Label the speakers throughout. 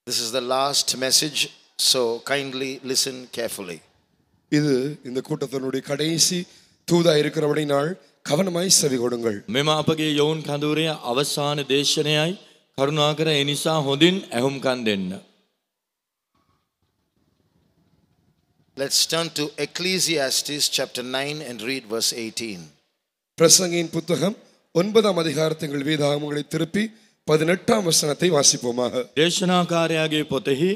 Speaker 1: This is the last message, so kindly listen carefully.
Speaker 2: இது இந்த கூட்டத்தினுடைய கடைசி தூதா இருக்கிறபடினால் கவனமாய் செவி கொடுங்கள்.
Speaker 3: මෙම අපගේ යොවුන් කඳවුරේ අවසාන දේශනයයි කරුණාකර ඒ නිසා හොඳින් ඇහුම්කන් දෙන්න.
Speaker 1: Let's turn to Ecclesiastes chapter 9 and read verse 18.
Speaker 2: பிரசங்கியின் புத்தகம் 9ஆம் அதிகாரத்தின் வேதாகமங்களை திருப்பி 18ஆம் வசனத்தை வாசிப்போமாக.
Speaker 3: දේශනාකාරයාගේ පොතෙහි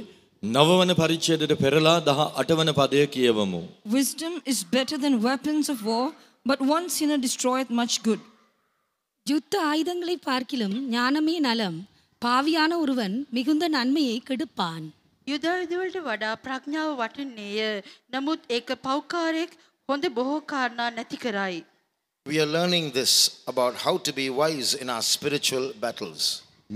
Speaker 3: නවවන පරිච්ඡේදයට පෙරලා 18 වන පදය කියවමු.
Speaker 4: Wisdom is better than weapons of war, but one sinner destroyeth much good.
Speaker 5: யுத்த ஆயுதங்களை பார்க்கிலும் ஞானமே நலம், பாவியான ஒருவன் மிகுந்த நன்மையை கெடுப்பான்.
Speaker 6: යුදවලට වඩා ප්‍රඥාව වටින්නේය. නමුත් ඒක පෞකාරයෙක් හොඳ බොහෝ කාරණා නැති කරයි.
Speaker 1: We are learning this about how to be wise in our spiritual battles.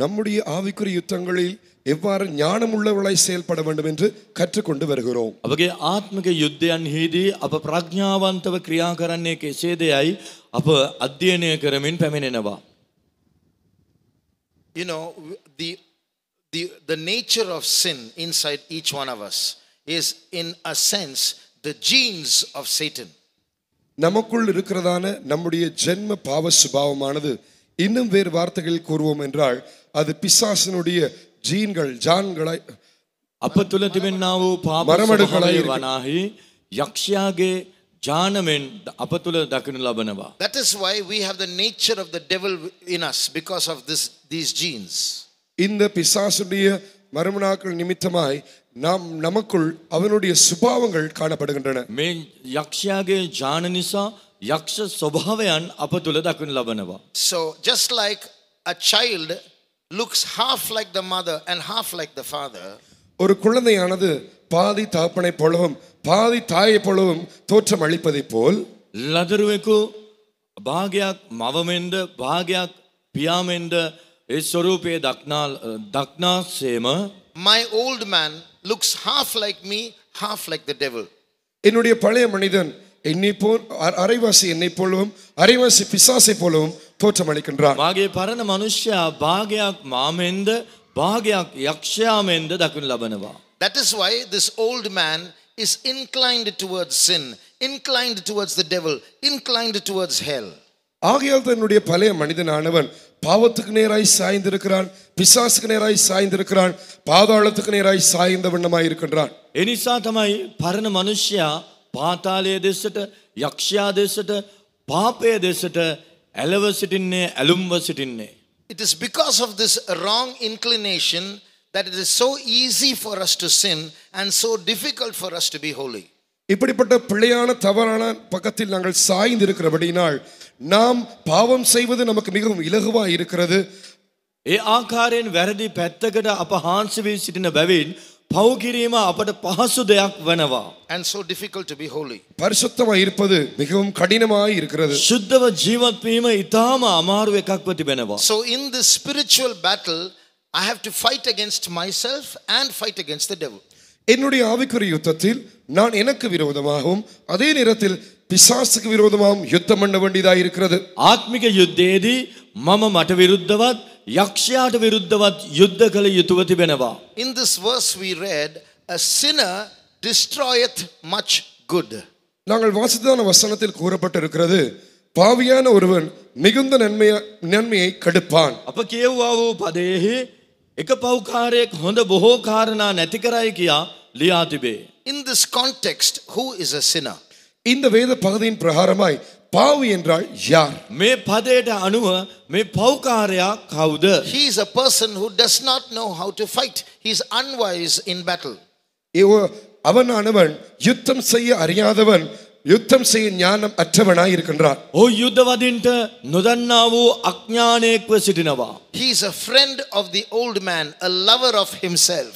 Speaker 2: நம்முடைய ஆவிக்குரிய யுத்தங்களில் எவ்வாறு ஞானம் உள்ளவர்களாய் செயல்பட வேண்டும் என்று கற்றுக்கொண்டு வருகிறோம்.
Speaker 3: අපගේ ආත්මික යුද්ධයන්හිදී අප ප්‍රඥාවන්තව ක්‍රියා කරන්නේ කෙසේදයි අප අධ්‍යයනය කරමින් පැමිණෙනවා.
Speaker 1: You know, the nature of sin inside each one of us is in a sense the genes of Satan.
Speaker 2: நமக்குள் இருக்கிறதான நம்முடைய ஜென்ம பாவ சுபாவமானது இன்னும் வேறு வார்த்தைகளில் கூறுவோம் என்றால் அது பிசாசினுடைய ஜீன்கள் ஜான்களாய்
Speaker 3: අප තුල තිබෙනා වූ පාප ස්වභාවය වනාහි යක්ෂයාගේ ඥානමෙන් අප තුල දකිනු ලබනවා.
Speaker 1: That is why we have the nature of the devil in us because of these genes.
Speaker 2: இந்த பிசாசுடைய மர்மனாக்கள் நிமித்தமாய் நமக்குள் அவனுடைய சுபாவங்கள் காணப்படுகின்றன.
Speaker 3: මේ යක්ෂයාගේ ඥාන නිසා යක්ෂ ස්වභාවයන් අප තුල දකිනු ලබනවා.
Speaker 1: So just like a child looks half like the mother and half like the father,
Speaker 2: ஒரு குழந்தையானது பாதி தகப்பனை போலவும் பாதி தாயை போலவும் தோற்றம் அளிப்பதை போல்
Speaker 3: ලදරුවෙකු භාගයක් මවමෙන්ද භාගයක් පියාමෙන්ද ඒ ස්වරූපයේ දක්නාසේම
Speaker 1: my old man looks half like me, half like the devil.
Speaker 2: என்னுடைய பழைய மனிதன் என்னை போல் அரைவாசி என்னை போலவும் அரைவாசி பிசாசை போலவும் தோற்றம் அளிக்கின்றான்.
Speaker 3: මාගේ පරණ මනුෂ්‍යයා භාගයක් මාමෙන්ද භාගයක් යක්ෂයාමෙන්ද දකිනු ලබනවා.
Speaker 1: That is why this old man is inclined towards sin, inclined towards the devil, inclined towards hell.
Speaker 2: ஆகையால் தன்னுடைய பழைய மனிதனானவன் பாவத்துக்கு நேராய் சாய்ந்திருக்கிறான், பிசாசுக்கு நேராய் சாய்ந்திருக்கிறான், பாதாளத்துக்கு நேராய் சாய்ந்த வண்ணமாய் இருக்கின்றான்.
Speaker 3: ඒ නිසා තමයි පරණ මනුෂ්‍යයා පාතාලයේ දෙසට යක්ෂයා දෙසට පාපයේ දෙසට ඇලව සිටින්නේ ඇලුම්ව සිටින්නේ.
Speaker 1: It is because of this wrong inclination that it is so easy for us to sin and so difficult for us to be holy.
Speaker 2: இப்படிப்பட்ட பிழையான தவறான பக்கத்தில் நாங்கள் சாய்ந்திருக்கிறபடியினால் நாம் பாவம் செய்வது நமக்கு மிகவும் இலகுவாய் இருக்கிறது.
Speaker 3: ඒ ආකාරයෙන් වැරදි පැත්තකට අප හාන්සි වී සිටින බැවින් පව් කිරීම අපට පහසු දෙයක් වෙනවා.
Speaker 1: And so difficult to be holy.
Speaker 2: பரிசுத்தமாய் இருப்பது மிகவும் கடினமாய் இருக்கிறது.
Speaker 3: ශුද්ධව ජීවත් වීම ඊටාම අමාරු එකක්ව තිබෙනවා.
Speaker 1: So in this spiritual battle I have to fight against myself and fight against the devil.
Speaker 2: என்னுடைய ஆவிக்குரிய யுத்தத்தில் நான் எனக்கு விரோதமாகவும் அதே நேரத்தில் பிசாசுக்கு விரோதமாகவும் யுத்தம் பண்ண வேண்டியதாக இருக்கிறது.
Speaker 3: ආත්මික යුද්ධයේදී මම මට විරුද්ධවත් යක්ෂයාට විරුද්ධවත් යුද්ධ කළ යුතුව තිබෙනවා.
Speaker 1: In this verse we read, a sinner destroyeth much good.
Speaker 2: நாங்கள் வாசித்ததான வசனத்தில் கூறப்பட்டிருக்கிறது, பாவியான ஒருவன் மிகுந்த நன்மையை கெடுப்பான்.
Speaker 3: අප කියවුවා වූ පදයෙහි එක පව්කාරයෙක් හොඳ බොහෝ කාරණා නැති කරයි කියා ලියා තිබේ.
Speaker 1: In this context, who is a sinner?
Speaker 2: இந்த வேத பகுதியின் பிரகாரமாய் பாவி என்றால் யார்?
Speaker 3: මේ පදයට අනුව මේ පව්කාරයා කවුද?
Speaker 1: He is a person who does not know how to fight. He is unwise in battle.
Speaker 2: அவனானவன் யுத்தம் செய்ய அறியாதவன், யுத்தம் செய்ய ஞானம் அற்றவனாய் இருக்கின்றான்.
Speaker 3: ඔහු යුද්ධ වදින්ට නොදන්නා වූ අඥානයෙක්ව සිටිනවා.
Speaker 1: He is a friend of the old man, a lover of himself.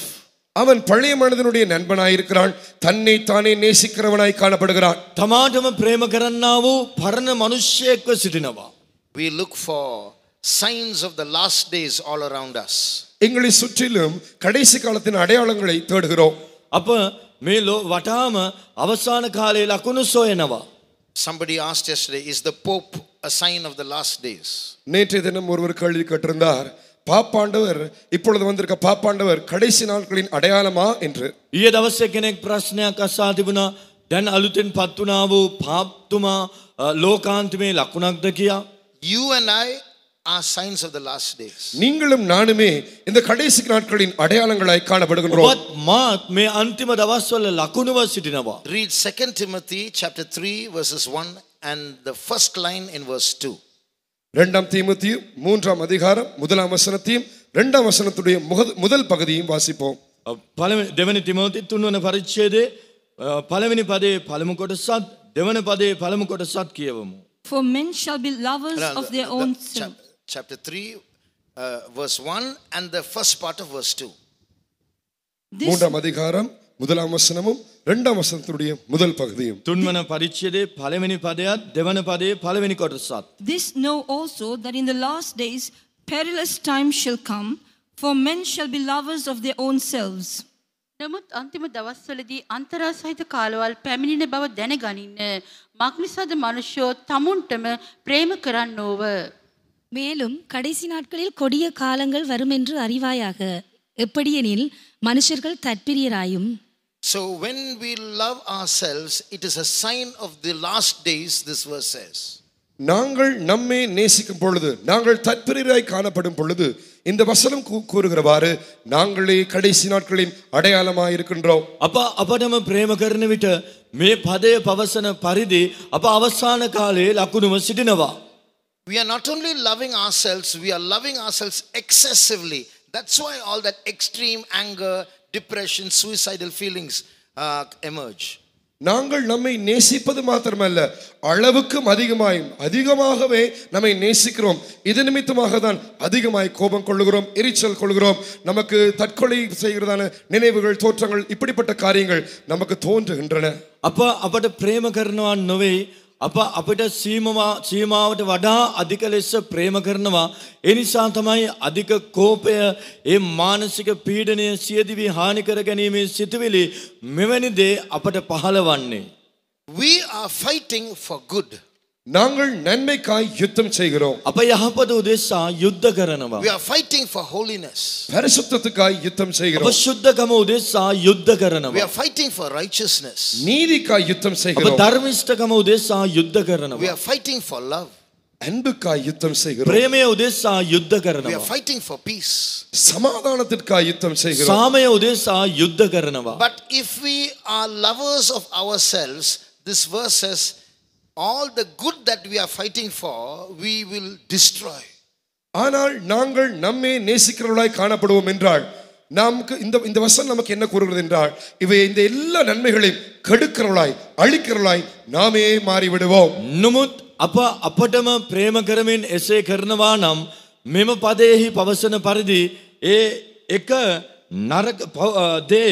Speaker 2: அவன் பழைய மனிதனுடைய நண்பனாய் இருக்கிறான், தன்னை தானே நேசிக்கிறவனாய் காணப்படுகிறான்.
Speaker 3: තමාටම ප්‍රේම කරන්නා වූ පරණ මනුෂ්‍යයෙක්ව සිටිනවා.
Speaker 1: We look for signs of the last days all around us.
Speaker 2: எங்களை சுற்றிலும் கடைசி காலத்தின் அடையாளங்களை தேடுகிறோம்.
Speaker 3: අප මේ වටාම අවසාන කාලයේ ලකුණු සොයනවා.
Speaker 1: Somebody asked yesterday, is the Pope a sign of the last days?
Speaker 2: நேற்றைய தினம் ஒருவர் கேள்வி கேட்டிருந்தார், பாப்பாண்டவர் இப்பொழுது வந்திருக்க பாப்பாண்டவர் கடைசி நாட்களின் அடையாளமா என்று.
Speaker 3: ඊයේ දවසේ කෙනෙක් ප්‍රශ්නයක් අසා තිබුණා. දැන් අලුතෙන් පත් වුණා වූ පාප්තුමා ලෝකාන්තිමේ ලකුණක්ද කියා.
Speaker 1: You and I are signs of the last days.
Speaker 2: நீங்களும் நானுமே இந்த கடைசி நாட்களின் அடையாளங்களாய் காணப்படுகின்றோம்.
Speaker 3: ඔබත් මාත් මේ අන්තිම දවස්වල ලකුණුව සිටිනවා.
Speaker 1: Read 2 Timothy chapter 3 verses 1 and the first line in verse 2.
Speaker 2: 2 தீமோத்தேயு 3ஆம் அதிகாரம் 1ஆம் வசனத்தையும் 2ஆம் வசனத்துடைய முதல் பகுதியையும் வாசிப்போம்.
Speaker 3: දෙවනි තිමෝති 3 වන පරිච්ඡේදයේ පළවෙනි පදයේ පළමු කොටසත් දෙවන පදයේ පළමු කොටසත් කියවමු.
Speaker 4: For men shall be lovers of their own self.
Speaker 1: Chapter 3 verse 1 and the first part of verse 2.
Speaker 2: 3ஆம் அதிகாரம் 1ஆம் வசனமும் 2ஆம் வசனத்துடைய முதல் பகுதியும்.
Speaker 3: 3 වන පරිච්ඡේදයේ පළවෙනි පදයත් දෙවන පදයේ පළවෙනි කොටසත්.
Speaker 4: This know also that in the last days perilous times shall come, for men shall be lovers of their own selves.
Speaker 6: නමුත් අන්තිම දවස්වලදී අන්තරා සහිත කාලවල් පැමිණෙන බව දැනගනින්න. මක්නිසාද මනුෂ්‍යෝ තමුන්ටම ප්‍රේම කරන්නෝව.
Speaker 5: மேலும் கடைசி நாட்களில் கொடிய காலங்கள் வரும் என்று அறிவாயாக. எப்படியெனில் மனுஷர்கள் தற்பிரியராயும்.
Speaker 1: So when we love ourselves, it is a sign of the last days, this verse says.
Speaker 2: நாங்கள் நம்மை நேசிக்கும் பொழுது, நாங்கள் தற்பிரியராய் காணப்படும் பொழுது, இந்த வசனம் கூறுகிறவாறு நாங்களே கடைசி நாட்களின் அடையாளமாய் இருக்கின்றோம்.
Speaker 3: අපටම ප්‍රේම කරන විට මේ පදයේ පවසන පරිදි අප අවසාන කාලයේ ලකුණුව සිටිනවා.
Speaker 1: We are not only loving ourselves, we are loving ourselves excessively. That's why all that extreme anger, depression, suicidal feelings emerge.
Speaker 2: நாங்கள் நம்மை நேசிப்பது மாத்திரமல்ல, அளவுக்கும் அதிகமாகவே நம்மை நேசிக்கிறோம். இது நிமித்தமாக தான் அதிகமாய் கோபம் கொள்ளுகிறோம், எரிச்சல் கொள்ளுகிறோம். நமக்கு தற்கொலை செய்கிறதான நினைவுகள், தோற்றங்கள், இப்படிப்பட்ட காரியங்கள் நமக்கு தோன்றுகின்றன.
Speaker 3: අපට ප්‍රේම කරනවා නොවේ, අපිට සීමාවට වඩා අධික ලෙස ප්‍රේම කරනවා. ඒ නිසා තමයි අධික කෝපය, ඒ මානසික පීඩනය, සියදිවි හානි කර ගැනීමේ සිතුවිලි මෙවැනි දේ අපට පහළවන්නේ.
Speaker 1: We are fighting for good.
Speaker 2: நாங்கள் நன்மைக்காய் யுத்தம் செய்கிறோம்.
Speaker 3: අප යහපත උදෙසා යුද්ධ කරනවා.
Speaker 1: We are fighting for holiness.
Speaker 2: பரிசுத்தத்துக்காய் யுத்தம்
Speaker 3: අප
Speaker 2: செய்கிறோம்.
Speaker 3: සුද්ධකම උදෙසා යුද්ධ
Speaker 1: We
Speaker 3: කරනවා.
Speaker 1: are fighting for righteousness.
Speaker 2: நீதிக்காய் யுத்தம்
Speaker 3: අප
Speaker 2: செய்கிறோம்.
Speaker 3: ධර්මිෂ්ඨකම උදෙසා යුද්ධ
Speaker 1: We
Speaker 3: කරනවා.
Speaker 1: are fighting for love.
Speaker 2: அன்புக்காய் யுத்தம் செய்கிறோம்.
Speaker 3: ප්‍රේමය උදෙසා යුද්ධ
Speaker 1: We are
Speaker 3: කරනවා.
Speaker 1: fighting for peace.
Speaker 2: சமாதானத்திற்காய் யுத்தம் செய்கிறோம்.
Speaker 3: සාමය උදෙසා යුද්ධ කරනවා.
Speaker 1: But if we are lovers of ourselves, this verse says, all the good that we are fighting for, we will destroy.
Speaker 2: ஆனால் நாங்கள் நம்மை நேசிக்கிறவர்களாய் காணப்படுவோம் என்றால், நமக்கு இந்த வசனம் நமக்கு என்ன கூறுகிறது என்றால், இவை இந்த எல்லா நன்மைகளையும் கெடுக்கிறவர்களாய், அழிக்கிறவர்களாய் நாமே மாறிவிடுவோம்.
Speaker 3: නමුත් අපටම ප්‍රේම කරමින් එසේ කරනවා නම් මෙම පදයෙහි පවසන පරිදි ඒ එක නරක දේ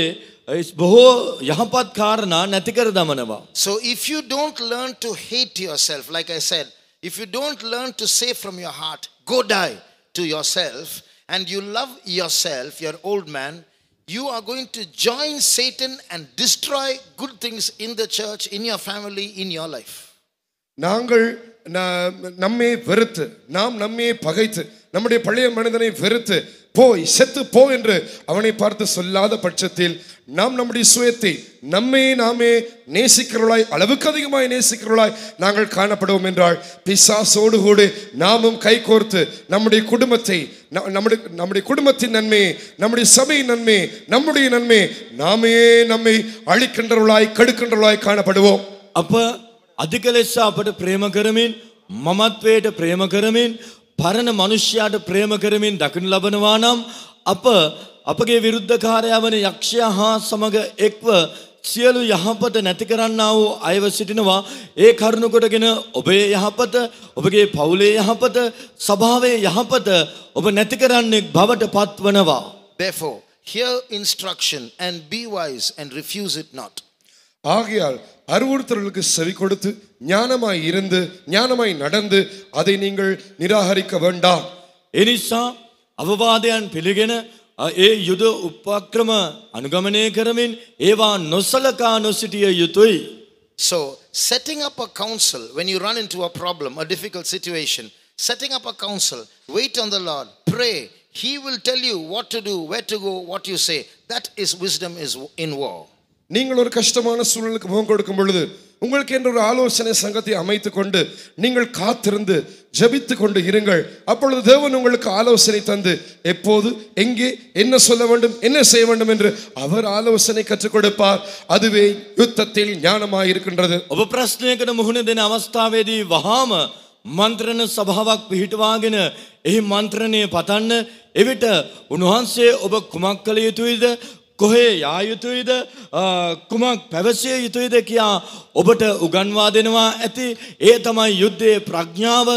Speaker 3: බොහෝ යහපත් කාරණා නැති කර දමනවා.
Speaker 1: So if you don't learn to hate yourself, like I said, if you don't learn to say from your heart, go die to yourself, and you love yourself, your old man, you are going to join Satan and destroy good things in the church, in your family, in your life.
Speaker 2: நாங்கள் நம்மை வெறுத்து, நாம் நம்மை பகைத்து, நம்முடைய பழைய மனிதனை வெறுத்து போய் செத்து போ என்று அவனை பார்த்து சொல்லாத பட்சத்தில் நாம் நம்முடைய சுயத்தை நாமே நேசிக்கிறவர்களாய், அளவுக்கு அதிகமாய் நேசிக்கிறவர்களாய் நாங்கள் காணப்படுவோம் என்றால், பிசாசோடு கூட நாமும் கைகோர்த்து நம்முடைய குடும்பத்தை, நம்முடைய குடும்பத்தின் நன்மை, நம்முடைய சபையின் நன்மை, நம்முடைய நன்மை நம்மை அழிக்கின்றவர்களாய், கெடுக்கின்றவர்களாய் காணப்படுவோம்.
Speaker 3: අප අධික ලෙස අපට ප්‍රේම කරමින්, මමත්වයට ප්‍රේම කරමින්, පරණ මනුෂ්‍යයාට ප්‍රේම කරමින් දකින්න ලබනවා නම් අපගේ විරුද්ධකාරයා වන යක්ෂයා හා සමග එක්ව සියලු යහපත නැති කරන්නා වූ අයව සිටිනවා. ඒ කරුණ කොටගෙන ඔබේ යහපත, ඔබගේ පවුලේ යහපත, සභාවේ යහපත ඔබ නැති කරන්නේ බවට පත්වනවා.
Speaker 1: Therefore, hear instruction and be wise and refuse it not.
Speaker 2: ஆகையால் அறிவுறுத்தலுக்கு செவி கொடுத்து ஞானமாய் இருந்து ஞானமாய் நடந்து அதை நீங்கள் நிராகரிக்க வேண்டாம்.
Speaker 3: එනිසා අවවාදයන් පිළිගෙන ඒ යුද උපක්‍රම අනුගමනය කරමින් ඒවා නොසලකා නොසිටිය යුතුයි.
Speaker 1: So, setting up a council when you run into a problem, a difficult situation, setting up a council, wait on the Lord, pray, he will tell you what to do, where to go, what you say. That is wisdom is in war.
Speaker 2: நீங்கள் ஒரு கஷ்டமான சூழலுக்கு முகம் கொடுக்கும் பொழுது உங்களுக்கு என்ற ஒரு ஆலோசனை சங்கத்தை அமைத்துக் கொண்டு நீங்கள் காத்திருந்து ஜெபித்து கொண்டு இருங்கள். அப்பொழுது தேவன் உங்களுக்கு ஆலோசனை தந்து எப்போது எங்கே என்ன சொல்ல வேண்டும் என்ன செய்ய வேண்டும் என்று அவர் ஆலோசனை கற்றுக் கொடுப்பார். அதுவே யுத்தத்தில் ஞானமாய் இருக்கின்றது.
Speaker 3: ඔබ ප්‍රශ්නයකට මුහුණ දෙන අවස්ථාවේදී වහාම මන්ත්‍රණ සභාවක් පිහිටවාගෙන එහි මන්ත්‍රණය පතන්න. එවිට උන්වහන්සේ ඔබ කුමක් කළ යුතුයිද, කොහේ යා යුතුයිද, කුමක් පැවසිය යුතුයිද කියා ඔබට උගන්වා දෙනවා ඇති. ඒ තමයි යුද්ධයේ ප්‍රඥාව.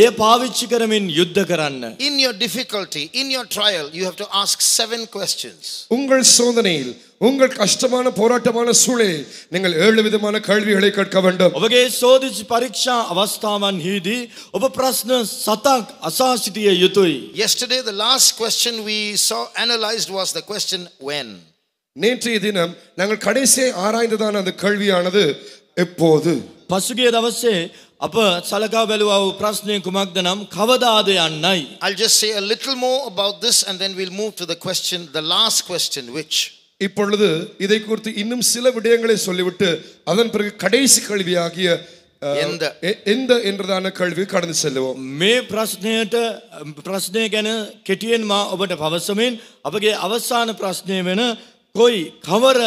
Speaker 3: ඒ පාවිච්චි කරමින් යුද්ධ කරන්න.
Speaker 1: In your difficulty, in your trial, you have to ask 7 questions.
Speaker 2: உங்கள் சோதனையில் உங்கள் கஷ்டமான போராட்டமான சூழலில் நீங்கள் 7 விதமான கேள்விகளை கேட்க வேண்டும்.
Speaker 3: ඔබගේ සෝදිසි පරීක්ෂා අවස්ථාවන්හිදී ඔබ ප්‍රශ්න 7ක් අසා සිටිය යුතුයි.
Speaker 1: Yesterday, the last question we saw analyzed was the question when.
Speaker 2: நேற்றைய தினம் நாங்கள் கடைசியை ஆராய்ந்ததான அந்த கேள்வியானது எப்போது.
Speaker 3: පසුගිය දවසේ අප සලකා බැලුවා වූ ප්‍රශ්නය කුමක්ද නම් කවදාද යන්නයි.
Speaker 1: I'll just say a little more about this and then we'll move to the question, the last question, which.
Speaker 2: இப்பொழுது இதை குறித்து இன்னும் சில விடயங்களை சொல்லிவிட்டு அதன் பிறகு கடைசி கேள்வியாகிய எந்த என்றதான கேள்வி கடந்து செல்லுவோம்.
Speaker 3: මේ ප්‍රශ්නය ගැන කෙටියෙන් මා ඔබට පවසමින් අපගේ අවසාන ප්‍රශ්නය වෙන කොයි කවර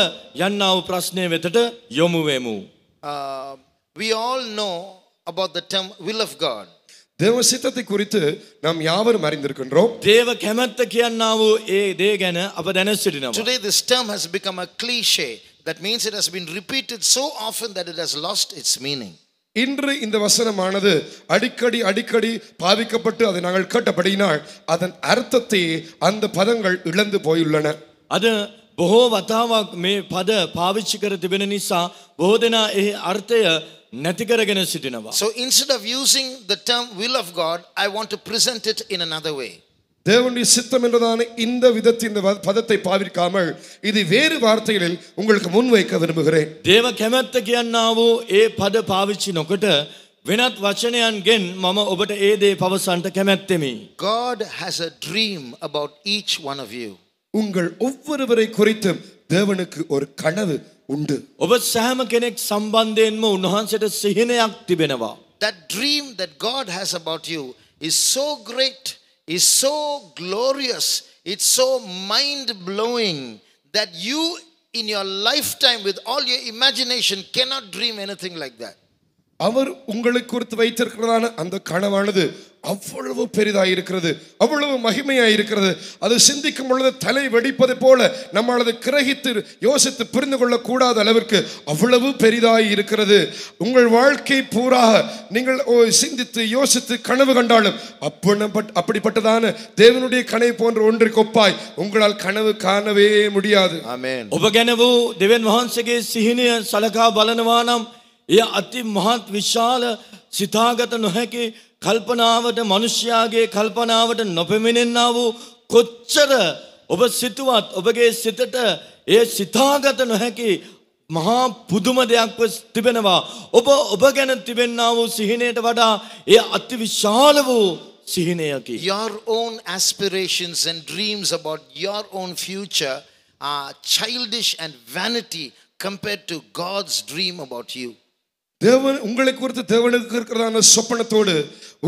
Speaker 3: යන්නා වූ ප්‍රශ්නය වෙතට යොමු වෙමු.
Speaker 1: We all know about the term will of God.
Speaker 2: தேவ சித்தத்தை குறித்து நாம் யாவரும் அறிந்திருக்கின்றோம்.
Speaker 3: දේව කැමැත්ත කියන්නා වූ ඒ දේ ගැන අප දැන සිටිනවා.
Speaker 1: Today this term has become a cliche. That means it has been repeated so often that it has lost its meaning.
Speaker 2: இன்று இந்த வசனமானது அடிக்கடி பாவிக்கப்பட்டு அதை நாங்கள் கேட்டபடியினால் அதன் அர்த்தத்தை அந்த பதங்கள் இழந்து போயுள்ளன.
Speaker 3: අද බොහෝ වතාවක් මේ පද පාවිච්චි කර තිබෙන නිසා බොහෝ දෙනා එහි අර්ථය නැති කරගෙන සිටිනවා.
Speaker 1: So instead of using the term will of God, I want to present it in another way.
Speaker 2: தேவனுடைய சித்தம் என்றதான இந்த விதத்தில் இந்த பதத்தை பாவிக்காமல் இது வேறு வார்த்தைகளில் உங்களுக்கு முன்வைக்க விரும்புகிறேன்.
Speaker 3: දේව කැමැත්ත කියන්නා වූ ඒ පද පාවිච්චි නොකොට වෙනත් වචනයන්ගෙන් මම ඔබට ඒ දේ පවසන්නට කැමැත්තෙමි.
Speaker 1: God has a dream about each one of you.
Speaker 2: உங்கள் ஒவ்வொருவரை குறித்தும் தேவனுக்கு ஒரு கனவு உண்டு.
Speaker 3: ඔබ සෑම කෙනෙක් සම්බන්ධයෙන්ම උන්වහන්සේට සිහිනයක් තිබෙනවා.
Speaker 1: That dream that God has about you is so great, is so glorious, it's so mind-blowing that you in your lifetime with all your imagination cannot dream anything like that.
Speaker 2: அவர் உங்களை குறித்து வைத்திருக்கிறதான அந்த கனவானது அவ்வளவு பெரிதாய் இருக்கிறது, அவ்வளவு மகிமையாய் இருக்கிறது. அது சிந்திக்கும் பொழுது தலை வெடிப்பது போல நம்மால் அதை கிரகித்து யோசித்து புரிந்து கொள்ள கூடாத அளவிற்கு அவ்வளவு பெரிதாய் இருக்கிறது. உங்கள் வாழ்க்கை பூராக நீங்கள் சிந்தித்து யோசித்து கனவு கண்டாலும் அப்படிப்பட்டதான தேவனுடைய கனவு போன்ற ஒன்றுக்கு ஒப்பாய் உங்களால் கனவு காணவே முடியாது.
Speaker 1: ஆமென்.
Speaker 3: ඔබ ගැන වූ දෙවියන් වහන්සේගේ සිහිනය සලකා බලනවා නම් එය අති මහත් විශාල සිතාගත නොහැකි කල්පනාවට මනුෂ්‍යයාගේ කල්පනාවට නොපෙමිණෙන්නා වූ කොච්චර ඔබ සිතුවත් ඔබගේ සිතට ඒ සිතාගත නොහැකි මහා පුදුම දෙයක් තිබෙනවා. ඔබ ගැන තිබෙන්නා වූ සිහිනයට වඩා ඒ අති විශාල වූ සිහිනයකි.
Speaker 1: Your own aspirations and dreams about your own future are childish and vanity compared to God's dream about you.
Speaker 2: தேவன் உங்களை குறித்து தேவனுக்கு இருக்கிறதான சொப்பனத்தோடு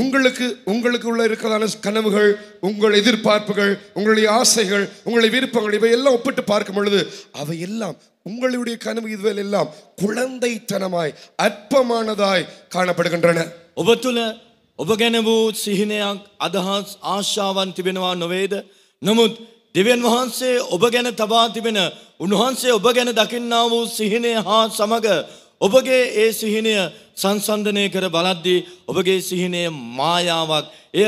Speaker 2: உங்களுக்கு உள்ள இருக்கிறதான கனவுகள், உங்கள் எதிர்பார்ப்புகள், உங்களுடைய ஆசைகள், உங்களுடைய விருப்பங்கள் இவை எல்லாம் ஒப்பிட்டு பார்க்கும் பொழுது அவை எல்லாம் உங்களுடைய கனவு இதுவரை எல்லாம் குழந்தைத்தனமாய் அற்பமானதாய் காணப்படுகின்றன.
Speaker 3: ඔබ තුළ ඔබ ගැන වූ සිහිනයක් අදහස් ආශාවන් තිබෙනවා නොවේද? නමුත් දෙවියන් වහන්සේ ඔබ ගැන තබා තිබෙන උන්වහන්සේ ඔබ ගැන දකින්නා වූ සිහිනය හා සමග ඔබගේ ඒ සිහිනය සංසන්දනය කර බලද්දී ඔබගේ සිහිනය මායාවක්, එය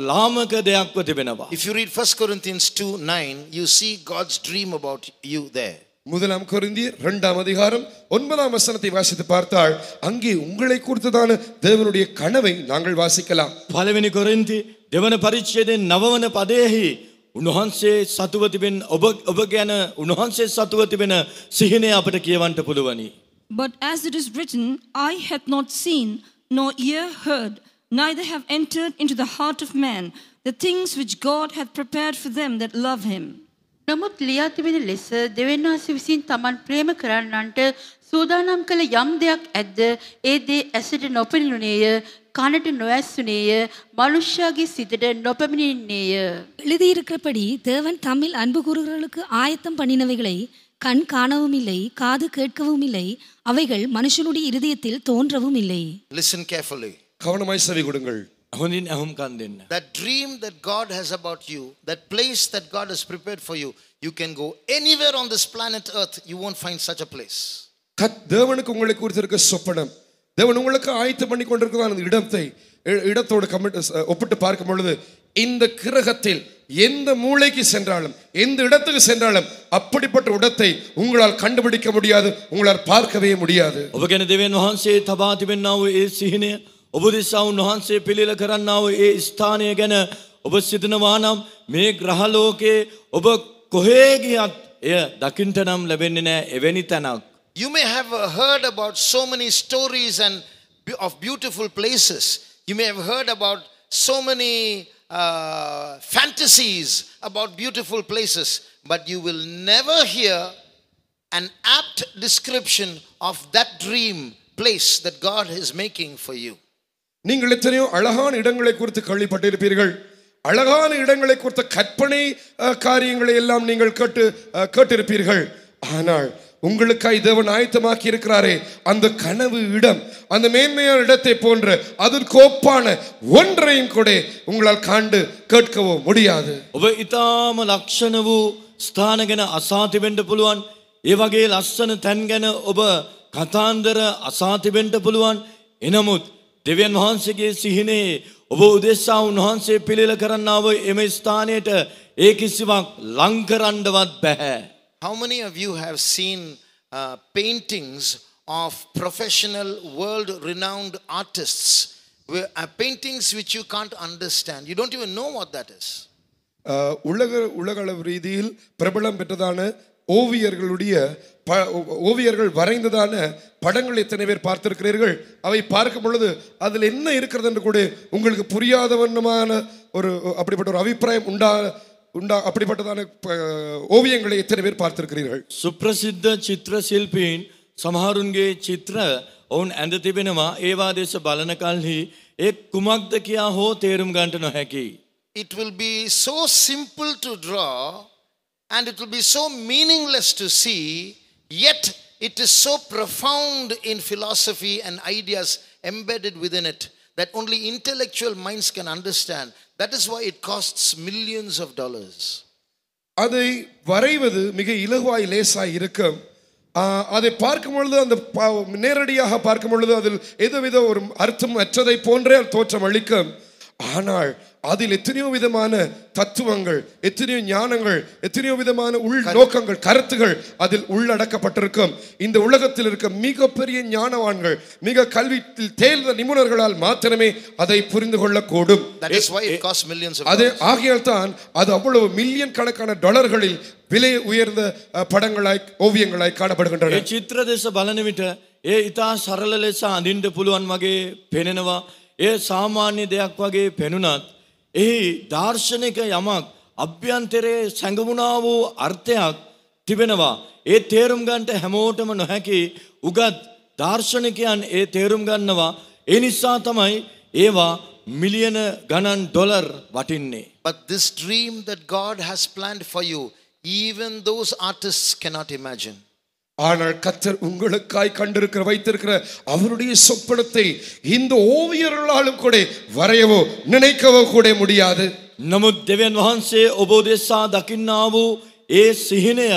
Speaker 3: ලාමක දෙයක්ව තිබෙනවා.
Speaker 1: If you read 1 Corinthians 2:9, you see God's dream about you there.
Speaker 2: முதலாம் கொரிந்தியர் 2ஆம் அதிகாரம் 9ஆம் வசனத்தை வாசித்து பார்த்தால் அங்கே உங்களை குறித்ததான தேவனுடைய கனவை நாங்கள் வாசிக்கலாம்.
Speaker 3: පළවෙනි කොරින්ති දෙවන පරිච්ඡේදයේ 9 වන පදයේහි උන්වහන්සේ සතුව තිබෙන ඔබ ගැන උන්වහන්සේ සතුව තිබෙන සිහිනය අපට කියවන්න පුළුවනි.
Speaker 4: But as it is written, eye hath not seen, nor ear heard, neither have entered into the heart of man the things which God hath prepared for them that love him.
Speaker 6: නමුත් ලියා තිබෙන ලෙස දෙවියන් වහන්සේ විසින් තමන් ප්‍රේම කරන්නන්ට සූදානම් කළ යම් දෙයක් ඇද්ද ඒ දේ ඇසට නොපෙනුනේය කනට නොඇසුනේය මනුෂ්‍යයාගේ සිතට නොපැමිණෙන්නේය.
Speaker 5: எழுதியிருக்கிறபடி தேவன் தம்மில் அன்பு கூறுகிறவர்களுக்கு ஆயத்தம் பண்ணினவைகளை கண் காணவும் இல்லை, காது கேட்கவும் இல்லை, அவைகள் மனுஷனுடைய இருதயத்தில் தோன்றவும் இல்லை.
Speaker 1: Listen carefully.
Speaker 2: கவனமாய் செவி கொடுங்கள்.
Speaker 3: හොඳින් ඇහුම්කන් දෙන්න.
Speaker 1: That dream that God has about you, that place that God has prepared for you, you can go anywhere on this planet earth, you won't find such a place.
Speaker 2: தேவனுக்கு உங்களை குறித்திருக்க சொப்பனம், தேவன் உங்களுக்கு ஆயத்தம் பண்ணி கொண்டிருக்கிற அந்த இடத்தோடு ஒப்பிட்டு பார்க்கும் பொழுது இந்த கிரகத்தில் எந்த மூளைக்கு சென்றாலும் எந்த இடத்துக்கு சென்றாலும் அப்படிப்பட்ட இடத்தை உங்களால் கண்டுபிடிக்க முடியாது, உங்களால் பார்க்கவே முடியாது.
Speaker 3: ඔබ ගැන දෙවියන් වහන්සේ තබා තිබෙනා වූ ඒ සිහිනය, ඔබ දෙසා උන්වහන්සේ පිළිල කරන්නා වූ ඒ ස්ථානය ගැන ඔබ සිතනවා නම් මේ ග්‍රහලෝකයේ ඔබ කොහේ ගියත් එය දකින්නට නම් ලැබෙන්නේ නැහැ එවැනි තැනක්.
Speaker 1: You may have heard about so many stories and of beautiful places. You may have heard about so many fantasies about beautiful places, but you will never hear an apt description of that dream place that God is making for you.
Speaker 2: நீங்கள் எத்தனையோ அழகான இடங்களை குறித்து கேள்விப்பட்டிருப்பீர்கள், அழகான இடங்களை குறித்த கற்பனை காரியங்களை எல்லாம் நீங்கள் கேட்டிருப்பீர்கள். ஆனால் உங்களுக்காய் தேவன் ஆயத்தமாக்கி இருக்கிறாரே அந்த கனவு இடம், அந்த மேன்மையான இடத்தை போன்ற அதற்கு ஒப்பான ஒன்றையும் கூட உங்களால் காண்டு கேட்கவோ முடியாது.
Speaker 3: ඔබ ඊටාම ලක්ෂණ වූ ස්ථාන ගැන අසා තිබෙන්න පුළුවන්. ඒ වගේ ලස්සන තැන් ගැන ඔබ කතාන්දර අසා තිබෙන්න පුළුවන්. එනමුත් දෙවියන් වහන්සේගේ සිහිනේ ඔබ උදෙසා උන්වහන්සේ පිළිල කරන්නා වූ එම ස්ථානයට ඒ කිසිවක් ලං කරන්නවත් බෑ.
Speaker 1: How many of you have seen paintings of professional world-renowned artists? Paintings which you can't understand. You don't even know what that is.
Speaker 2: உலகளவு ரீதியில் பிரபலம் பெற்றதான ஓவியர்கள் வரைந்ததான படங்கள் எத்தனை பேர் பார்த்திருக்கிறீர்கள்? அவை பார்க்கும் பொழுது அதில் என்ன இருக்கிறது என்று கூட உங்களுக்கு புரியாத வண்ணமான அப்படிப்பட்ட ஒரு அபிப்பிராயம் அப்படிப்பட்டதான ஓவியங்களை எத்தனை பேர் பார்த்திருக்கிறீர்கள்?
Speaker 3: සුප්‍රසිද්ධ චිත්‍ර ශිල්පීන් සමහරුන්ගේ චිත්‍ර ඔවුන් ඇඳ තිබෙනවා. ඒවා දෙස බලන කල්හි ඒ කුමක්ද කියා හෝ තේරුම් ගන්නට නොහැකි.
Speaker 1: It will be so simple to draw and it will be so meaningless to see, yet it is so profound in philosophy and ideas embedded within it that only intellectual minds can understand. That is why it costs millions of dollars.
Speaker 2: அதை வரைவது மிக இலகுவாய் லேசாய் இருக்கும். அதை பார்க்கும் பொழுது அந்த நேரடியாக பார்க்கும் பொழுது அதில் எதுவித ஒரு அர்த்தம் அற்றதை போன்றே தோற்றம் அளிக்கும். ஆனால் அதில் எத்தனையோ விதமான தத்துவங்கள், எத்தனையோ ஞானங்கள், எத்தனையோ விதமான உள் நோக்கங்கள், கருத்துகள் அதில் உள்ளடக்கப்பட்டிருக்கும். இந்த உலகத்தில் இருக்க மிகப்பெரிய ஞானவான்கள், மிக கல்வியில் தேர்ந்த நிபுணர்களால் மாத்திரமே அதை புரிந்து கொள்ளக்கூடும். அது ஆகையால் தான் அது அவ்வளவு மில்லியன் கணக்கான டாலர்களில் விலை உயர்ந்த படங்களாய் ஓவியங்களாய் காணப்படுகின்றன.
Speaker 3: චිත්‍ර දෙස බලන විට ඒ ඊටා සරල ලෙස අඳින්න පුළුවන් වගේ පෙනෙනවා. ඒ සාමාන්‍ය දෙයක් වගේ පෙනුනත් එහි දාර්ශනික යමක් අභ්‍යන්තරයේ සැඟවුණා වූ අර්ථයක් තිබෙනවා. ඒ තේරුම් ගන්නට හැමෝටම නොහැකි උගත් දාර්ශනිකයන් ඒ තේරුම් ගන්නවා. ඒ නිසා තමයි ඒවා මිලියන ගණන් ඩොලර් වටින්නේ.
Speaker 1: But this dream that God has planned for you, even those artists cannot imagine.
Speaker 2: ஆனால் கர்த்தர் உங்களுக்காய் கண்டிருக்கிற வைத்திருக்கிற அவருடைய சொப்பனத்தை இந்த ஓவியர்களாலும் கூட வரையவோ நினைக்கவோ கூட முடியாது.
Speaker 3: නමුත් දෙවියන් වහන්සේ ඔබ දෙසා දකින්නා වූ ඒ සිහිනය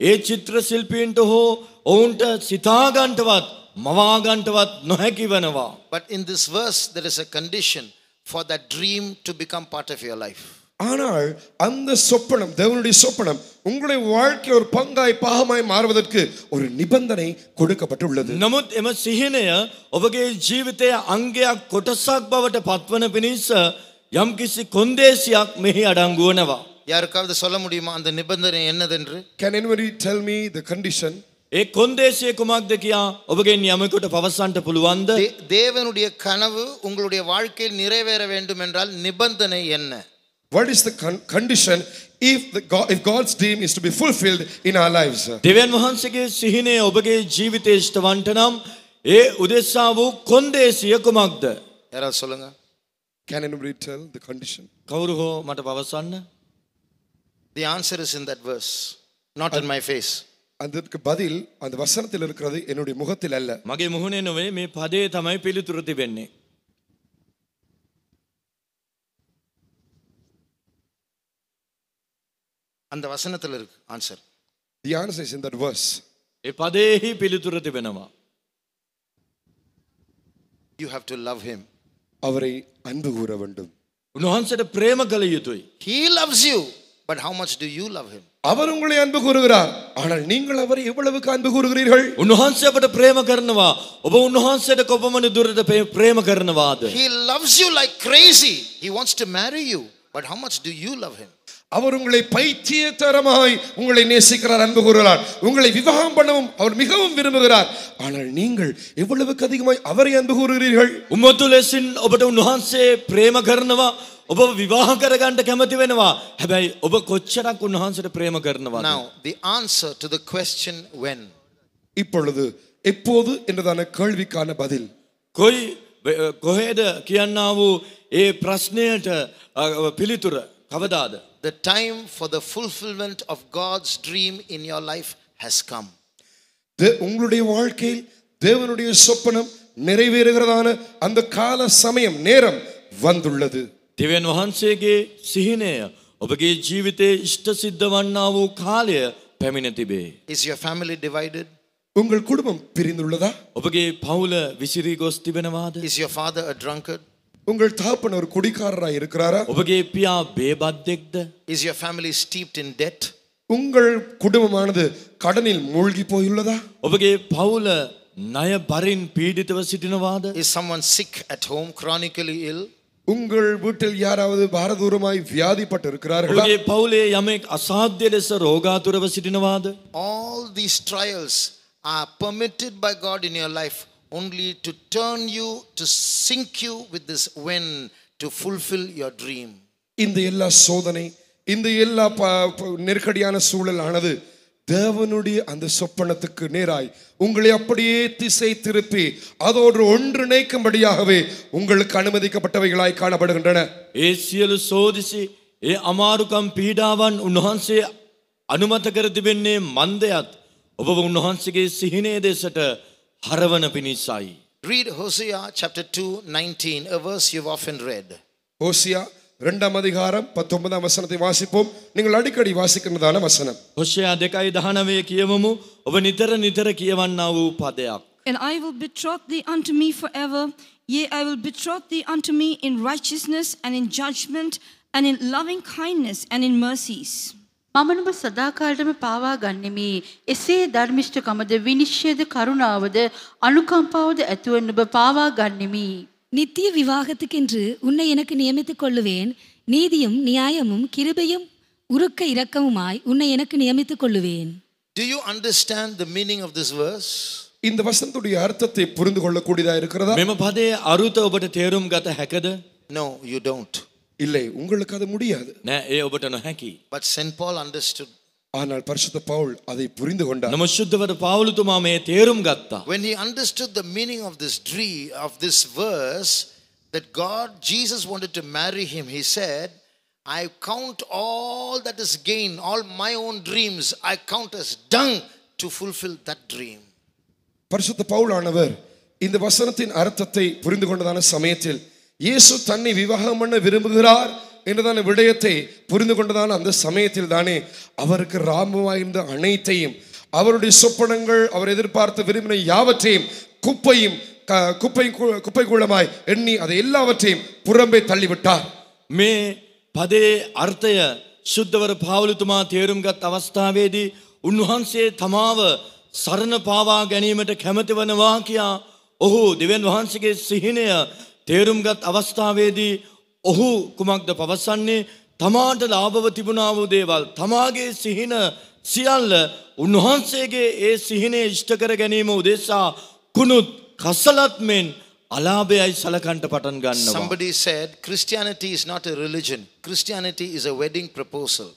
Speaker 3: ඒ චිත්‍ර ශිල්පීන්ට හෝ ඔවුන්ට සිතා ගන්නටවත් මවා ගන්නටවත් නොහැකි වෙනවා.
Speaker 1: But in this verse there is a condition for that dream to become part of your life.
Speaker 2: ஆனால் அந்த சொப்பனம், தேவனுடைய சொப்பனம் உங்களுடைய வாழ்க்கை ஒரு பங்காய் பாகமாய் மாறுவதற்கு ஒரு நிபந்தனை கொடுக்கப்பட்டுள்ளது.
Speaker 3: නමුත් එම සිහිනය ඔබගේ ජීවිතයේ අංගයක් කොටසක් බවට පත්වන පිණිස යම්කිසි කොන්දේසියක් මෙහි අඩංගු වෙනවා.
Speaker 1: யாருக்காவது சொல்ல முடியுமா அந்த நிபந்தனை என்னதென்று?
Speaker 2: Can anybody tell me the condition?
Speaker 3: ඒ කොන්දේසිය කුමක්ද කියා ඔබගෙන් යමෙකුට පවසන්නට පුළුවන්ද?
Speaker 1: தேவனுடைய கனவு உங்களுடைய வாழ்க்கையில் நிறைவேற வேண்டும் என்றால் நிபந்தனை என்ன?
Speaker 2: What is the condition if God's dream is to be fulfilled in our lives?
Speaker 3: දෙවියන් වහන්සේගේ සිහිනය ඔබගේ ජීවිතයේ ඉෂ්ටවන්ත නම් ඒ උදෙසා වූ කොන්දේසිය කුමක්ද?
Speaker 1: யாராவது சொல்லுங்க.
Speaker 2: Can anybody tell the condition?
Speaker 3: කවුරු හෝ මට පවසන්න.
Speaker 1: The answer is in that verse, not in my face.
Speaker 2: அதற்கு பதில் அந்த வசனத்தில் இருக்கிறது, என்னுடைய முகத்தில் அல்ல.
Speaker 3: මගේ මුහුණේ නොවේ, මේ පදේ තමයි පිළිතුරු තිබෙන්නේ.
Speaker 1: அந்த வசனத்தில் இருக்கு answer.
Speaker 2: The answer is in that verse.
Speaker 3: ඒ පදේහි පිළිතුරු තිබෙනවා.
Speaker 1: You have to love him.
Speaker 2: அவரை அன்பு கூற வேண்டும்.
Speaker 3: උන්වහන්සේට ප්‍රේම කළ යුතුයි.
Speaker 1: He loves you, but how much do you love him?
Speaker 2: அவர் உங்களை அன்பு கூறுகிறார், ஆனால் நீங்கள் அவரை எவ்வளவுக்கு அன்பு கூறுகிறீர்கள்?
Speaker 3: උන්වහන්සේ අපට ප්‍රේම කරනවා. ඔබ උන්වහන්සේට කොපමණ දුරට ප්‍රේම කරනවාද?
Speaker 1: He loves you like crazy. He wants to marry you, but how much do you love him?
Speaker 2: அவர் உங்களை பைத்தியத்தரமாய் உங்களை நேசிக்கிறார், அன்பு கூறுகிறார். உங்களை விவாகம் பண்ணவும் அவர் மிகவும் விரும்புகிறார், ஆனால் நீங்கள் எவ்வளவுக்கு அதிகமாய் அவரை அன்பு கூறுகிறீர்கள்?
Speaker 3: උමතු ලෙසින් ඔබට උන්වහන්සේ ප්‍රේම කරනවා. ඔබ විවාහ කරගන්න කැමති වෙනවා. හැබැයි ඔබ කොච්චරක් උන්වහන්සේට ප්‍රේම කරනවද?
Speaker 1: Now, the answer to the question when.
Speaker 2: இப்பொழுது எப்போது என்றதான கேள்விக்கான பதில்.
Speaker 3: කොහෙද කියන්නා වූ ඒ ප්‍රශ්නයට පිළිතුර කවදාද?
Speaker 1: The time for the fulfillment of God's dream in your life has come.
Speaker 2: உங்களுடைய வாழ்க்கையில் தேவனுடைய சொப்பனம் நிறைவேறுகிறதான அந்த கால சமயம் நேரம் வந்துள்ளது.
Speaker 3: දෙවියන් වහන්සේගේ සිහිනය ඔබගේ ජීවිතයේ ඉෂ්ට සිද්ධ වන්නා වූ කාලය පැමිණ තිබේ.
Speaker 1: Is your family divided?
Speaker 2: உங்கள் குடும்பம் பிரிந்துள்ளதா?
Speaker 3: ඔබගේ පවුල විසිරී ගොස් තිබෙනවාද?
Speaker 1: Is your father a drunkard?
Speaker 2: உங்கள் தகப்பன் ஒரு குடிகாரராய் இருக்கிறாரா?
Speaker 3: ඔබගේ පියා බේබද්දෙක්ද?
Speaker 1: Is your family steeped in debt?
Speaker 2: உங்கள் குடும்பமானது கடனில் மூழ்கி போயுள்ளதா?
Speaker 3: ඔබගේ පවුල ණය බරින් පීඩිතව සිටිනවාද?
Speaker 1: Is someone sick at home, chronically ill?
Speaker 2: உங்கள் வீட்டில் யாராவது பாரதூரமாய் வியாதிப்பட்டு இருக்கிறார்களா?
Speaker 3: ඔබගේ පවුලේ යමෙක් අසාධ්‍ය ලෙස රෝගාතුරව සිටිනවාද?
Speaker 1: All these trials are permitted by God in your life only to turn you, to sink you with this wind to fulfill your dream.
Speaker 2: இந்த எல்லா சோதனை, இந்த எல்லா நெருக்கடியான சூழல் ஆனது தேவனுடைய அந்த சொப்பனத்துக்கு நேராய் உங்களை அப்படியே திசை திருப்பி அதோடு ஒன்றிணைக்கும்படியாகவே உங்களுக்கு அனுமதிக்கப்பட்டவைகளாய் காணப்படுகின்றன.
Speaker 3: ඒ සියලු සෝදිසි, ඒ අමාරුකම් පීඩාවන් උන්වහන්සේ අනුමත කර තිබෙන්නේ මන්දයත් ඔබ උන්වහන්සේගේ සිහිනයේ දෙසට හරවන පිණිසයි.
Speaker 1: Read Hosea chapter 2:19, a verse you've often read.
Speaker 2: ஓசியா 2ஆம் அதிகாரம் 19ஆம் வசனத்தை வாசிப்போம். நீங்கள் அடிக்கடி வாசிக்கிறதான வசனம்.
Speaker 3: හොෂයා 2:19 කියවමු. ඔබ නිතර නිතර කියවන්නා වූ පදයක්.
Speaker 4: And I will betroth thee unto me forever. Yea, I will betroth thee unto me in righteousness and in judgment and in loving kindness and in mercies.
Speaker 6: මම නුඹ සදාකාලටම පාවා ගන්නෙමි. එසේ ධර්මිෂ්ඨකමද විනිශ්චයද කරුණාවද අනුකම්පාවද ඇතුව නුඹ පාවා ගන්නෙමි.
Speaker 5: நித்திய விவாகத்துக்கென்று உன்னை எனக்கு நியமித்துக் கொள்ளுவேன். நீதியும் நியாயமும் கிருபையும் உருக்க இரக்கமுமாய் உன்னை எனக்கு நியமித்துக் கொள்ளுவேன்.
Speaker 1: Do you understand the meaning of this verse?
Speaker 2: இந்த வசனத்துடைய அர்த்தத்தை புரிந்து கொள்ளக்கூடியதா இருக்கிறதா?
Speaker 3: මෙම පදයේ අරුත ඔබට තේරුම් ගත හැකද?
Speaker 1: No, you don't.
Speaker 2: இல்லை, உங்களுக்கு அது முடியாது.
Speaker 3: නෑ, ඒ ඔබට නොහැකි.
Speaker 1: But St. Paul understood.
Speaker 2: ஆனால் பரிசுத்த பவுல் அதை புரிந்து கொண்டார்.
Speaker 3: නමුත් ශුද්ධවර පාවුලතුමා මේ තේරුම් ගත්තා.
Speaker 1: When he understood the meaning of this dream, of this verse, that Jesus wanted to marry him, he said, I count all that is gain, all my own dreams, I count as dung to fulfill that dream.
Speaker 2: பரிசுத்த பவுலானவர் இந்த வசனத்தின் அர்த்தத்தை புரிந்து கொண்டதான சமயத்தில் இயேசு தன்னை விவாகம் பண்ண விரும்புகிறார் என்றதான விடயத்தை புரிந்து கொண்டதான அந்த சமயத்தில் தானே அவருக்கு ராமமாயிருந்த அனைத்தையும் அவருடைய சொப்பனங்கள் அவர் எதிர்பார்த்து விரும்பின யாவற்றையும் குப்பை கூளமாய் எண்ணி அதை எல்லாவற்றையும் புறம்பே தள்ளிவிட்டார்.
Speaker 3: මේ පදේ අර්ථය ශුද්ධවර පාවුලතුමා තේරුම්ගත් අවස්ථාවේදී උන්වහන්සේ තමාව සරණ පාවා ගැනීමට කැමති වනවා කියා ඔහු දෙවියන් වහන්සේගේ සිහිනය තේරුම්ගත් අවස්ථාවේදී ඔහු කුමක්ද පවසන්නේ? තමාට ලාභව තිබුණා වූ දේවල්, තමාගේ සිහින සියල්ල උන්වහන්සේගේ ඒ සිහිනය ඉෂ්ට කර ගැනීම උදෙසා කුණුත් කසලත් මෙන් අලාභයයි සලකන්ට පටන් ගන්නවා.
Speaker 1: Somebody said Christianity is not a religion. Christianity is a wedding proposal.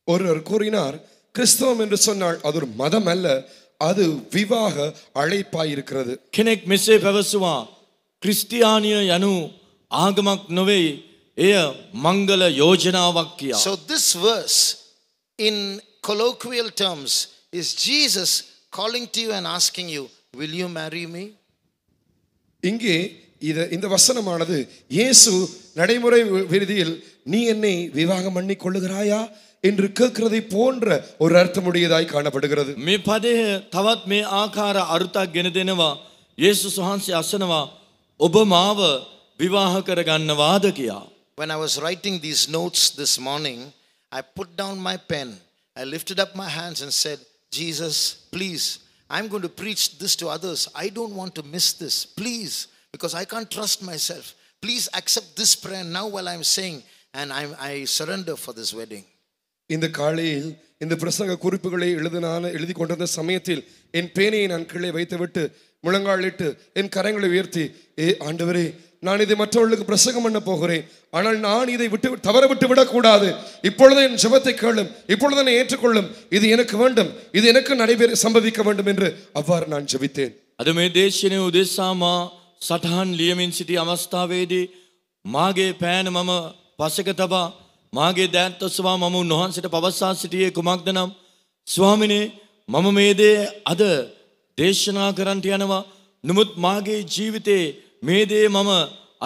Speaker 2: ஒருவர் கூறினார் கிறிஸ்தவம் என்று சொன்னால் அது ஒரு மதம் அல்ல, அது விவாக அழைப்பாய் இருக்கிறது.
Speaker 3: කෙනෙක් මෙසේ පැවසුවා ක්‍රිස්තියානිය යනු ආගමක් නොවේ, එය මංගල යෝජනාවක් කියා.
Speaker 1: So this verse in colloquial terms is Jesus calling to you and asking you, will you marry me?
Speaker 2: இங்கே இந்த வசனமானது இயேசு நடைமுறை விதியில் நீ என்னை விவாகம் பண்ணி கொள்ளுகிறாயா என்று கேட்கிறதை போன்ற ஒரு அர்த்தமுடையதாய் காணப்படுகிறது.
Speaker 3: මේ පදය තවත් මේ ආකාර අරුතක් ගෙන දෙනවා. යේසුස් වහන්සේ අසනවා ඔබ මාව විවාහ කරගන්නවාද කියා.
Speaker 1: When I was writing these notes this morning, I put down my pen, I lifted up my hands and said, Jesus, please, I'm going to preach this to others. I don't want to miss this, please, because I can't trust myself. Please accept this prayer now while I'm saying, and I surrender for this wedding.
Speaker 2: இந்த காலையில் இந்த பிரசங்க குறிப்புகளை எழுதி கொண்டிருந்த சமயத்தில் என் பேனையை நான் கீழே வைத்துவிட்டு முழங்காலிட்டு என் கரங்களை உயர்த்தி, ஆண்டவரே, நான் இதை மற்றவர்களுக்கு பிரசங்கம் பண்ண போகிறேன், ஆனால் நான் இதை தவற விட்டு விடக்கூடாது. இப்பொழுது என் ஜெபத்தை கேளும், இப்பொழுது என்னை ஏற்றுக்கொள்ளும், இது எனக்கு வேண்டும், இது எனக்கு சம்பவிக்க வேண்டும் என்று அவ்வாறு நான் ஜெபித்தேன்.
Speaker 3: අද මේ දේශනය උදෙසා මා සටහන් ලියමින් සිටි අවස්ථාවේදී මාගේ පෑන මම පසෙක තබා මාගේ දෑත් ඔසවා මම උන්වහන්සේට පවසා සිටියේ කුමක්ද නම්, ස්වාමිනේ, මම මේ දේ අද දේශනා කරන්නට යනවා. නමුත් මාගේ ජීවිතේ මේ දේ මම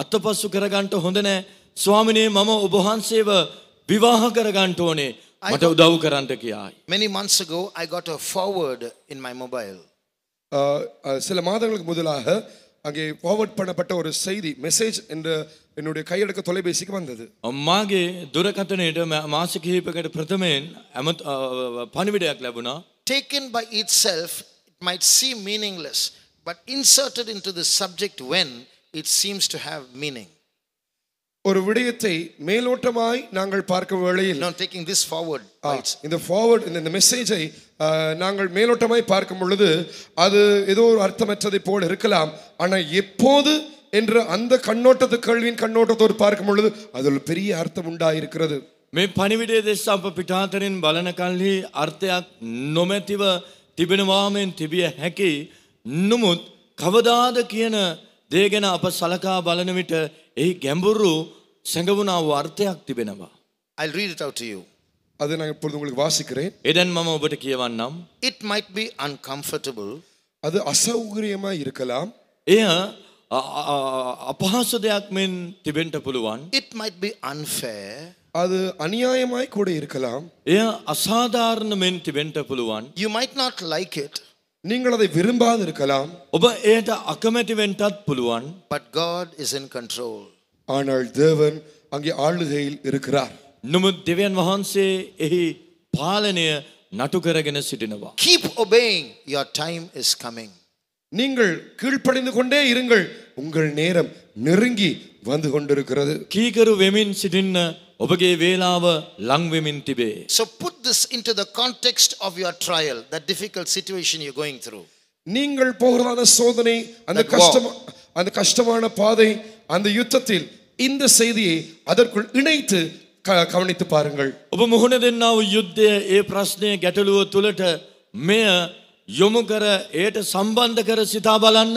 Speaker 3: අත්පසු කරගන්න හොඳ නැහැ. ස්වාමිනේ, මම ඔබ වහන්සේව විවාහ කරගන්න ඕනේ. මට උදව් කරන්න කියායි.
Speaker 1: Many months ago, I got a forward in my mobile.
Speaker 2: சில மாதங்களுக்கு முதலாக அங்கே ஃபார்வர்ட் பண்ணப்பட்ட ஒரு செய்தி மெசேஜ் என்ற என்னுடைய கையடக்க தொலைபேசிக்கு வந்தது.
Speaker 3: මාගේ දුරකථනයට මාස කිහිපයකට ප්‍රථමයෙන් පණිවිඩයක් ලැබුණා.
Speaker 1: Taken by itself, it might seem meaningless, but inserted into the subject when, it seems to have meaning.
Speaker 2: ஒரு விடயத்தை மேலோட்டமாய் நாங்கள் பார்க்க வேளையில்
Speaker 1: Now taking this forward,
Speaker 2: இந்த ஃபார்வர்ட் இந்த மெசேஜை நாங்கள் மேலோட்டமாய் பார்க்கும் பொழுது அது ஏதோ ஒரு அர்த்தமற்றதை போல் இருக்கலாம். ஆனால் எப்போது என்ற அந்த கண்ணோட்டத்து கேள்வியின் கண்ணோட்டத்தோடு பார்க்கும் பொழுது அதில் பெரிய அர்த்தம் உண்டாயிருக்கிறது.
Speaker 3: මේ පණිවිඩය දෙස අප පිටාතරින් බලන කල්හි අර්ථයක් නොමැතිව තිබෙනවාමෙන් තිබිය හැකි. නමුත් කවදාද කියන දේ ගැන අප සලකා බලන විට එහි ගැඹුරු සැඟවුණා වූ අර්ථයක් තිබෙනවා.
Speaker 1: I'll read it out to you.
Speaker 2: அதை நான் இப்பொழுது உங்களுக்கு வாசிக்கிறேன்.
Speaker 3: එදැන් මම ඔබට කියවන්නම්.
Speaker 1: It might be uncomfortable.
Speaker 2: அது அசௌகரியமாய் இருக்கலாம்.
Speaker 3: එය අපහසු දෙයක් මෙන් තිබෙන්න පුළුවන්.
Speaker 1: It might be unfair.
Speaker 2: அது அநியாயமாய் கூட இருக்கலாம்.
Speaker 3: එය අසාධාරණ මෙන් තිබෙන්න පුළුවන්.
Speaker 1: You might not like it.
Speaker 2: நீங்கள் அதை விரும்பாது இருக்கலாம்.
Speaker 3: ඔබ එයට අකමැති වෙන්නත් පුළුවන්.
Speaker 1: But God is in control.
Speaker 2: ஆனால் தேவன் அங்கே ஆளுகையில் இருக்கிறார்.
Speaker 3: නමුත් දෙවියන් වහන්සේ එහි පාලනය නටු කරගෙන සිටිනවා.
Speaker 1: Keep obeying. Your time is coming.
Speaker 2: நீங்கள் கீழ்ப்படிந்து கொண்டே இருங்கள், உங்கள் நேரம் நெருங்கி வந்து கொண்டிருக்கிறது.
Speaker 3: කීකරු වෙමින් සිටින්න ඔබගේ වේලාව ලං වෙමින් තිබේ.
Speaker 1: So put this into the context of your trial, that difficult situation you're going through.
Speaker 2: நீங்கள் போகிறதான சோதனை, அந்த கஷ்டமான பாதை, அந்த யுத்தத்தில் இந்த செய்தியை அதற்குள் இணைத்து கவனித்து பாருங்கள்.
Speaker 3: ඔබ මුහුණ දෙන්නා වූ යුද්ධය, ඒ ප්‍රශ්නය, ගැටලුව තුලට මෙය යොමු කර ඒට සම්බන්ධ කර සිතා බලන්න.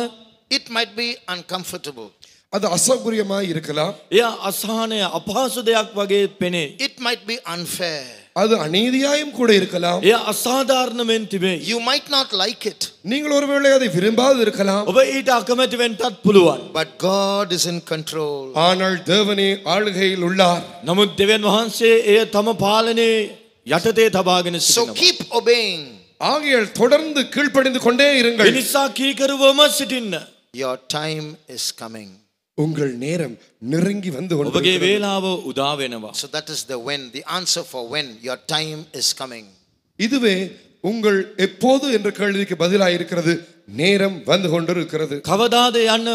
Speaker 1: It might be uncomfortable.
Speaker 2: அது அசௌகரியமாய் இருக்கலாம்.
Speaker 3: එය අසහනය, අපහසු දෙයක් වගේ පෙනේ.
Speaker 1: It might be unfair.
Speaker 2: அது அநீதியாயும் கூட இருக்கலாம்.
Speaker 3: එය අසාධාරණ මෙන් තිබේ.
Speaker 1: You might not like it.
Speaker 2: நீங்கள் ஒருவேளை அதை விரும்பாது இருக்கலாம்.
Speaker 3: ඔබ ඊට අකමැති වෙන්නත් පුළුවන්.
Speaker 1: But God is in control.
Speaker 2: ஆனால் தேவனே ஆளுகையில் உள்ளார்.
Speaker 3: නමුත් දෙවියන් වහන්සේ එය තම පාලනයේ යටතේ තබාගෙන
Speaker 1: So
Speaker 3: සිටිනවා.
Speaker 1: keep obeying.
Speaker 2: ஆகையால் தொடர்ந்து கீழ்ப்படிந்து கொண்டே இருங்கள்.
Speaker 3: එනිසා කීකරුවම සිටින්න.
Speaker 1: Your time is coming.
Speaker 2: உங்கள் நேரம் நெருங்கி வந்து
Speaker 3: ඔබගේ
Speaker 2: கொண்டிருக்கிறது.
Speaker 3: වේලාව උදා වෙනවා.
Speaker 1: So that is the when, the answer for when. Your time is coming.
Speaker 2: இதுவே உங்கள் எப்போது என்ற கேள்விக்கு பதிலாக இருக்கிறது. நேரம் வந்து கொண்டிருக்கிறது.
Speaker 3: කවදාද යන්න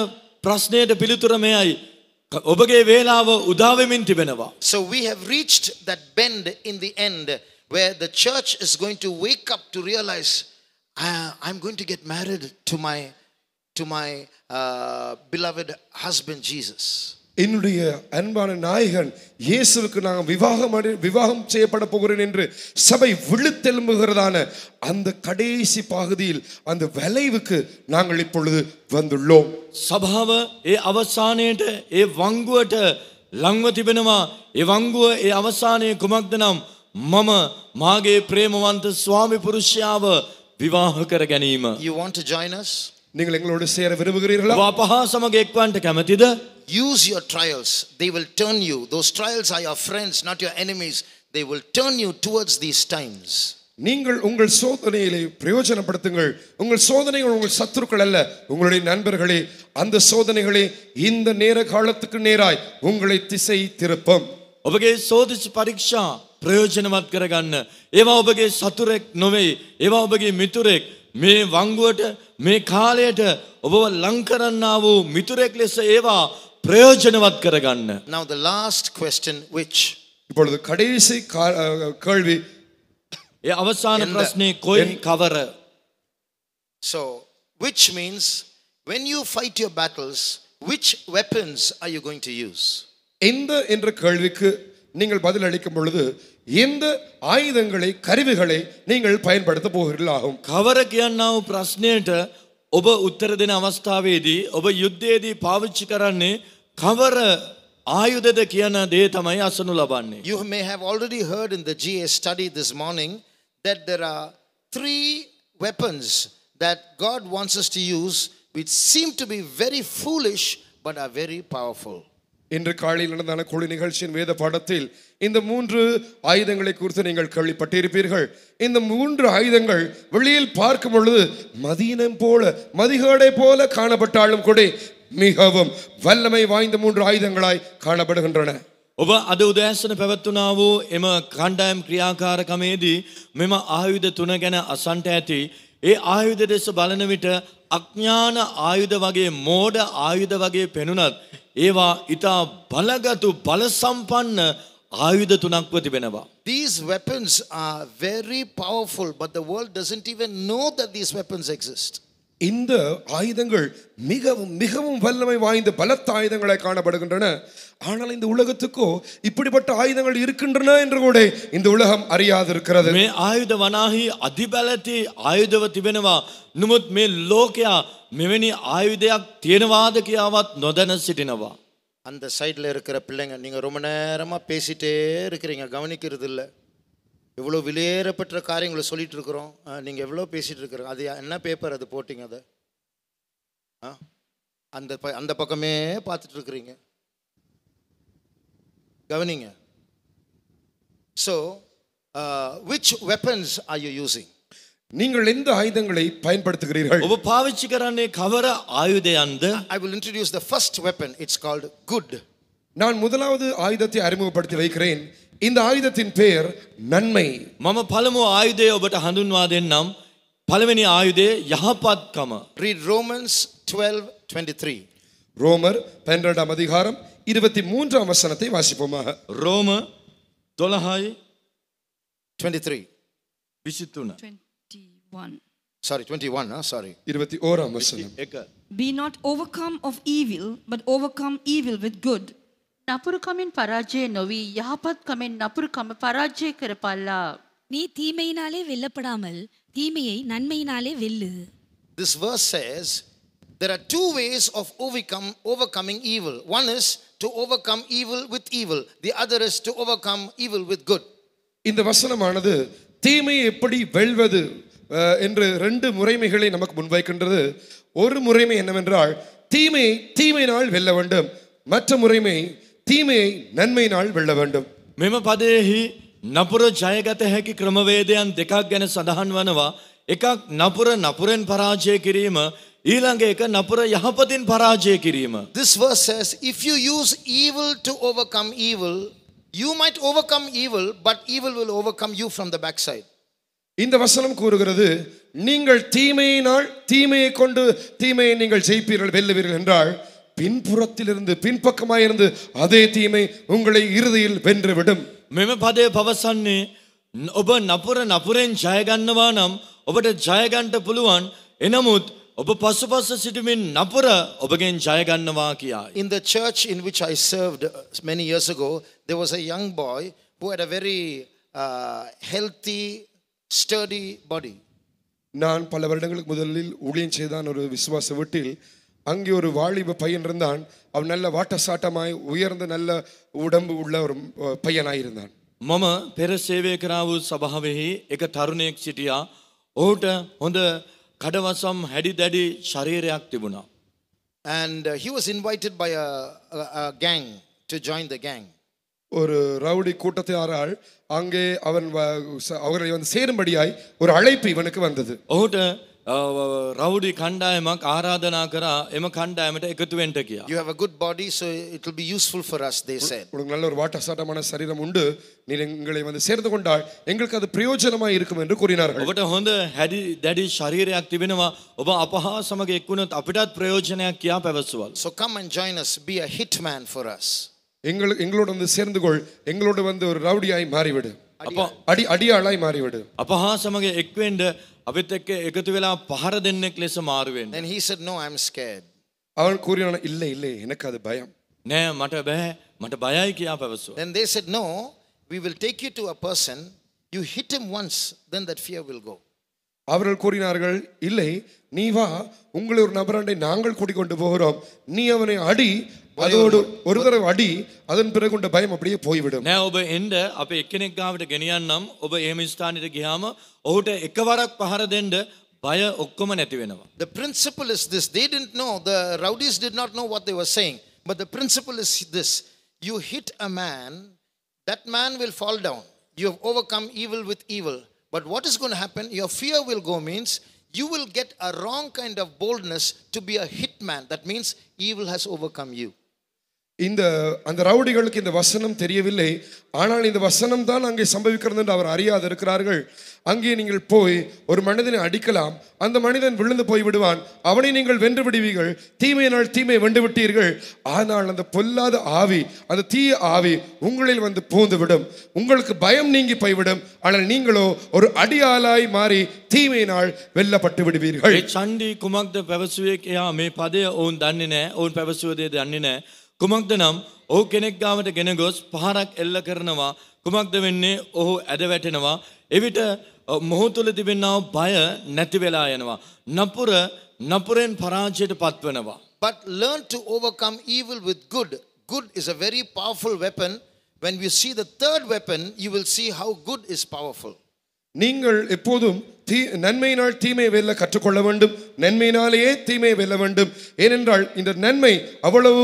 Speaker 3: ප්‍රශ්නයට පිළිතුර මෙයයි. ඔබගේ වේලාව උදා වෙමින් තිබෙනවා.
Speaker 1: So we have reached that bend in the end where the church is going to wake up to realize, I'm going to get married to my beloved husband Jesus.
Speaker 2: என்னுடைய அன்பான நாயகன் இயேசுவுக்கு நான் விவாகம் செய்யப்பட போகிறேன் என்று சபை விழுத்தெலும்புகிறதான அந்த கடைசி பகுதியில் அந்த விளைவுக்கு நாங்கள் இப்பொழுது வந்துள்ளோம்.
Speaker 3: සභාව ඒ අවසානයේට ඒ වංගුවට ලංව තිබෙනවා. ඒ වංගුව ඒ අවසානයේ කුමක්ද නම් මම මාගේ ප්‍රේමවන්ත ස්වාමි පුරුෂයාව විවාහ කර ගැනීම.
Speaker 1: You want to join us?
Speaker 2: நீங்கள் எங்களோடு சேர விரும்புகிறீர்களா?
Speaker 3: අපහා සමග එක්වන්නට කැමතිද?
Speaker 1: Use your trials. They will turn you. Those trials are your friends, not your enemies. They will turn you towards these times.
Speaker 2: நீங்கள் உங்கள் சோதனைகளை பிரயோஜனப்படுத்துங்கள். உங்கள் சோதனைகள் உங்கள் சத்துருக்கள் அல்ல, உங்களுடைய நண்பர்களே. அந்த சோதனைகளே இந்த நேர காலத்துக்கு நேராய் உங்களை திசை திருப்பும்.
Speaker 3: ඔබගේ සෝදිසි පරීක්ෂා ප්‍රයෝජනවත් කරගන්න. ඒවා ඔබගේ සතුරෙක් නොවේ. ඒවා ඔබගේ මිතුරෙක්. මේ වංගුවට මේ කාලයට ඔබව ලං කරන්නා වූ මිතුරෙක් ලෙස ඒවා ප්‍රයෝජනවත් කරගන්න.
Speaker 1: Now the last question, which?
Speaker 2: இப்பொழுது கடைசி கேள்வி,
Speaker 3: ඒ අවසාන ප්‍රශ්නේ කොයි කවර?
Speaker 1: So which means when you fight your battles, which weapons are you going to use?
Speaker 2: இந்த என்ற கேள்விக்கு நீங்கள் பதில் அளிக்கும் பொழுது எந்த ஆயுதங்களை கருவிகளை நீங்கள் பயன்படுத்த போகிறீர்களாகும்.
Speaker 3: කවර කියන්නා වූ ප්‍රශ්නයට ඔබ උත්තර දෙන අවස්ථාවේදී ඔබ යුද්ධයේදී පාවිච්චි කරන්නේ කවර ආයුධද කියන දේ තමයි අසනු ලබන්නේ.
Speaker 1: You may have already heard in the GA study this morning that there are 3 weapons that God wants us to use, which seem to be very foolish but are very powerful.
Speaker 2: இன்று காலையில் நடந்தான குழு நிகழ்ச்சியின் வேத பாடத்தில் இந்த 3 ஆயுதங்களை குறித்து நீங்கள் கேள்விப்பட்டிருப்பீர்கள். இந்த 3 ஆயுதங்கள் வெளியில் பார்க்கும் பொழுது மதீனம் போல மதிகேடை போல காணப்பட்டாலும் கூட மிகவும் வல்லமை வாய்ந்த 3 ஆயுதங்களாய் காணப்படுகின்றன.
Speaker 3: ඔබ අද උදෑසන පැවැත්වුණා වූ එම කණ්ඩායම් ක්‍රියාකාරකමේදී මෙම ආයුධ 3 ගැන අසන්ට ඇති. ඒ ආයුධ දෙස බලන විට අඥාන ආයුධ වගේ මෝඩ ආයුධ වගේ පෙනුනත් ඒවා ඊට බලගතු බල සම්පන්න ආයුධ 3ක්ව තිබෙනවා.
Speaker 1: These weapons are very powerful, but the world doesn't even know that these weapons exist.
Speaker 2: இந்த ஆயுதங்கள் மிகவும் மிகவும் வல்லமை வாய்ந்த பலத்த ஆயுதங்களாய் காணப்படுகின்றன. ஆனால் இந்த உலகத்துக்கோ இப்படிப்பட்ட ஆயுதங்கள் இருக்கின்றன என்று கூட இந்த உலகம் அறியாதிருக்கிறது.
Speaker 3: මේ ආයුධ වනාහි අධිබලති ආයුධව තිබෙනවා. නමුත් මේ ලෝකයා මෙවැනි ආයුධයක් තියෙනවාද කියවත් නොදැන සිටිනවා.
Speaker 1: அந்த சைடில் இருக்கிற பிள்ளைங்க, நீங்க ரொம்ப நேரமா பேசிட்டே இருக்கிறீங்க, கவனிக்கிறது இல்லை. எவ்வளோ விலையேறப்பட்ட காரியங்களை சொல்லிட்டு இருக்கிறோம், நீங்க எவ்வளோ பேசிட்டு இருக்கிறோம். அது என்ன பேப்பர் அது போட்டிங்க? அதை அந்த பக்கமே பார்த்துட்டு இருக்கிறீங்க, கவனிங்க. So which weapons are you using?
Speaker 2: நீங்கள் எந்த ஆயுதங்களை பயன்படுத்துகிறீர்கள்?
Speaker 3: ඔබ පාවිච්චි කරන්නේ කවර ආයුධයන්ද?
Speaker 1: I will introduce the first weapon. It's called good.
Speaker 2: நான் முதலாவது ஆயுதத்தை அறிமுகப்படுத்தி வைக்கிறேன். இந்த ஆயுதத்தின் பெயர் நன்மை.
Speaker 3: මම පළමු ආයුධය ඔබට හඳුන්වා දෙන්නම්. පළවෙනි ආයුධය යහපත්කම.
Speaker 1: Read Romans 12:23.
Speaker 2: ரோமர் 12ஆம் அதிகாரம் 23ஆம் வசனத்தை வாசிப்போமாக.
Speaker 3: රෝම 12යි
Speaker 1: 23.
Speaker 3: 23.
Speaker 4: 21.
Speaker 1: Sorry, 21. Sorry.
Speaker 2: 21ஆம் வசனம்.
Speaker 4: Be not overcome of evil, but overcome evil with good.
Speaker 6: නපුරුකමින් පරාජය නොවී යහපත්කමින් නපුරුකම පරාජය කරපල්ලා.
Speaker 5: நீ தீமையினாலே வெல்லப்படாமல் தீமையை நன்மையினாலே வெல்லு.
Speaker 1: This verse says there are 2 ways of overcoming evil. One is to overcome evil with evil. The other is to overcome evil with good.
Speaker 2: இந்த வசனமானது தீமையை எப்படி வெல்வது என்று 2 முறைமைகளை நமக்கு முன்வைக்கின்றது. ஒரு முறைமை என்னவென்றால் தீமையை தீமையினால் வெல்ல வேண்டும், மற்ற முறைமை தீமையை நன்மையினால் வெல்ல வேண்டும்.
Speaker 3: මෙම පදයෙහි නපුර ජයගත හැකි ක්‍රමවේදයන් දෙකක් ගැන සඳහන් වනවා. එකක් නපුර නපුරෙන් පරාජය කිරීම, ඊළඟ එක නපුර යහපතින් පරාජය කිරීම.
Speaker 1: This verse says if you use evil to overcome evil, you might overcome evil, but evil will overcome you from the backside.
Speaker 2: இந்த வசனம் கூறுகிறது நீங்கள் தீமையினால் தீமையை கொண்டு தீமையை நீங்கள் ஜெயிப்பீர்கள், வெல்லுவீர்கள் என்றால் பின்புறத்திலிருந்து பின்பக்கமாயிருந்து அதே தீமை உங்களை இறுதியில் வென்றுவிடும்.
Speaker 3: මෙම පදය පවසන්නේ ඔබ නපුර නපුරෙන් ජය ගන්නවා නම් ඔබට ජය ගන්න පුළුවන්. එනමුත් ඔබ පසුපස සිටමින් නපුර ඔබගෙන් ජය ගන්නවා කියයි.
Speaker 1: In the church in which I served many years ago, there was a young boy who had a very healthy, sturdy body.
Speaker 2: நான் பல வருடங்களுக்கு முதலில் ஊழியம் செய்தான் ஒரு விசுவாச வீட்டில் அங்கே ஒரு வாலிப பையன் இருந்தான். அவன் நல்ல வாட்டசாட்டமாய் உயர்ந்த நல்ல உடம்பு உள்ள ஒரு பையனாயிருந்தான்.
Speaker 3: මම පෙර සේවය කරා වූ සභාවෙහි එක තරුණයෙක් සිටියා. ඔහුට හොඳ කඩවසම් හැඩි දැඩි ශරීරයක් තිබුණා.
Speaker 1: And he was invited by a gang to join the gang.
Speaker 2: ஒரு ரவுடி கூட்டத்தாரால் அங்கே அவர்களை வந்து சேரும்படியாய் ஒரு அழைப்பு இவனுக்கு வந்தது.
Speaker 3: ඔහුට රවුඩි කණ්ඩායමක් ආරාධනා කරා එම කණ්ඩායමට එකතු වෙන්න කියා.
Speaker 1: You have a good body, so it will be useful for us, they said.
Speaker 2: உங்களுக்கு நல்ல ஒரு வாட்டசாட்டமான சரீரம் உண்டு, நீ எங்களை வந்து சேர்ந்து கொண்டால் எங்களுக்கு அது பிரயோஜனமாய் இருக்கும் என்று கூறினார்கள்.
Speaker 3: ඔබට හොඳ හැඩි දැඩි ශරීරයක් තිබෙනවා. ඔබ අපහා සමග එක්වුණොත් අපිටත් ප්‍රයෝජනයක් කියා පැවසුවල්.
Speaker 1: So come and join us, be a hitman for us.
Speaker 2: எங்களோட வந்து சேர்ந்து கொள், எங்களோட வந்து ஒரு ரவுடியாய் மாறிவிடு, அடியாளாய் மாறிவிடு.
Speaker 3: අපහා සමග එක්වෙන්න අපිත් එක්ක එකතු වෙලා පහර දෙන්නෙක් ලෙස මාරු වෙන්න.
Speaker 1: And he said, no, I'm scared.
Speaker 2: அவன் கூறினான், இல்லை இல்லை எனக்கு அது பயம்.
Speaker 3: නෑ මට බෑ, මට බයයි කියා පැවසුවා.
Speaker 1: Then they said, no, we will take you to a person, you hit him once, then that fear will go.
Speaker 2: அவர்கள் கூறினார்கள், இல்லை நீ வா, உங்களை ஒரு நபராண்டை நாங்கள் கூட்டிக் கொண்டு போகிறோம், நீ அவனை அடி, அதோடு ஒரு தடவை அடி, அதன் பிறகு உண்ட பயம் அப்படியே போய்விடும்.
Speaker 3: නෑ ඔබ එන්න අපේ එක්කෙනෙක් ගාවට ගෙනියන්නම්. ඔබ එහෙම ස්ථානෙට ගියාම ඔහුට එකවරක් පහර දෙන්න බය ඔක්කොම නැති වෙනවා.
Speaker 1: The principle is this. They didn't know, the rowdies did not know what they were saying. But the principle is this. You hit a man, that man will fall down. You have overcome evil with evil. But what is going to happen? Your fear will go means you will get a wrong kind of boldness to be a hitman. That means evil has overcome you.
Speaker 2: அந்த ரவுடிகளுக்கு இந்த வசனம் தெரியவில்லை. ஆனால் இந்த வசனம் தான் அங்கே சம்பவிக்கிறது என்று அவர் அறியாது இருக்கிறார்கள். அங்கே நீங்கள் போய் ஒரு மனிதனை அடிக்கலாம், அந்த மனிதன் விழுந்து போய் விடுவான், அவனை நீங்கள் வென்று விடுவீர்கள், தீமையினால் தீமை வென்று விட்டீர்கள். ஆனால் அந்த பொல்லாத ஆவி, அந்த தீய ஆவி உங்களில் வந்து பூந்து விடும், உங்களுக்கு பயம் நீங்கி போய்விடும். ஆனால் நீங்களோ ஒரு அடியாளாய் மாறி தீமையினால் வெல்லப்பட்டு விடுவீர்கள்.
Speaker 3: ඒ චණ්ඩි කුමක්ද පැවසුවේ කියා මේ පදය ඔවුන් දන්නේ නැහැ. ඔවුන් පැවසුව දේ දන්නේ නැහැ. කුමක්ද නම් ඔහු කෙනෙක් ගාවට ගෙන ගොස් පහරක් එල්ල කරනවා. කුමක්ද වෙන්නේ? ඔහු ඇද වැටෙනවා. එවිට මොහු තුල තිබෙනා බය නැති වෙලා යනවා. නපුරෙන් පරාජයට පත්වනවා.
Speaker 1: But learn to overcome evil with good. Good is a very powerful weapon. When we see the third weapon, you will see how good is powerful.
Speaker 2: நீங்கள் எப்போதும் நன்மையினால் தீமை வெல்ல கற்றுக்கொள்ள வேண்டும், நன்மையினாலேயே தீமை வெல்ல வேண்டும். ஏனென்றால் இந்த நன்மை அவ்வளவு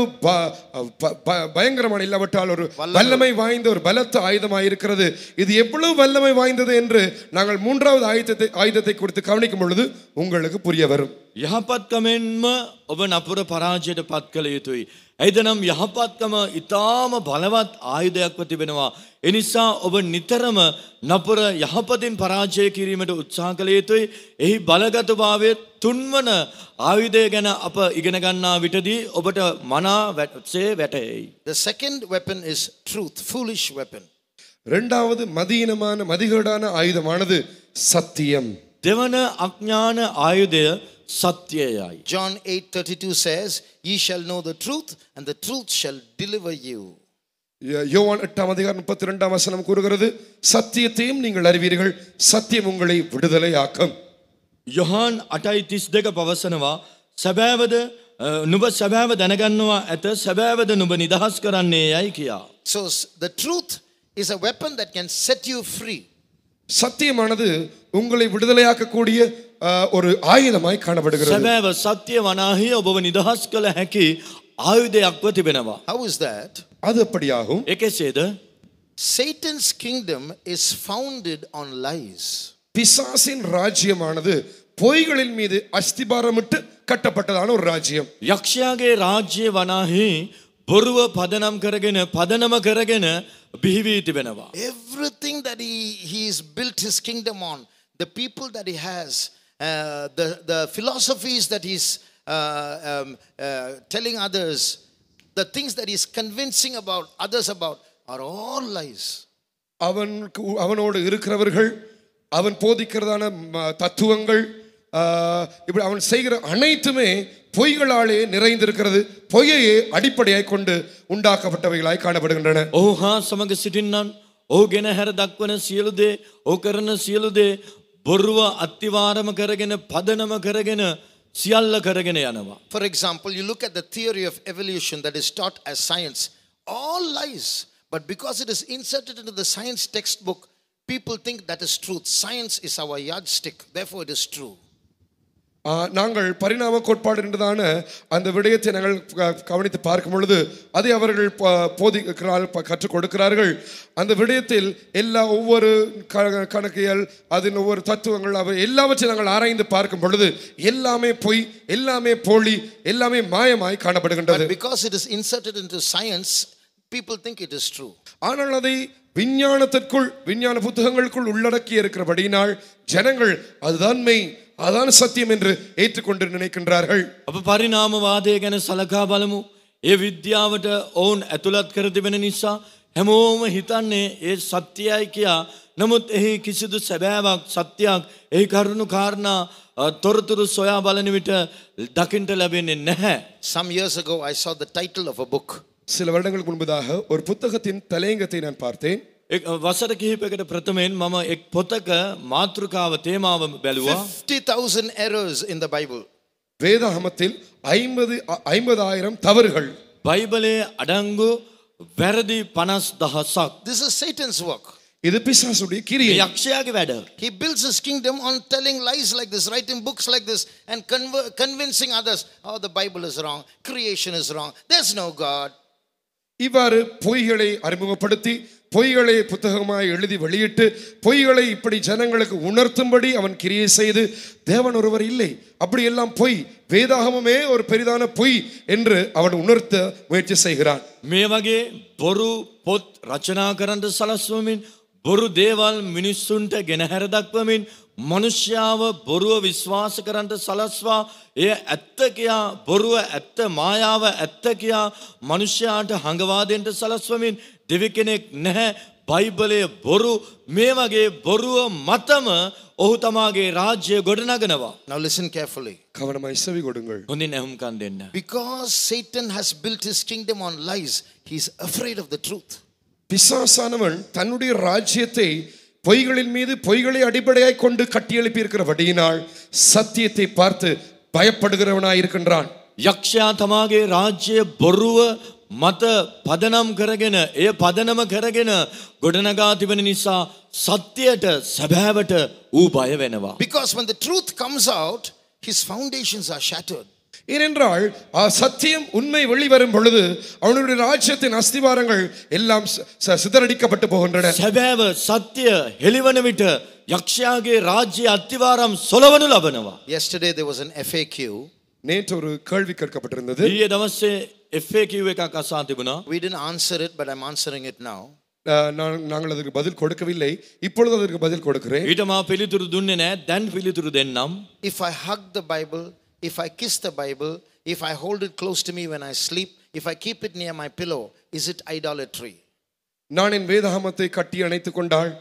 Speaker 2: பயங்கரமான இல்லாவிட்டால் ஒரு வல்லமை வாய்ந்த ஒரு பலத்த ஆயுதமாக இருக்கிறது. இது எவ்வளவு வல்லமை வாய்ந்தது என்று நாங்கள் மூன்றாவது ஆயுதத்தை குறித்து கவனிக்கும் பொழுது உங்களுக்கு புரிய வரும்.
Speaker 3: යහපත්කමෙන්ම ඔබ නපුර පරාජයට පත් කළ යුතුයි. එයිදනම් යහපත්කම ඊටාම බලවත් ආයුධයක්ව තිබෙනවා. ඒ නිසා ඔබ නිතරම නපුර යහපතින් පරාජය කිරීමට උත්සාහ කළ යුතුයි. එහි බලගතභාවය තුන්වන ආයුධය ගැන අප ඉගෙන ගන්නා විටදී ඔබට මනා වැටසේ වැටෙයි.
Speaker 1: The second weapon is truth, foolish weapon.
Speaker 2: இரண்டாவது மதியினமான மதிகேடான ஆயுதமானது சத்தியம்.
Speaker 3: දෙවන අඥාන ආයුධය සත්‍යයයි.
Speaker 1: John 8:32 says, ye shall know the truth and the truth shall deliver you.
Speaker 2: யோவான் 8:32 கூறுகிறது, சத்தியத்தையும் நீங்கள் அறிவீர்கள், சத்தியம் உங்களை விடுதலையாக்கும்.
Speaker 3: යොහාන් 8:32 පවසනවා, සැබෑවද නුඹ සැබෑව දැනගන්නවා ඇත, සැබෑවද නුඹ නිදහස් කරන්නේ යයි කියා.
Speaker 1: So the truth is a weapon that can set you free.
Speaker 2: சத்தியமானது உங்களை விடுதலையாக்கக்கூடிய ஒரு ஆயுதமாய் காணப்படுகிறது.
Speaker 3: සැබෑව සත්‍ය වනාහි ඔබව නිදහස් කළ හැකි ආයුධයක්ව තිබෙනවා.
Speaker 1: How is that?
Speaker 2: அது எப்படியாகும்?
Speaker 3: ඒකෙසේද?
Speaker 1: Satan's kingdom is founded on lies.
Speaker 2: பிசாசின் ராஜ்யமானது பொய்களின் மீது அஸ்திபாரமிட்டு கட்டப்பட்டதான ஒரு ராஜ்யம்.
Speaker 3: යක්ෂයාගේ රාජ්‍ය වනාහි බොරුව පදනම කරගෙන බිහිවී තිබෙනවා.
Speaker 1: Everything that he is built his kingdom on, the people that he has, the philosophies that he's telling others, the things that he's convincing about others about, are all lies.
Speaker 2: அவனோடு இருக்கிறவர்கள், அவன் போதிக்கிறதான தத்துவங்கள், இப்படி அவன் செய்கிற அனைத்துமே பொய்களாலே நிறைந்திருக்கிறது. பொய்யையே அடிப்படையாய் கொண்டு உண்டாக்கப்பட்டவைகளாய் காணப்படுகின்றன.
Speaker 3: ඕහා සමග සිටින්නන් ඕ ගෙන හැර දක්වන සියලු දේ, ඕ කරන සියලු දේ බොරුව අත්තිවාරම කරගෙන පදනම කරගෙන සියල්ල කරගෙන යනවා.
Speaker 1: For example, you look at the theory of evolution that is taught as science. All lies. But because it is inserted into the science textbook, people think that is truth. Science is our yardstick. Therefore, it is true.
Speaker 2: நாங்கள் பரிணாம கோட்பாடு என்றதான அந்த விடயத்தை நாங்கள் கவனித்து பார்க்கும் பொழுது அதை அவர்கள் கற்றுக் கொடுக்கிறார்கள். அந்த விடயத்தில் ஒவ்வொரு கணக்கியல், அதன் ஒவ்வொரு தத்துவங்கள், அவர் எல்லாவற்றையும் நாங்கள் ஆராய்ந்து பார்க்கும் பொழுது எல்லாமே பொய், எல்லாமே போலி, எல்லாமே மாயமாய் காணப்படுகின்றது.
Speaker 1: Because it is inserted into science, people think it is true.
Speaker 2: ஆனால் அதை விஞ்ஞானத்திற்குள், விஞ்ஞான புத்தகங்களுக்குள் உள்ளடக்கி இருக்கிறபடியினால் ஜனங்கள் அதுதான் மெய், அதான் சத்தியம் என்று ஏற்றுக்கொண்டு நினைக்கின்றார்கள்.
Speaker 3: අප පරිණාමවාදය ගැන සලකා බලමු. ඒ විද්‍යාවට ඔවුන් ඇතුළත් කර තිබෙන නිසා හැමෝම හිතන්නේ ඒ සත්‍යයයි කියා. නමුත් එහි කිසිදු සැබෑවක්, සත්‍යයක්, එහි කරුණු කාරණා තොරතුරු සොයා බලන විට දකින්නට ලැබෙන්නේ නැහැ.
Speaker 1: Some years ago I saw the title of a book.
Speaker 2: சில வருடங்களுக்கு முன்பதாக ஒரு புத்தகத்தின் தலையங்கத்தை நான் பார்த்தேன்.
Speaker 3: වසර කිහිපයකට ප්‍රථමයෙන් මම එක් පොතක මාතෘකාව තේමාව බැලුවා.
Speaker 1: 50,000 errors in the Bible.
Speaker 2: வேதாகமத்தில் 50,000 தவறுகள்.
Speaker 3: බයිබලයේ අඩංගු වැරදි 50,000ක්.
Speaker 1: This is Satan's work.
Speaker 2: இது பிசாசுடைய கிரியை.
Speaker 3: යක්ෂයාගේ වැඩ.
Speaker 1: He builds his kingdom on telling lies like this, writing books like this, and convincing others, oh, the Bible is wrong, creation is wrong, there's no God.
Speaker 2: இவ்வாறு பொய்களை அறிமுகப்படுத்தி, பொய்களை புத்தகமாய் எழுதி வெளியிட்டு, பொய்களை இப்படி ஜனங்களுக்கு உணர்த்தும்படி அவன் கிரியை செய்து, தேவன் ஒருவர் இல்லை, அப்படி எல்லாம் பொய், வேதாகமமே ஒரு பெரிதான பொய் என்று அவன் உணர்த்த முயற்சி செய்கிறான்.
Speaker 3: මේ වගේ බොරු පොත් රචනා කරන්න සලස්වමින්, බොරු දේවල් මිනිස්සුන්ට ගෙන හැර දක්වමින්, මනුෂ්‍යාව බොරුව විශ්වාස කරන්න සලස්වා, එය ඇත්ත කියා, බොරුව ඇත්ත, මායාව ඇත්ත කියා මනුෂ්‍යයාට හංගවා දෙන්න සලස්වමින්, දෙවි කෙනෙක් නැහැ, බයිබලයේ බොරු, මේ වගේ බොරුව මතම ඔහු තමාගේ රාජ්‍ය ගොඩනගනවා.
Speaker 1: Now listen carefully.
Speaker 2: கவனமாய் செவி கொடுங்கள்.
Speaker 3: හොඳින් ඇහුම්කන් දෙන්න.
Speaker 1: Because Satan has built his kingdom on lies, he is afraid of the truth.
Speaker 2: பிசாசானவன் தன்னுடைய ராஜ்யத்தை பொய்களின் மீது பொய்களை அடிப்படையாய் கொண்டு கட்டியெழுப்பி இருக்கிறபடியினால் சத்தியத்தை பார்த்து பயப்படுகிறவனாய் இருக்கின்றான்.
Speaker 3: යක්ෂයා තමාගේ රාජ්‍ය බොරුව මත පදනම් කරගෙන, එය පදනම කරගෙන ගොඩනගා තිබෙන නිසා සත්‍යයට, සැබෑවට ඌ බය වෙනවා.
Speaker 1: Because when the truth comes out, his foundations are shattered.
Speaker 2: ஏனென்றால் சத்தியம், உண்மை வெளிவரும் பொழுது அவனுடைய ராஜ்யத்தின் அஸ்திவாரங்கள் எல்லாம் சிதறடிக்கப்பட்டு போகின்றன.
Speaker 3: සැබෑව සත්‍ය හෙළිවන විට යක්ෂයාගේ රාජ්‍ය අත්තිවාරම් සොලවනු ලබනවා.
Speaker 1: Yesterday there was an FAQ.
Speaker 2: நேற்று ஒரு கேள்வி கேட்கப்பட்டிருந்தது.
Speaker 3: ඊයේ දවසේ FAQ එකක් අසා තිබුණා.
Speaker 1: We didn't answer it, but I'm answering it now.
Speaker 2: நாங்கள் அதற்கு பதில் கொடுக்கவில்லை, இப்பொழுது அதற்கு பதில் கொடுக்கிறேன்.
Speaker 3: ඊට මා පිළිතුරු දුන්නේ නැහැ. දැන් පිළිතුරු දෙන්නම්.
Speaker 1: If I hug the Bible, if I kiss the Bible, if I hold it close to me when I sleep, if I keep it near my pillow, is it idolatry?
Speaker 2: நான் என் வேதாகமத்தை கட்டி அணைத்துக் கொண்டாள்,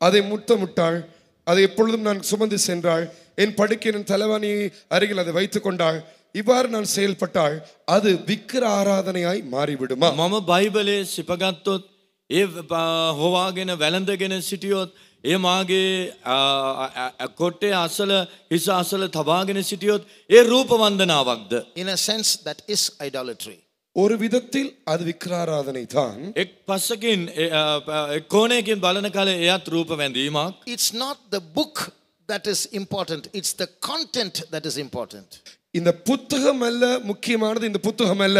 Speaker 2: அதை முத்தமிட்டாள், அதை எப்பொழுதும் நான் சுமந்து சென்றாள், என் படுக்கையின் தலைவாணி அருகில் அதை வைத்துக் கொண்டாள், இவ்வாறு நான் செயல்பட்டாள், அது விக்கிர ஆராதனையாய் மாறிவிடுமா?
Speaker 3: මම බයිබලයේ සිපගත්තොත්, ඒ හොවාගෙන වැළඳගෙන සිටියොත්, ඒ මාගේ කොට්ටේ අසල, හිස අසල තබාගෙන සිටියොත්, ඒ රූප වන්දනාවක්ද?
Speaker 1: In a sense, that is idolatry.
Speaker 2: ஒரு விதத்தில் அது விக்கிராராதனை தான்.
Speaker 3: එක් පස්සකින් එක් කෝණයකින් බලන කල එයත් රූප වැඳීමක්.
Speaker 1: It's not the book that is important, it's the content that is important.
Speaker 2: இந்த புத்தகம் அல்ல முக்கியமானது, இந்த புத்தகம் அல்ல,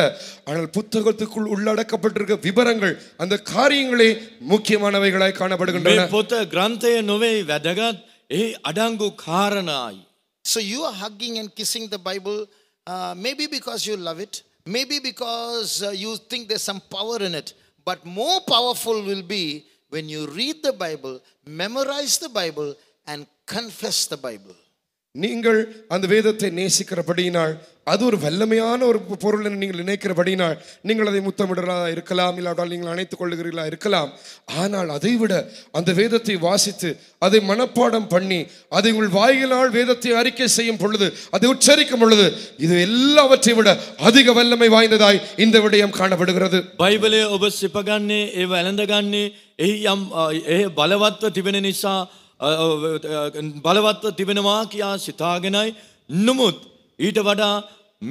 Speaker 2: ஆனால் புத்தகத்துக்குள் உள்ளடக்கப்பட்டிருக்க விவரங்கள், அந்த காரியங்களே முக்கியமானவைகளாய் காணப்படுகின்றன.
Speaker 3: මේ පොත ග්‍රන්ථය නොවේ වැදගත්, එහි අඩංගු කාරණායි.
Speaker 1: So you are hugging and kissing the Bible, maybe because you love it, maybe because you think there's some power in it, but more powerful will be when you read the Bible, memorize the Bible, and confess the Bible.
Speaker 2: நீங்கள் அந்த வேதத்தை நேசிக்கிறபடியினால் அது ஒரு வல்லமையான ஒரு பொருள் என்று நீங்கள் நினைக்கிறபடியினால் நீங்கள் அதை முத்தமிடுறதா இருக்கலாம், இல்லாவிட்டால் நீங்கள் அணைத்துக் கொள்ளுகிறீர்களா இருக்கலாம். ஆனால் அதைவிட அந்த வேதத்தை வாசித்து அதை மனப்பாடம் பண்ணி அதை உங்கள் வாயிலால் வேதத்தை அறிக்கை செய்யும் பொழுது, அதை உச்சரிக்கும் பொழுது, இது எல்லாவற்றை விட அதிக வல்லமை வாய்ந்ததாய் இந்த விடயம் காணப்படுகிறது.
Speaker 3: බයිබලය ඔබ සිපගන්නේ ඒ වැළඳගන්නේ එහි යම් ඒ බලවත්ව තිබෙන නිසා බලවත්ව තිබෙනවා කියා සිතාගෙනයි. නමුත් ඊට වඩා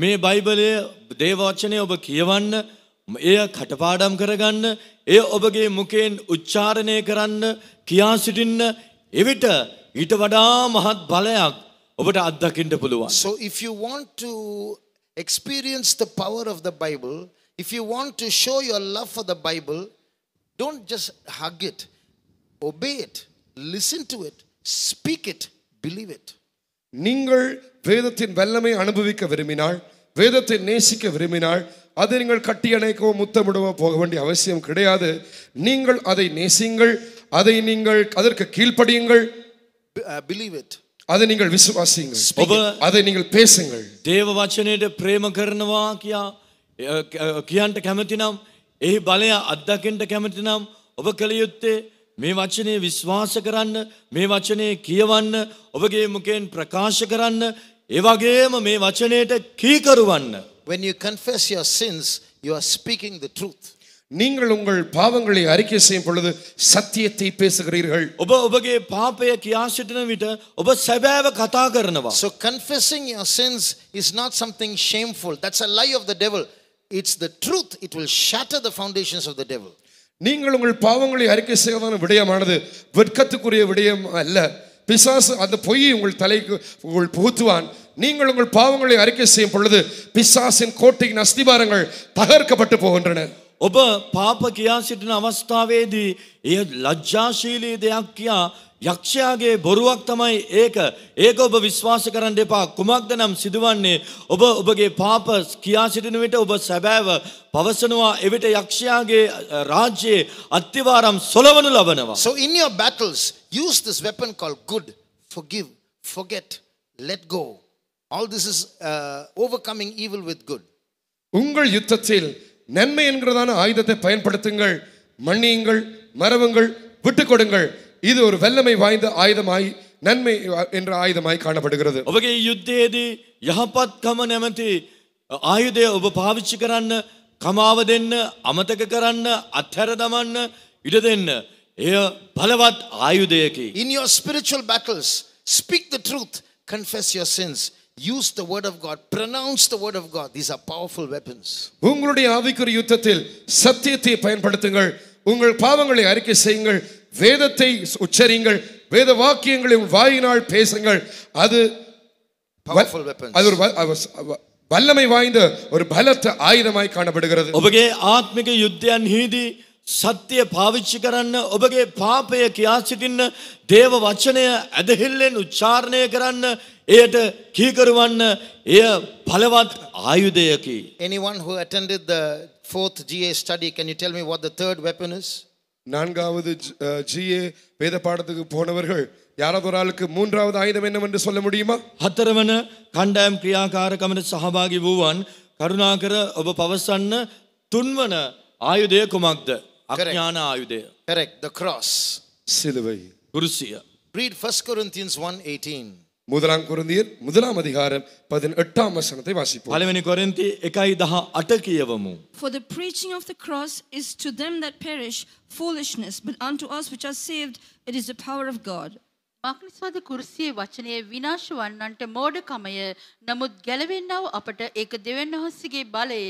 Speaker 3: මේ බයිබලය දේව වචනය ඔබ කියවන්න, එය කටපාඩම් කරගන්න, එය ඔබගේ මුකෙන් උච්චාරණය කරන්න, කියා සිටින්න, එවිට ඊට වඩා මහත් බලයක් ඔබට අත්දකින්න පුළුවන්.
Speaker 1: So if you want to experience the power of the Bible, if you want to show your love for the Bible, don't just hug it, obey it, listen to it, speak it, believe it.
Speaker 2: நீங்கள் வேதத்தின் வல்லமை அனுபவிக்க விரும்பினால், வேதத்தை நேசிக்க விரும்பினால், அதை நீங்கள் கட்டி அணைக்கவோ முத்தமிடவோ போக வேண்டிய அவசியம் கிடையாது. நீங்கள் அதை நேசியுங்கள், அதை நீங்கள் அதற்கு கீழ்ப்படியுங்கள்,
Speaker 1: Believe it.
Speaker 2: அதை நீங்கள் விசுவாசியுங்கள், அதை நீங்கள் பேசுங்கள்.
Speaker 3: දේව වචනයට ප්‍රේම කරනවා කියා කියන්ට කැමති නම්, එහි බලය අත්දකින්න කැමති නම් ඔබ කළ යුත්තේ මේ වචනේ විශ්වාස කරන්න, මේ වචනේ කියවන්න, ඔබගේ මුකෙන් ප්‍රකාශ කරන්න, ඒ වගේම මේ වචනයට කීකරුවන්න.
Speaker 1: When you confess your sins, you are speaking the truth.
Speaker 2: நீங்கள் உங்கள் பாவங்களை அறிக்கை செய்யும் பொழுது சத்தியத்தை பேசுகிறீர்கள்.
Speaker 3: ඔබ ඔබගේ පාපය කියා සිටින විට ඔබ සැබෑව කතා කරනවා.
Speaker 1: So confessing your sins is not something shameful. That's a lie of the devil. It's the truth. It will shatter the foundations of the devil.
Speaker 2: நீங்கள் உங்கள் பாவங்களை அறிக்கை செய்வதான விடயமானது வெட்கத்துக்குரிய விடயம் அல்ல. பிசாசு அந்த பொய்யை உங்கள் தலைக்கு உங்கள் புகுத்துவான். நீங்கள் உங்கள் பாவங்களை அறிக்கை செய்யும் பொழுது பிசாசின் கோட்டையின் அஸ்திபாரங்கள் தகர்க்கப்பட்டு போகின்றன.
Speaker 3: ඔබ පාප කියා සිටින අවස්ථාවේදී එය ලජ්ජාශීලී දෙයක් කියා යක්ෂයාගේ බොරුවක් තමයි ඒක. ඒක ඔබ විශ්වාස කරන්න එපා. කුමක්ද නම් සිදුවන්නේ? ඔබ ඔබගේ පාප කියා සිටින විට ඔබ සැබෑව පවසනවා. එවිට යක්ෂයාගේ රාජ්‍යයේ අත්තිවාරම් සොලවනු ලබනවා.
Speaker 1: So in your battles, use this weapon called good. Forgive, forget, let go. All this is overcoming evil with good.
Speaker 2: உங்கள் யுத்தத்தில் நன்மை என்கிறதான ஆயுதத்தை பயன்படுத்துங்கள். மன்னியுங்கள், மறவுங்கள், விட்டுக் கொடுங்கள். இது ஒரு வல்லமை வாய்ந்த ஆயுதமாய், நன்மை என்ற ஆயுதமாய் காணப்படுகிறது.
Speaker 3: ඔබගේ යුද්ධයේදී යහපත්කම නැමැති ආයුධය ඔබ පාවිච්චි කරන්න, කමාව දෙන්න, අමතක කරන්න, අත්හැර දමන්න ඉඩ දෙන්න. එය බලවත් ආයුධයකි.
Speaker 1: In your spiritual battles, speak the truth, confess your sins, use the word of God, pronounce the word of God. These are powerful weapons.
Speaker 2: உங்களுடைய ஆவிக்குரிய யுத்தத்தில் சத்தியத்தை பயன்படுத்துங்கள், உங்கள் பாவங்களை அறிக்கை செய்யுங்கள், வேதத்தை உச்சரியுங்கள், வேத வாக்கியங்களை உங்கள் வாயினால் பேசுங்கள். அது
Speaker 1: Powerful weapons.
Speaker 2: அது ஒரு வல்லமை வாய்ந்த ஒரு பலத்த ஆயுதமாய் காணப்படுகிறது.
Speaker 3: ඔබගේ ආත්මික යුද්ධයන්හිදී සත්‍ය පාවිච්චි කරන්න, ඔබගේ පාපය කියා සිටින්න, දේව වචනය ඇදහිල්ලෙන් උච්චාරණය කරන්න, එයට කීකරුවන්න, එය බලවත් ආයුධයකි.
Speaker 1: Anyone who attended the 4th GA study, can you tell me what the third weapon is?
Speaker 2: நான்காவது GA வேத பாடத்துக்கு போனவர்கள் யாராவது ஒரு ஆளுக்கு மூன்றாவது ஆயுதம் என்னவென்று சொல்ல முடியுமா?
Speaker 3: හතරවන කණ්ඩායම් ක්‍රියාකාරකමට සහභාගී වූවන් කරුණාකර ඔබ පවසන්න තුන්වන ආයුධය කුමක්ද? අඥාන ආයුධය.
Speaker 1: Correct, the cross.
Speaker 2: சிலுவை.
Speaker 3: කුරුසිය.
Speaker 1: Read 1 Corinthians 1:18.
Speaker 2: முதலாம் கொரிந்தியர் 1ஆம் அதிகாரம் 18ஆம் வசனத்தை வாசிப்போம்.
Speaker 3: පළවෙනි කොරින්ති 1:18 කියවමු.
Speaker 4: For the preaching of the cross is to them that perish foolishness, but unto us which are saved it is the power of God.
Speaker 6: මක්නිසාද කුරුසියේ වචනය විනාශ වන්නන්ට මෝඩකමය, නමුත් ගැලවෙන්නව අපට ඒක දෙවියන් වහන්සේගේ බලය.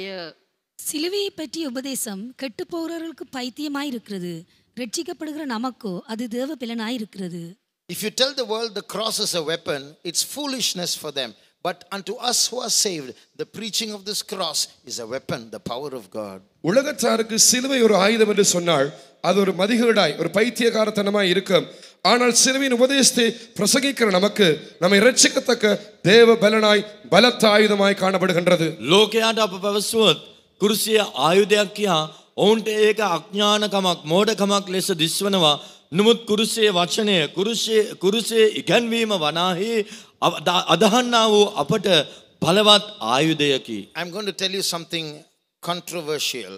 Speaker 5: சிலுவையை பற்றிய உபதேசம் கெட்டு போகிறவர்களுக்கு பைத்தியமாய் இருக்கிறது, ரட்சிக்கப்படுகிற நமக்கோ அது தேவ பலனாய் இருக்கிறது.
Speaker 1: If you tell the world the cross is a weapon, it's foolishness for them. But unto us who are saved, the preaching of this cross is a weapon, the power of God.
Speaker 2: உலகத்தாருக்கு சிலுவை ஒரு ஆயுதம் என்று சொன்னால் அது ஒரு மதிகேடாய், ஒரு பைத்தியக்காரத்தனமாய் இருக்கும். ஆனால் சிலுவையின் உபதேசத்தை பிரசங்கிக்கிற நமக்கு நம்மை ரட்சிக்கத்தக்க தேவ பலனாய், பலத்த ஆயுதமாய் காணப்படுகின்றது.
Speaker 3: ලෝකයාට අප පැවසුවොත් කුරුසිය ආයුධයක් කියා ඔවුන්ට ඒක අඥානකමක්, මෝඩකමක් ලෙස දිස්වනවා. නමුත් කුරුසියේ වචනය, කුරුසියේ ඉගැන්වීම වනාහි අදහන්නා වූ අපට බලවත් ආයුධයකි.
Speaker 1: I'm going to tell you something controversial.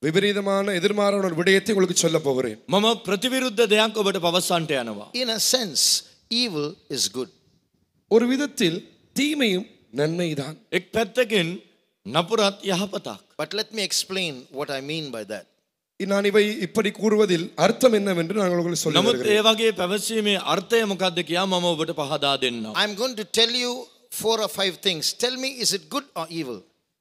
Speaker 2: விபரீதமான எதிர்மாறான ஒரு விடயத்தை உங்களுக்கு சொல்ல போகிறேன்.
Speaker 3: මම ප්‍රතිවිරුද්ධ දෙයක් ඔබට පවසන්නට යනවා.
Speaker 1: In a sense, evil is good.
Speaker 2: ஒரு விதத்தில் தீமையும் நன்மைதான்.
Speaker 3: එක් පැත්තකින් නපුරත් යහපතක්.
Speaker 1: But let me explain what I mean by that.
Speaker 2: நான் இவை இப்படி கூறுவதில் அர்த்தம் என்னவென்று நான் உங்களுக்கு சொல்ல
Speaker 3: නමුත්
Speaker 2: வருகிறேன்.
Speaker 3: ඒ වගේ පැවසීමේ අර්ථය මොකක්ද කියා මම ඔබට පහදා දෙන්නම්.
Speaker 1: I'm going to tell you 4 or 5 things. Tell me, is it good or evil?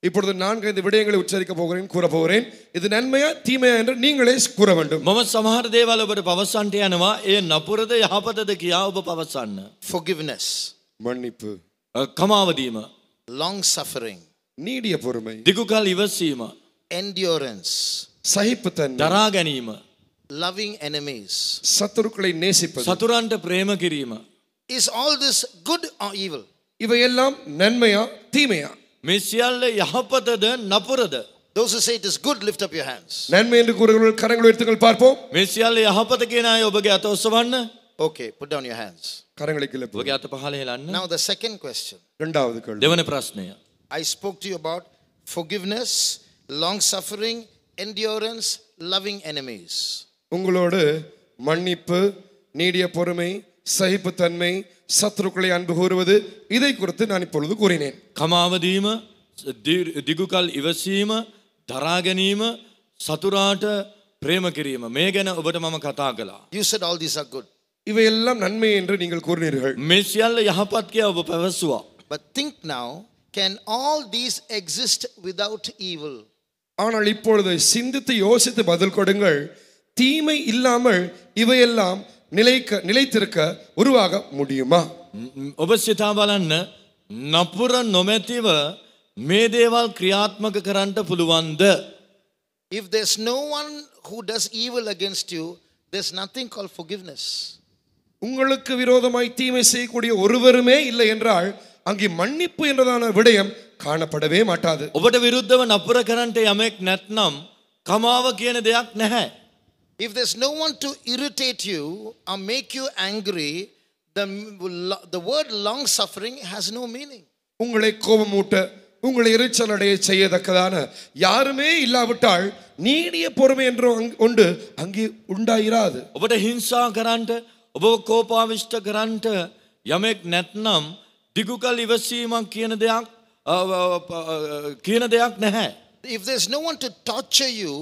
Speaker 2: இப்பொழுது 4-5 விடயங்களை உச்சரிக்க போகிறேன், கூற போகிறேன். இது நன்மையா தீமையா என்று நீங்களே கூற வேண்டும்.
Speaker 3: මම සමහර දේවල් ඔබට පවසන්නට යනවා. ඒ නපුරද යහපතද කියා ඔබ පවසන්න.
Speaker 1: Forgiveness,
Speaker 2: மன்னிப்பு,
Speaker 3: කමාව දීම,
Speaker 1: long suffering,
Speaker 2: நீடிய பொறுமை,
Speaker 3: දිගු කල ඉවසීම,
Speaker 1: endurance,
Speaker 2: சகிப்புத்தன்மை,
Speaker 3: දරා ගැනීම,
Speaker 1: loving enemies.
Speaker 2: சத்துருக்களை நேசிப்பது.
Speaker 3: සතුරන්ට ප්‍රේම කිරීම.
Speaker 1: Is all this good or evil?
Speaker 2: இவையெல்லாம் நன்மையா தீமையா?
Speaker 3: මේ සියල්ල යහපතද නපුරද?
Speaker 1: Those who say it is good, lift up your hands.
Speaker 2: நன்மை என்று கூறுகிறவர்கள் கரங்களை உயர்த்துங்கள் பார்ப்போம்.
Speaker 3: මේ සියල්ල යහපත කියන අය ඔබගේ අත ඔසවන්න.
Speaker 1: Okay, put down your hands.
Speaker 2: கரங்களை கிளப்பு.
Speaker 3: ඔබගේ අත පහළ හෙලන්න.
Speaker 1: Now the second question.
Speaker 2: இரண்டாவது கேள்வி.
Speaker 3: දෙවන ප්‍රශ්නය.
Speaker 1: I spoke to you about forgiveness, long suffering, endurance, loving enemies.
Speaker 2: உங்களோடு மன்னிப்பு, நீடிய பொறுமை, சகிப்புத்தன்மை, சத்துருக்களை அன்பு கூறுவது இதை குறித்து நான் இப்பொழுது கூறினேன்.
Speaker 3: කමාව දීම, දිගු කල ඉවසීම, දරා ගැනීම, සතුරාට ප්‍රේම කිරීම. මේ ගැන ඔබට මම කතා කළා.
Speaker 1: You said all these are good.
Speaker 2: இவையெல்லாம் நன்மை என்று நீங்கள் கூறினீர்கள்.
Speaker 3: මේ සියල්ල යහපත් කියා ඔබ පැවසුවා.
Speaker 1: But think now, can all these exist without evil?
Speaker 2: ஆனால் இப்பொழுது சிந்தித்து யோசித்து பதில் கொடுங்கள். தீமை இல்லாமல் இவையெல்லாம் நிலைத்திருக்க உருவாக முடியுமா?
Speaker 3: ඔබ සිතා බලන්න නපුර නොමැතිව මේ දේවල් ක්‍රියාත්මක කරන්නට පුළුවන්ද?
Speaker 1: If there's no one who does evil against you, there's nothing called forgiveness.
Speaker 2: உங்களுக்கு விரோதமாய் தீமை செய்யக்கூடிய ஒருவருமே இல்லை என்றால் அங்கே மன்னிப்பு என்றதான விடயம் காணப்படவே மாட்டாது.
Speaker 3: ඔබට විරුද්ධව නපුර කරන්නට යමෙක් නැත්නම් කමාව කියන දෙයක් නැහැ.
Speaker 1: If there's no one to irritate you or make you angry, the word long suffering has no meaning.
Speaker 2: உங்களை கோபமூட்ட, உங்களை எரிச்சல் அடைய செய்யத்தக்கதான யாருமே இல்லாவிட்டால் நீடிய பொறுமை என்று ஒன்று அங்கே உண்டாயிராது.
Speaker 3: ඔබට හිංසා කරන්නට, ඔබ කෝපාවිෂ්ඨ කරන්නට යමෙක් නැත්නම් දිගු කල ඉවසීමක් කියන දෙයක් නැහැ.
Speaker 1: If there's no one to torture you,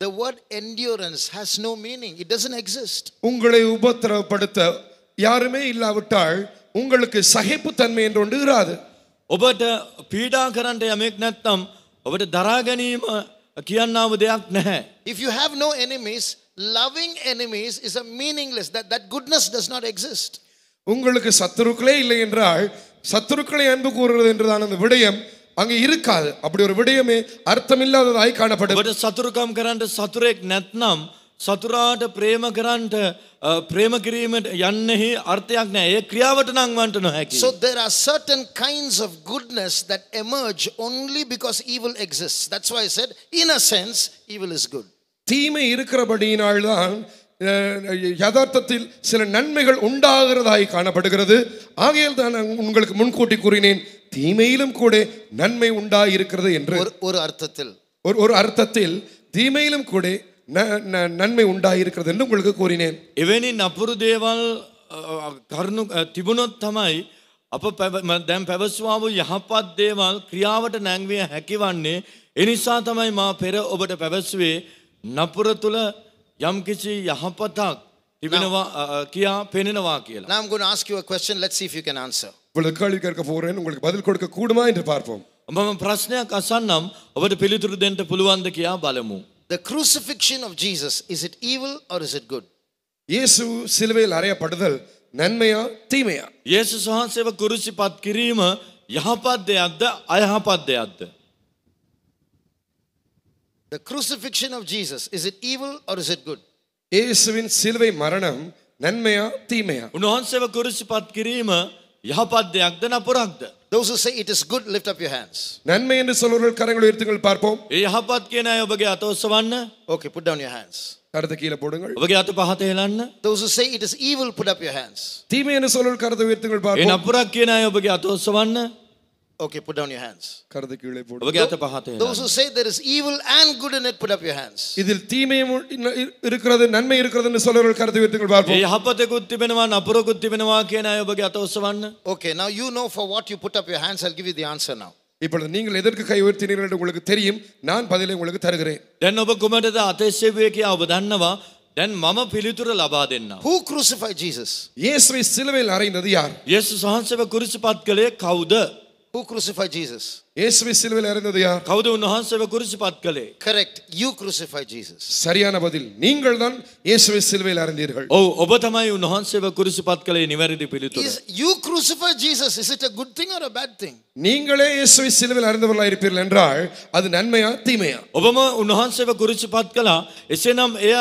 Speaker 1: the word endurance has no meaning. It doesn't exist.
Speaker 2: உங்களை உபத்திரவப்படுத்த யாருமே இல்லாவிட்டால் உங்களுக்கு சகிப்புத்தன்மை என்று ஒன்று இராது.
Speaker 3: ඔබට පීඩා කරන්නට යමෙක් නැත්නම් ඔබට දරා ගැනීම කියන්නාව දෙයක් නැහැ.
Speaker 1: If you have no enemies, loving enemies is a meaningless. That goodness does not exist.
Speaker 2: உங்களுக்கு சத்துருக்களே இல்லை என்றால் சத்துருக்களை அன்பு கூறுவது என்றதான அந்த விடயம் அங்கே இருக்காது. அப்படி ஒரு விடயமே அர்த்தமில்லாததாய் காணப்படும்.
Speaker 3: ඔබට සතුරුකම් කරන්නට සතුරෙක් නැත්නම් සතුරාට ප්‍රේම කරන්නට ප්‍රේම කිරීමට යන්නෙහි අර්ථයක් නැහැ. ඒ ක්‍රියාවට නම් වන්ට නොහැකි.
Speaker 1: So there are certain kinds of goodness that emerge only because evil exists. That's why I said, in a sense, evil is good.
Speaker 2: தீமை இருக்கிறபடியினால்தான் யதார்த்தத்தில் சில நன்மைகள் உண்டாகிறதாய் காணப்படுகிறது. ஆகையால் தான் நான் உங்களுக்கு முன்கூட்டி கூறினேன், தீமையிலும் கூட நன்மை உண்டாயிருக்கிறது என்று. ஒரு அர்த்தத்தில் தீமையிலும் கூட நன்மை உண்டாயிருக்கிறது என்று உங்களுக்கு கூறினேன்.
Speaker 3: එවැනි නපුරු දේවල් කරුණු තිබුණොත් තමයි අප දැන් පැවසුවා වූ යහපත් දේවල් ක්‍රියාවට නැංවිය හැකිවන්නේ. ඒ නිසා තමයි මා පෙර ඔබට පැවසුවේ නපුර තුල යම්කිසි යහපතක් තිබෙනවා කියා පෙනෙනවා කියලා.
Speaker 1: Now I'm going to ask you a question. Let's see if you can answer.
Speaker 2: உங்களுக்கு கேள்வி கேட்க போறேன், உங்களுக்கு பதில் கொடுக்க கூடுமா என்று பார்ப்போம்.
Speaker 3: මම ප්‍රශ්නයක් අසන්නම්, ඔබට පිළිතුරු දෙන්න පුළුවන්ද කියා බලමු.
Speaker 1: The crucifixion of Jesus, is it evil or is it good?
Speaker 2: இயேசு சிலுவையில் அறையப்படுதல் நன்மையா தீமையா?
Speaker 3: යේසුස් වහන්සේව කුරුසිපත් කිරීම යහපත් දෙයක්ද අයහපත් දෙයක්ද?
Speaker 1: The crucifixion of Jesus, is it evil or is it good?
Speaker 2: இயேசுவின் சிலுவை மரணம் நன்மையா தீமையா?
Speaker 3: උන්වහන්සේව කුරුසිපත් කිරීම යහපත් දෙයක්ද නපුරක්ද?
Speaker 1: Those who say it is good, lift up your hands.
Speaker 2: நன்மை என்று சொல்வர்கள் கரங்களை உயர்த்துங்கள் பார்ப்போம்.
Speaker 3: ඒ යහපත් කියන අය ඔබගේ අත ඔසවන්න.
Speaker 1: Okay, put down your hands.
Speaker 2: கரத்தை கீழே போடுங்கள்.
Speaker 3: ඔබගේ අත පහත හෙලන්න.
Speaker 1: Those who say it is evil, put up your hands.
Speaker 2: தீமை என்று சொல்ற கரத்தை உயர்த்துங்கள்
Speaker 3: ඒ
Speaker 2: பார்ப்போம்.
Speaker 3: නපුරක් කියන අය ඔබගේ අත ඔසවන්න.
Speaker 1: Okay, put down your hands.
Speaker 2: கரத்தை கீழே போடுங்கள்.
Speaker 3: ඔබගේ අත පහත
Speaker 1: Those
Speaker 3: හෙලන්න.
Speaker 1: who say there is evil and good in it, put up your hands.
Speaker 2: இதில் தீமையும் இருக்கிறது நன்மை இருக்கிறதுன்னு சொல்றவர்கள் கரத்தை உயர்த்துங்கள்
Speaker 3: ඒ
Speaker 2: பார்ப்போம்.
Speaker 3: යහපතකුත් තිබෙනවා නපුරකුත් තිබෙනවා කියන අය ඔබගේ අත ඔසවන්න.
Speaker 1: Okay, now you know for what you put up your hands. I'll give you the answer now.
Speaker 2: இப்பொழுது நீங்கள் எதற்கு கை உயர்த்தினீர்கள் என்று உங்களுக்கு தெரியும். நான் பதிலை உங்களுக்கு தருகிறேன்.
Speaker 3: දැන් ඔබ කුමටද අත එසෙව්වේ කියලා ඔබ දන්නවා. දැන් මම පිළිතුර ලබා දෙන්නම්.
Speaker 1: Who crucified Jesus?
Speaker 2: இயேசுவை சிலுவையில் அறைந்தது யார்?
Speaker 3: යේසුස් වහන්සේව කුරුසිපත් කළේ කවුද?
Speaker 1: Who crucified Jesus?
Speaker 2: இயேசுவை சிலுவையில் அறைந்தது யார்?
Speaker 3: කවුද උන්වහන්සේව කුරුසිපත් කළේ?
Speaker 1: Correct. You crucified Jesus.
Speaker 2: சரியான பதில். நீங்கள் தான் இயேசுவை சிலுவையில் அறைந்தீர்கள்.
Speaker 3: ඔව් ඔබ තමයි උන්වහන්සේව කුරුසිපත් කළේ නිවැරදි පිළිතුර.
Speaker 1: Is you crucified Jesus? Is it a good thing or a bad thing?
Speaker 2: நீங்களே இயேசுவை சிலுவையில் அறைந்தவர்களாக இருப்பீர்கள் என்றால் அது நன்மையா தீமையா?
Speaker 3: ඔබම උන්වහන්සේව කුරුසිපත් කළා. එසේනම් එය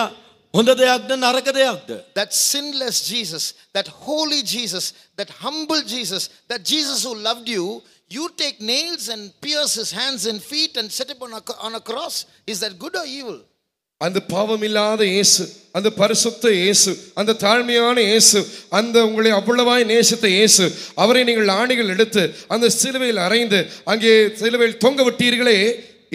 Speaker 3: හොඳ දෙයක්ද නරක දෙයක්ද?
Speaker 1: That sinless Jesus, that holy Jesus, that humble Jesus, that Jesus who loved you, you take nails and pierce his hands and feet and set him on a cross. Is that good or evil?
Speaker 2: அந்த பாவமில்லாத இயேசு, அந்த பரிசுத்த இயேசு, அந்த தாழ்மையான இயேசு, அந்த உங்களை அவ்வளவாய் நேசித்த இயேசு, அவரை நீங்கள் ஆணிகள் எடுத்து அந்த சிலுவையில் அறைந்து அங்கே சிலுவையில் தொங்க விட்டீர்களே,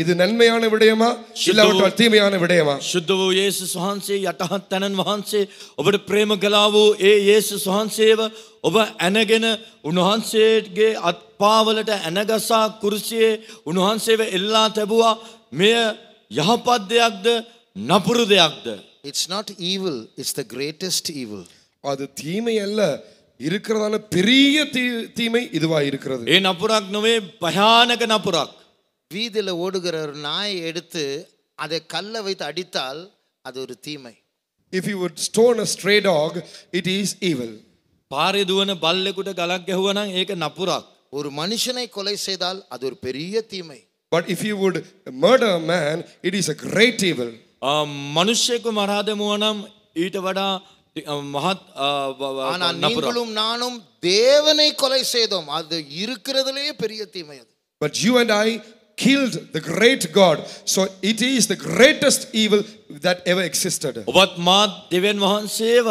Speaker 2: இது நன்மையான விடயமா இல்லாவிட்டால் தீமையான விடயமா?
Speaker 3: ශුද්ධ වූ යේසුස් වහන්සේ යටහත් තැනන් වහන්සේ ඔබට ප්‍රේම කළා වූ ඒ යේසුස් වහන්සේව ඔබ ඇනගෙන උන්වහන්සේගේ අත්පාවලට ඇනගසා කුරුසියේ උන්වහන්සේව එල්ලා තැබුවා. මෙය යහපත් දෙයක්ද නපුරු දෙයක්ද?
Speaker 1: It's not evil, it's the greatest evil.
Speaker 2: அது தீமை அல்ல, இருக்கிறதான பெரிய தீமை இதுவா இருக்கிறது.
Speaker 3: ඒ නපුරක් නොවේ භයානක නපුරක්.
Speaker 1: வீதியில் ஓடுகிற ஒரு நாயை எடுத்து அதை கல்லை வைத்து அடித்தால் அது ஒரு தீமை.
Speaker 2: If you would stone a stray dog, it is evil.
Speaker 3: පාරේ දුවන බල්ලෙකුට ගලක් ගැහුවා නම් ඒක නපුරක්.
Speaker 1: ஒரு மனுஷனை கொலை செய்தால் அது ஒரு பெரிய தீமை.
Speaker 2: But if you would murder a man, it is a great evil.
Speaker 3: මනුෂ්‍යයෙකු මරා දැමුවා නම් ඊට වඩා මහත්
Speaker 1: ஆனால்
Speaker 3: නපුරක්.
Speaker 1: நீங்களும் நானும் தேவனை கொலை செய்தோம், அது இருக்கிறதுலயே பெரிய தீமை அது.
Speaker 2: But you and I killed the great God, so it is the greatest evil that ever existed.
Speaker 3: ඔබත් මාත් දෙවියන් වහන්සේව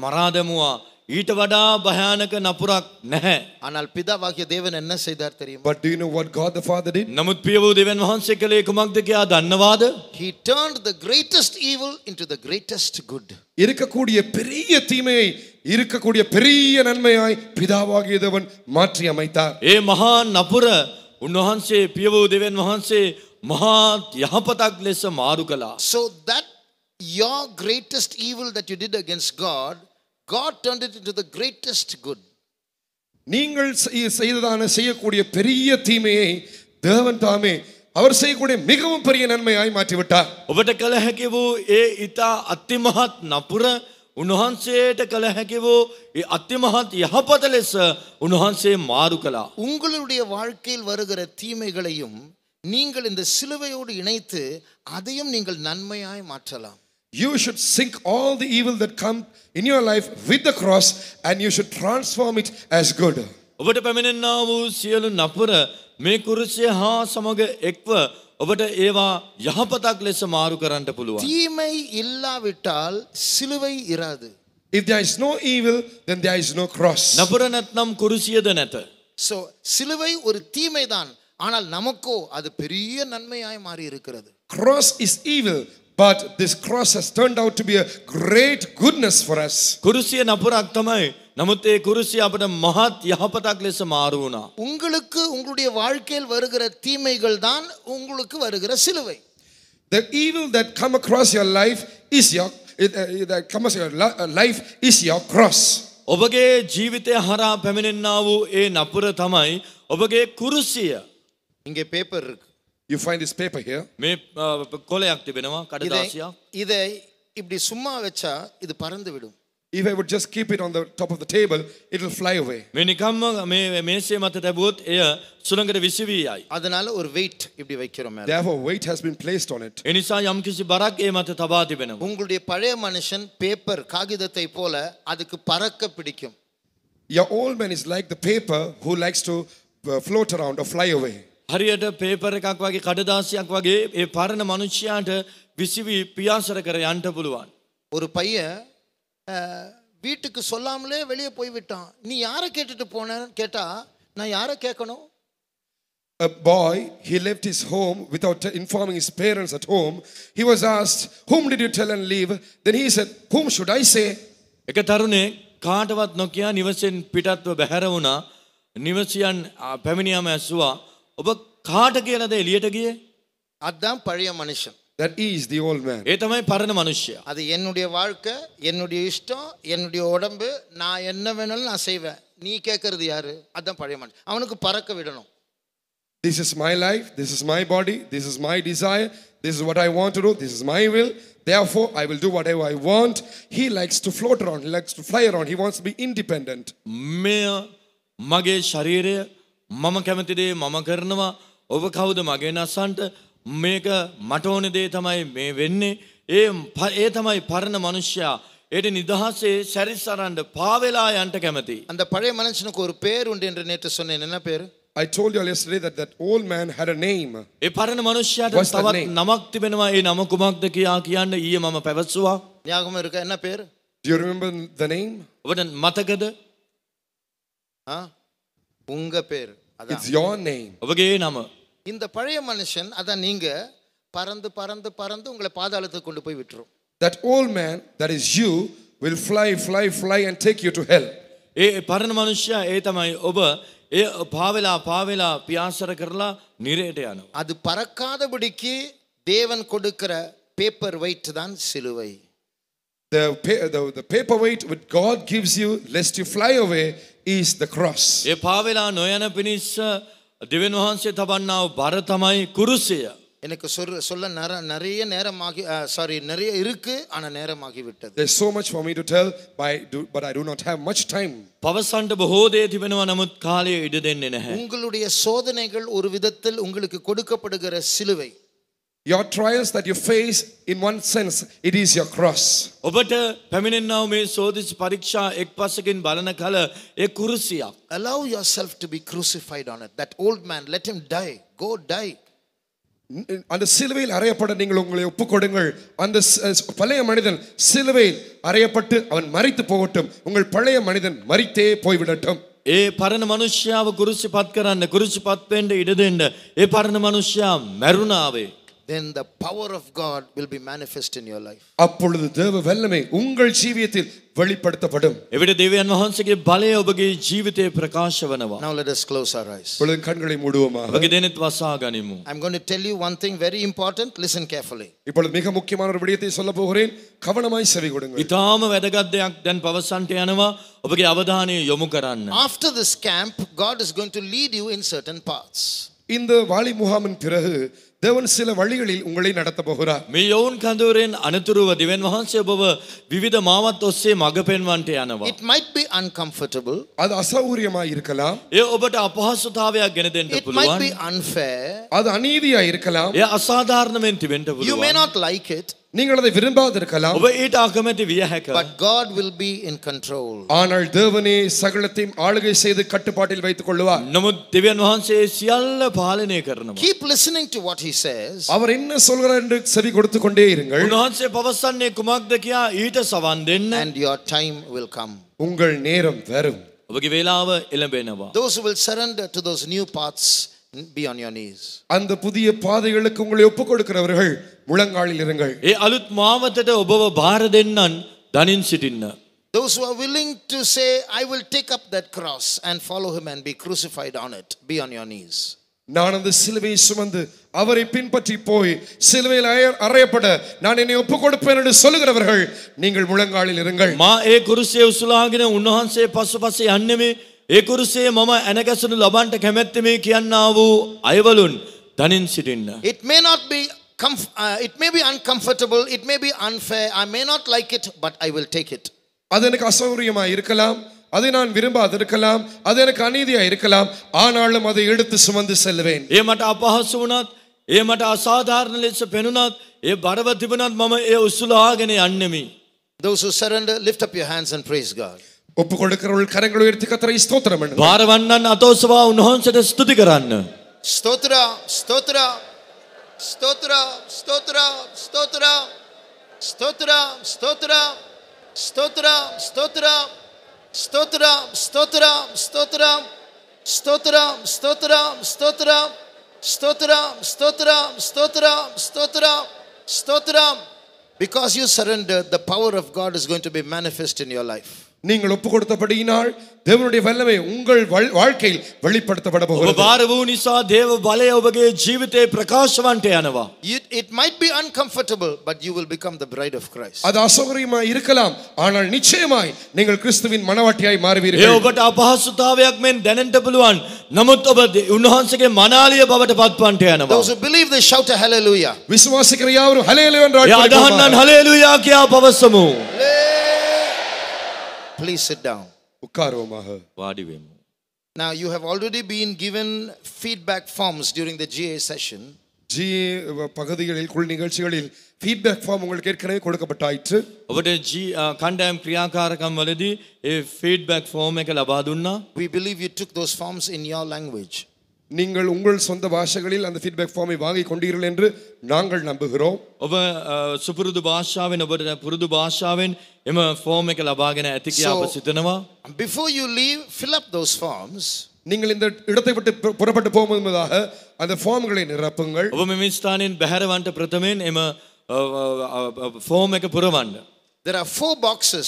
Speaker 3: මරා දැමුවා. ඊට වඩා භයානක නපුරක් නැහැ.
Speaker 1: ஆனால் பிதாவாகிய தேவன் என்ன செய்தார் தெரியுமா?
Speaker 2: But do you know what God the Father did?
Speaker 3: නමුත් පිය වූ දෙවියන් වහන්සේ කළේ කුමක්ද කියලා දන්නවාද?
Speaker 1: He turned the greatest evil into the greatest good.
Speaker 2: இருக்கக்கூடிய பெரிய தீமையை இருக்கக்கூடிய பெரிய நன்மையாய் பிதாவாகிய தேவன் மாற்றி அமைத்தார்.
Speaker 3: ඒ මහා නපුර උන්වහන්සේ පිය වූ දෙවියන් වහන්සේ මහා යහපතක් ලෙස මාරු කළා.
Speaker 1: So that your greatest evil that you did against God, God turned it into the greatest good.
Speaker 2: நீங்கள் செய்ததான செய்யக்கூடிய பெரிய தீமையை தேவன் தாமே அவர் செய்யக்கூடிய மிகவும் பெரிய நன்மையாய் மாற்றிவிட்டார்.
Speaker 3: ඔබට කළ හැකි වූ ඒ ඊතා අතිමහත් නපුර උන්වහන්සේට කළ හැකි වූ ඒ අතිමහත් යහපත ලෙස උන්වහන්සේ මාරු කළා.
Speaker 1: உங்களுடைய வாழ்க்கையில் வருகிற தீமைகளையும் நீங்கள் இந்த சிலுவையோடு இணைத்து அதையும் நீங்கள் நன்மையாய் மாற்றலாம்.
Speaker 2: You should sink all the evil that come in your life with the cross and you should transform it as good.
Speaker 3: ඔබට පැමිණෙනා වූ සියලු නපුර මේ කුරුසිය හා සමග එක්ව ඔබට ඒවා යහපතක් ලෙස මාරු කරන්නට පුළුවන්.
Speaker 1: தீமை இல்லாவிட்டால் சிலுவை இராது.
Speaker 2: If there is no evil, then there is no cross.
Speaker 3: නපුර නැත්නම් කුරුසියද නැත.
Speaker 1: So சிலுவை ஒரு தீமைதான், ஆனால் நமக்கோ அது பெரிய நன்மையாய் மாறி இருக்கிறது.
Speaker 2: Cross is evil, but this cross has turned out to be a great goodness for us.
Speaker 3: කුරුසිය නපුරක් තමයි. නමුත් ඒ කුරුසිය අපට මහත් යහපතක් ලෙස මාරු වුණා.
Speaker 1: உங்களுக்கு உங்களுடைய வாழ்க்கையில் வருகிற தீமைகள் தான் உங்களுக்கு வருகிற சிலுவை.
Speaker 2: The evil that come across your life is your life is your cross.
Speaker 3: ඔබගේ ජීවිතය හරහා පැමිණෙනා වූ ඒ නපුර තමයි ඔබගේ කුරුසිය.
Speaker 1: இங்கே பேப்பர் இருக்கு.
Speaker 2: You find this paper here.
Speaker 3: මේ කොලයක් තිබෙනවා කඩදාසියක්.
Speaker 1: இதை இப்படி சும்மா வச்சா இது பறந்து விடும்.
Speaker 2: If I would just keep it on the top of the table, it will fly away.
Speaker 3: මේ නිකම්ම මේ මේසය මත තැබුවොත් එය සුළඟට විසිවී යයි.
Speaker 1: அதனால ஒரு weight இப்படி வைக்கிறோம் மேல.
Speaker 2: Therefore weight has been placed on it.
Speaker 3: ඒ නිසා යම්කිසි බරක් ඒ මත තබා තිබෙනවා.
Speaker 1: உங்களுடைய பழைய மனுஷன் பேப்பர் காகிதத்தை போல அதுக்கு பறக்க பிடிக்கும்.
Speaker 2: Your old man is like the paper who likes to float around or fly away.
Speaker 3: හරියට පේපර් එකක් වගේ කඩදාසියක් වගේ ඒ පරණ මනුෂ්‍යයාට විසිවි පියාසර කර යන්ට පුළුවන්.
Speaker 1: ஒரு பையன் வீட்டுக்கு சொல்லாமலே வெளியே போய் விட்டான். நீ யாரை கேட்டுட்டு போனேன்னு கேட்டா நான் யாரை கேட்கணும்?
Speaker 2: A boy, he left his home without informing his parents at home. He was asked, whom did you tell and leave? Then he said, whom should I say?
Speaker 3: එක තරුණේ කාටවත් නොකියා නිවසෙන් පිටත්ව බැහැර වුණා. නිවසියන් පැමිණියාම ඇසුවා ඔබ කාට කියලාද එළියට ගියේ?
Speaker 1: அதான் பழைய மனுஷன்.
Speaker 2: That is the old man.
Speaker 3: ඒ තමයි පරණ මනුෂ්‍යයා.
Speaker 1: அது என்னுடைய வாழ்க்கை, என்னுடைய இஷ்டம், என்னுடைய உடம்பு, நான் என்ன வேணாலும் நான் செய்வேன். நீ கேட்கறது யாரு? அதான் பழைய மனுஷன். அவனுக்கு பறக்க விடணும்.
Speaker 2: This is my life, this is my body, this is my desire, this is what I want to do, this is my will. Therefore, I will do whatever I want. He likes to float around, he likes to fly around, he wants to be independent.
Speaker 3: මෙය මගේ ශරීරය මම කැමති දේ මම කරනවා. ඔබ කවුද මගේ නසන්ට? මේක මට ඕන දේ තමයි මේ වෙන්නේ. ඒ තමයි පරණ මනුෂ්‍යයා. ඒට නිදහසේ සැරිසරන්න පාවෙලා යන්න කැමති.
Speaker 1: அந்த பழைய மனுஷனுக்கு ஒரு பேர் உண்டு என்று நேற்று சொன்னேன். என்ன பேர்?
Speaker 2: I told you all yesterday that that old man had a name.
Speaker 3: ඒ පරණ මනුෂ්‍යයාට
Speaker 2: What's that
Speaker 3: තවත්
Speaker 2: name?
Speaker 3: නමක් තිබෙනවා. ඒ නම කුමක්ද කියන්න ඊයේ මම පැවසුවා.
Speaker 1: ஞாபகம் இருக்கா? என்ன பேர்?
Speaker 2: Do you remember the name?
Speaker 3: ඔබට මතකද?
Speaker 1: உங்க பேர். அதான்
Speaker 2: It's your name.
Speaker 3: ඔබගේ නම.
Speaker 1: இந்த பழைய மனுஷன் அதான் நீங்க பறந்து பறந்து பறந்து உங்களை பாதாளத்துக்கு கொண்டு போய் விட்டுரும்.
Speaker 2: That old man, that is you, will fly, fly, fly and take you to hell.
Speaker 3: ඒ පරණ මනුෂ්‍යයා ඒ තමයි ඔබ ඒ පාවෙලා පියාසර කරලා නිරයට යනවා.
Speaker 1: அது பறக்காதபடிக்கு தேவன் கொடுக்கிற பேப்பர் வெயிட் தான் சிலுவை.
Speaker 2: The paperweight which God gives you lest you fly away is the cross.
Speaker 3: ඒ පාවෙලා නොයන පිණිස දෙවියන් වහන්සේ තබන්නා වූ බර තමයි කුරුසය.
Speaker 1: எனக்கு சொல்ல நிறைய நேரமாகி நிறைய இருக்கு ஆனா நேரமாகி விட்டது.
Speaker 2: There's so much for me to tell but I do not have much time.
Speaker 3: පවසන්ට බොහෝ දේ තිබෙනවා නමුත් කාලය ඉඩ දෙන්නේ නැහැ.
Speaker 1: உங்களுடைய சோதனைகள் ஒரு விதத்தில் உங்களுக்கு கொடுக்கப்படுகிற சிலுவை.
Speaker 2: Your trials that you face, in one sense, it is your cross.
Speaker 3: ඔබට පැමිණෙනා වූ මේ සෝදිසි පරීක්ෂා එක් පසකින් බලන කල ඒ කුරුසියක්.
Speaker 1: Allow yourself to be crucified on it. That old man, let him die. Go die.
Speaker 2: அந்த சிலுவையில் அறையப்பட நீங்கள் உங்களை ஒப்புக்கொடுங்கள். அந்த பழைய மனிதன் சிலுவையில் அறையப்பட்டு அவன் மரித்து போகட்டும். உங்கள் பழைய மனிதன் மரித்தே போய்விடட்டும்.
Speaker 3: ඒ පරණ මනුෂ්‍යාව කුරුසිපත් කරන්න කුරුසිපත් වෙන්න ඉඩ දෙන්න. ඒ පරණ මනුෂ්‍යයා මැරුණාවේ.
Speaker 1: Then the power of God will be manifest in your life.
Speaker 2: அப்பொழுது தேவ வல்லமை உங்கள் ஜீவியத்தில் வெளிப்படுத்தப்படும்.
Speaker 3: එවිට දෙවියන් වහන්සේගේ බලය ඔබගේ ජීවිතේ ප්‍රකාශ වෙනවා.
Speaker 1: Now let us close our eyes.
Speaker 2: இப்பொழுது கண்களை மூடுவோமாக.
Speaker 3: ඔබගේ දෙනෙත් වසා ගනිමු.
Speaker 1: I'm going to tell you one thing very important. Listen carefully.
Speaker 2: இப்பொழுது மிக முக்கியமான ஒரு விடயத்தை சொல்ல போகிறேன். கவனமாய் செவி கொடுங்கள்.
Speaker 3: ඊටාම වැදගත් දෙයක් දැන් පවසන්ට යනවා. ඔබගේ අවධානය යොමු කරන්න.
Speaker 1: After this camp, God is going to lead you in certain paths.
Speaker 2: இந்த வாலி முகாமின் பிறகு தேவன் சில வழிகளில் உங்களை நடத்த போகிறார்.
Speaker 3: මේ යෝන් කඳුරෙන් අනතුරුව දෙවියන් වහන්සේ ඔබව විවිධ මාවත් ඔස්සේ මඟ පෙන්වන්නට යනවා.
Speaker 1: It might be uncomfortable.
Speaker 2: அது அசௌகரியமாய் இருக்கலாம்.
Speaker 3: ඒ ඔබට අපහසුතාවයක් ගෙන දෙන්න
Speaker 1: It might
Speaker 3: පුළුවන්.
Speaker 1: be unfair.
Speaker 2: அது அநீதியாய் இருக்கலாம்.
Speaker 3: ඒ අසාධාරණයෙන් තිබෙන්න
Speaker 1: You may
Speaker 3: පුළුවන්.
Speaker 1: not like it,
Speaker 2: நீங்கள் அதை விரும்பாதிருக்கலாம்.
Speaker 3: ඔබ ඊට අකමැති විය හැක.
Speaker 1: but God will be in control.
Speaker 2: ஆனால் தேவனே சகலத்தையும் ஆளுகை செய்து கட்டுப்பாட்டில் வைத்துக் கொள்வார்.
Speaker 3: නමුත් දෙවියන් වහන්සේ සියල්ල පාලනය කරනවා.
Speaker 1: Keep listening to what he says.
Speaker 2: அவர் என்ன சொல்கிறார் என்று செவி கொடுத்து கொண்டே இருங்கள்.
Speaker 3: උන්වහන්සේ පවසන්නේ කුමක්ද කියා ඊට සවන් දෙන්න.
Speaker 1: And your time will come.
Speaker 2: உங்கள் நேரம் வரும்.
Speaker 3: ඔබගේ වේලාව එළඹෙනවා.
Speaker 1: Those who will surrender to those new paths, be on your knees.
Speaker 2: அந்த புதிய பாதைகளுக்கு உங்களை ஒப்புக் கொடுக்கிறவர்கள் முழங்காலில் இருங்கள்.
Speaker 3: ඒ අලුත් මාවතට ඔබව බාර දෙන්නන් දනින් සිටින්න.
Speaker 1: Those who are willing to say, I will take up that cross and follow him and be crucified on it, be on your knees.
Speaker 2: நான் அந்த சிலுவையை சுமந்து அவரை பின்பற்றி போய் சிலுவையில் அறையப்பட நான் என்னை ஒப்புக் கொடுப்பேன் என்று சொல்லுகிறவர்கள் நீங்கள் முழங்காலில் இருங்கள்.
Speaker 3: මා ඒ කුරුසිය උසුලාගෙන උන්වහන්සේ පසුපස යන්නෙමි. ඒ කුරුසියේ මම ඇනගැසෙනු ලබන්නට කැමැත්තෙමි කියන්නා වූ අයවලුන් දනින් සිටින්න.
Speaker 1: It may not be it may be uncomfortable, it may be unfair, I may not like it, but I will take it.
Speaker 2: அது எனக்கு அசௌகரியமாக இருக்கலாம், அதை நான் விரும்பாதிருக்கலாம், அது எனக்கு அநீதியாக இருக்கலாம், ஆனாலும் அதை எடுத்து சுமந்து செல்வேன்.
Speaker 3: ඒ මට අපහසු වුණත්, ඒ මට අසාධාරණ ලෙස පෙනුනත්, ඒ බරව තිබුණත් මම ඒ උසුලාගෙන යන්නෙමි.
Speaker 1: Those who surrender, lift up your hands and praise God.
Speaker 2: ஒப்புக் கொடுக்கிறவர்கள் கரங்களை உயர்த்தி கர்த்தரை ஸ்தோத்திரம் பண்ணுங்கள்.
Speaker 3: බාරවන්නන් අතෝසවා උන්වහන්සේට ස්තුති කරන්න.
Speaker 1: Stotra, stotra. Stotra, stotra, stotra, stotra, stotra, stotra, stotra, stotra, stotra, stotra, stotra, stotra, stotra, stotra, stotra, stotra, stotra, stotra. Because you surrendered, the power of God is going to be manifest in your life.
Speaker 2: நீங்கள் ஒப்பு கொடுத்தபடியினால் தேவனுடைய வல்லமை உங்கள் வாழ்க்கையில் வெளிப்படுத்தப்பட போகிறது.
Speaker 3: ඔබ බාර වූ නිසා දේව බලය ඔබගේ ජීවිතේ ප්‍රකාශවන්ට යනවා.
Speaker 1: It might be uncomfortable, but you will become the bride of Christ.
Speaker 2: அது அசௌகரியமாய் இருக்கலாம், ஆனால் நிச்சயமாய் நீங்கள் கிறிஸ்துவின் மணவாட்டியாய் மாறுவீர்கள்.
Speaker 3: ඒ ඔබට අපහසුතාවයක් මෙන් දැනෙන්න පුළුවන්. නමුත් ඔබ උන්වහන්සේගේ මනාලිය බවට පත්වන්ට යනවා.
Speaker 1: Those who believe, they shout a hallelujah.
Speaker 2: விசுவாசிக்கிற யாவரும் ஹல்லேலூயா என்று
Speaker 3: ආදහන්නන් හලෙලූයා කියා පවසමු.
Speaker 1: Please sit down.
Speaker 2: உட்காருவோமாக.
Speaker 3: වාඩි වෙමු.
Speaker 1: Now you have already been given feedback forms during the GA session.
Speaker 2: G பகுதிகளில் குழு நிகழ்ச்சிகளில் ஃபீட்பேக் ஃபார்ம் உங்களுக்கு ஏற்கனவே கொடுக்கப்பட்டாயிற்று.
Speaker 3: ඔබට කණ්ඩායම් ක්‍රියාකාරකම් වලදී ඒ ෆීඩ්බැක් ෆෝම් එක ලබා දුන්නා.
Speaker 1: We believe you took those forms in your language.
Speaker 2: நீங்கள் உங்கள் சொந்த பாஷைகளில் அந்த ஃபீட்பேக் ஃபார்மை வாங்கி கொண்டீர்கள் என்று நாங்கள் நம்புகிறோம்.
Speaker 3: ඔබ සුපුරුදු භාෂාවෙන් ඔබට පුරුදු භාෂාවෙන් එම ෆෝම් එක ලබාගෙන ඇති කියලා අප සිතනවා.
Speaker 1: Before you leave, fill up those forms.
Speaker 2: நீங்கள் இந்த இடத்தை விட்டு புறப்பட்டு போகும் முன்னதாக அந்த ஃபார்ம்களை நிரப்புங்கள்.
Speaker 3: ඔබ මෙම ස්ථානයෙන් බැහැරවන්ට ප්‍රථමයෙන් එම ෆෝම් එක පුරවන්න.
Speaker 1: There are 4 boxes,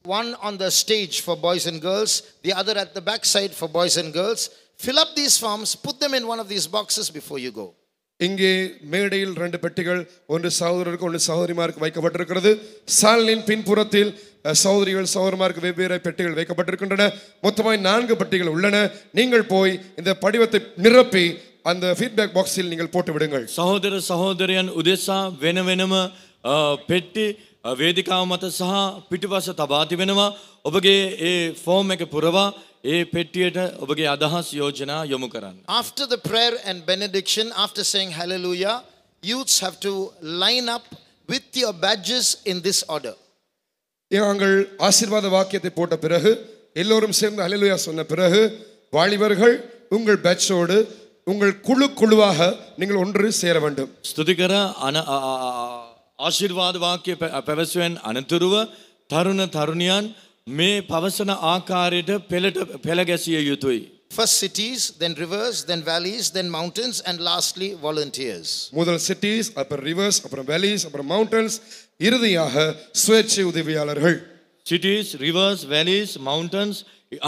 Speaker 1: one on the stage for boys and girls, the other at the back side for boys and girls. Fill up these forms, put them in one of these boxes before you go.
Speaker 2: இங்கே மேடையில் 2 பெட்டிகள், ஒன்று சகோதரருக்கு ஒன்று சகோதரிமாருக்கு வைக்கப்பட்டிருக்கிறது. சாலின் பின்புறத்தில் சகோதரிகள் சகோதரமாருக்கு வெவ்வேறு பெட்டிகள் வைக்கப்பட்டிருக்கின்றன. மொத்தமாய் 4 பெட்டிகள் உள்ளன. நீங்கள் போய் இந்த படிவத்தை நிரப்பி அந்த ஃபீட்பேக் பாக்ஸில் நீங்கள் போட்டு விடுங்கள்.
Speaker 3: සහෝදර සහෝදරයන් උදෙසා වෙන වෙනම පෙට්ටි වේදිකාව මත සහ පිටිපස්ස තබා තිබෙනවා. ඔබගේ ඒ ෆෝම් එක පුරවා ඒ පෙට්ටියට ඔබගේ අදහස් යෝජනා යොමු කරන්න.
Speaker 1: After the prayer and benediction, after saying hallelujah, youths have to line up with your badges in this order.
Speaker 2: நாங்கள் ஆசீர்வாத வாக்கியத்தை போட்ட பிறகு எல்லோரும் சேர்ந்து ஹல்லேலூயா சொன்ன பிறகு வாலிபர்கள் உங்கள் பேட்சோடு உங்கள் குழுவாக நீங்கள் ஒன்று சேர வேண்டும்.
Speaker 3: ස්තුති කර ආශිර්වාද වාක්‍ය පැවැසුවෙන් අනතුරුව තරුණ තරුණියන් මේ පවසන ආකාරයට පෙළ ගැසිය යුතුයි.
Speaker 1: First cities, then rivers, then valleys, then mountains, and lastly volunteers.
Speaker 2: முதல் cities, அப்புறம் rivers, அப்புறம் valleys, அப்புறம் mountains, இறுதியாக சுயேட்சை உதவியாளர்கள்.
Speaker 3: Cities, rivers, valleys, mountains,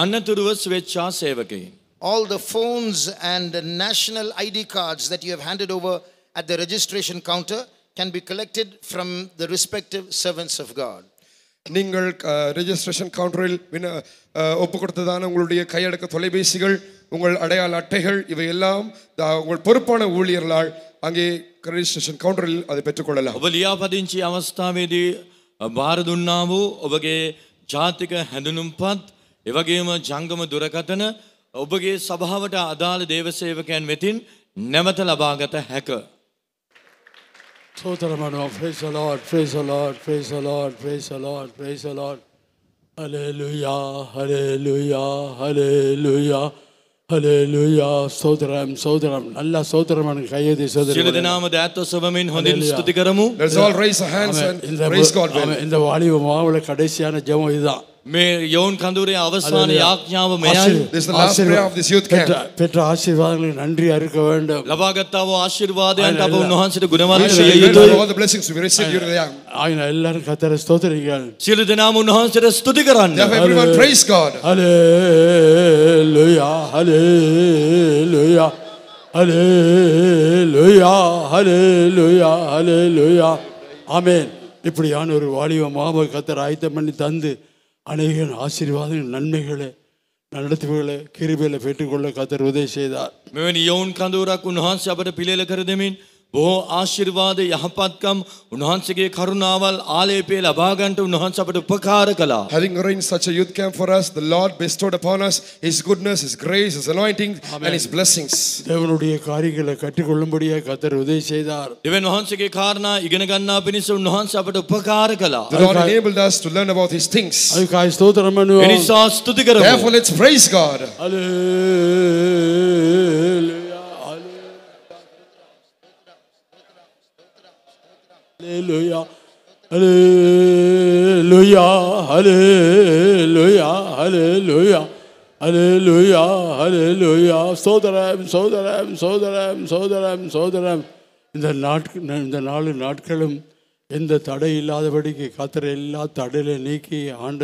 Speaker 3: අනතුරුව ස්වේච්ඡා සේවකයින්.
Speaker 1: All the phones and the national ID cards that you have handed over at the registration counter can be collected from the respective servants of God.
Speaker 2: நீங்கள் registration கவுண்டரில் ஒப்பு கொடுத்ததான உங்களுடைய கையடக்க தொலைபேசிகள், உங்கள் அடையாள அட்டைகள், இவையெல்லாம் உங்கள் பொறுப்பான ஊழியர்களால் அங்கே ரெஜிஸ்ட்ரேஷன் கவுண்டரில் அதை பெற்றுக்கொள்ளலாம்.
Speaker 3: ඔබ ලියාපදිංචි අවස්ථාවේදී බාර දුන්නා වූ ඔබගේ ජාතික හැඳුනුම්පත්, එවැගේම ජංගම දුරකථන ඔබගේ සභාවට අදාළ දේව සේවකයන් වෙතින් නැවත ලබාගත හැක.
Speaker 7: Praise the Lord, praise the Lord, praise the Lord, praise the Lord, praise the Lord. Hallelujah, hallelujah, hallelujah, hallelujah. Sodram. Allah Sodram and Kayedi Sodram.
Speaker 3: සියලු දෙනාම දෑත් ඔසවමින් හොඳින් ස්තුති කරමු.
Speaker 2: Let's all raise our hands and praise God.
Speaker 7: இந்த வாலிப மாவுல கடைசியான ஜெபம் இதுதான்.
Speaker 3: මේ යෝන් කඳුරේ අවසාන යාඥාව මෙයයි.
Speaker 2: This is the last prayer of this youth camp.
Speaker 7: பெற்ற ஆசீர்வாதங்களுக்கு நன்றி அறிக்க வேண்டும்.
Speaker 3: ලබාගත්තා වූ ආශිර්වාදයන්ට අප උන්වහන්සේට ගුණවන්ත
Speaker 2: We
Speaker 3: විය
Speaker 2: should
Speaker 3: යුතුයි.
Speaker 2: remember all the blessings we received during the young.
Speaker 7: ஆயின எல்லாரும் கர்த்தரை ஸ்தோத்திரிங்கள்.
Speaker 3: සියලු දෙනාම උන්වහන්සේට ස්තුති කරන්න.
Speaker 2: Therefore everyone praise God.
Speaker 7: Hallelujah, hallelujah, hallelujah, hallelujah, hallelujah. ஆமென். இப்படியான ஒரு வாலிப மாவை கர்த்தர் ஆயத்தம் பண்ணி தந்து அநேக ஆசீர்வாதங்கள் நன்மைகளை நடத்துகளை கிருபையில பெற்றுக்கொள்ள கர்த்தர் உதவி செய்தார்.
Speaker 3: මෙවැනි යෝන් කඳුරක් උන්වහන්සේ අපට පිළියෙල කර දෙමින් බොහෝ ආශිර්වාද යහපත්කම් උන්වහන්සේගේ කරුණාවල් ආලේපේ ලබා ගන්නට උන්වහන්සේ අපට උපකාර කළා.
Speaker 2: Having arranged such a youth camp for us, the Lord bestowed upon us His goodness, His grace, His anointing, and His blessings.
Speaker 7: தேவனுடைய காரியங்களை கற்றுக்கொள்ளும்படியாக கர்த்தர் உதவி செய்தார்.
Speaker 3: දෙවියන් වහන්සේගේ කාරණා ඉගෙන ගන්නා පිණිස උන්වහන්සේ අපට උපකාර කළා.
Speaker 2: The Lord enabled us to learn about His things.
Speaker 7: அதுக்காக ஸ்தோத்திரம் பண்ணுவோம்.
Speaker 3: එනිසා ස්තුති කරමු.
Speaker 2: Therefore let's praise God.
Speaker 7: Hallelujah. Hallelujah, hallelujah, hallelujah, hallelujah, hallelujah. சோதரம் சோதரம் சோதரம் சோதரம் சோதரம். இந்த நாலு நாட்களும் எந்த தடை இல்லாதபடிக்கு கர்த்தர் எல்லா தடையில நீக்கி ஆண்ட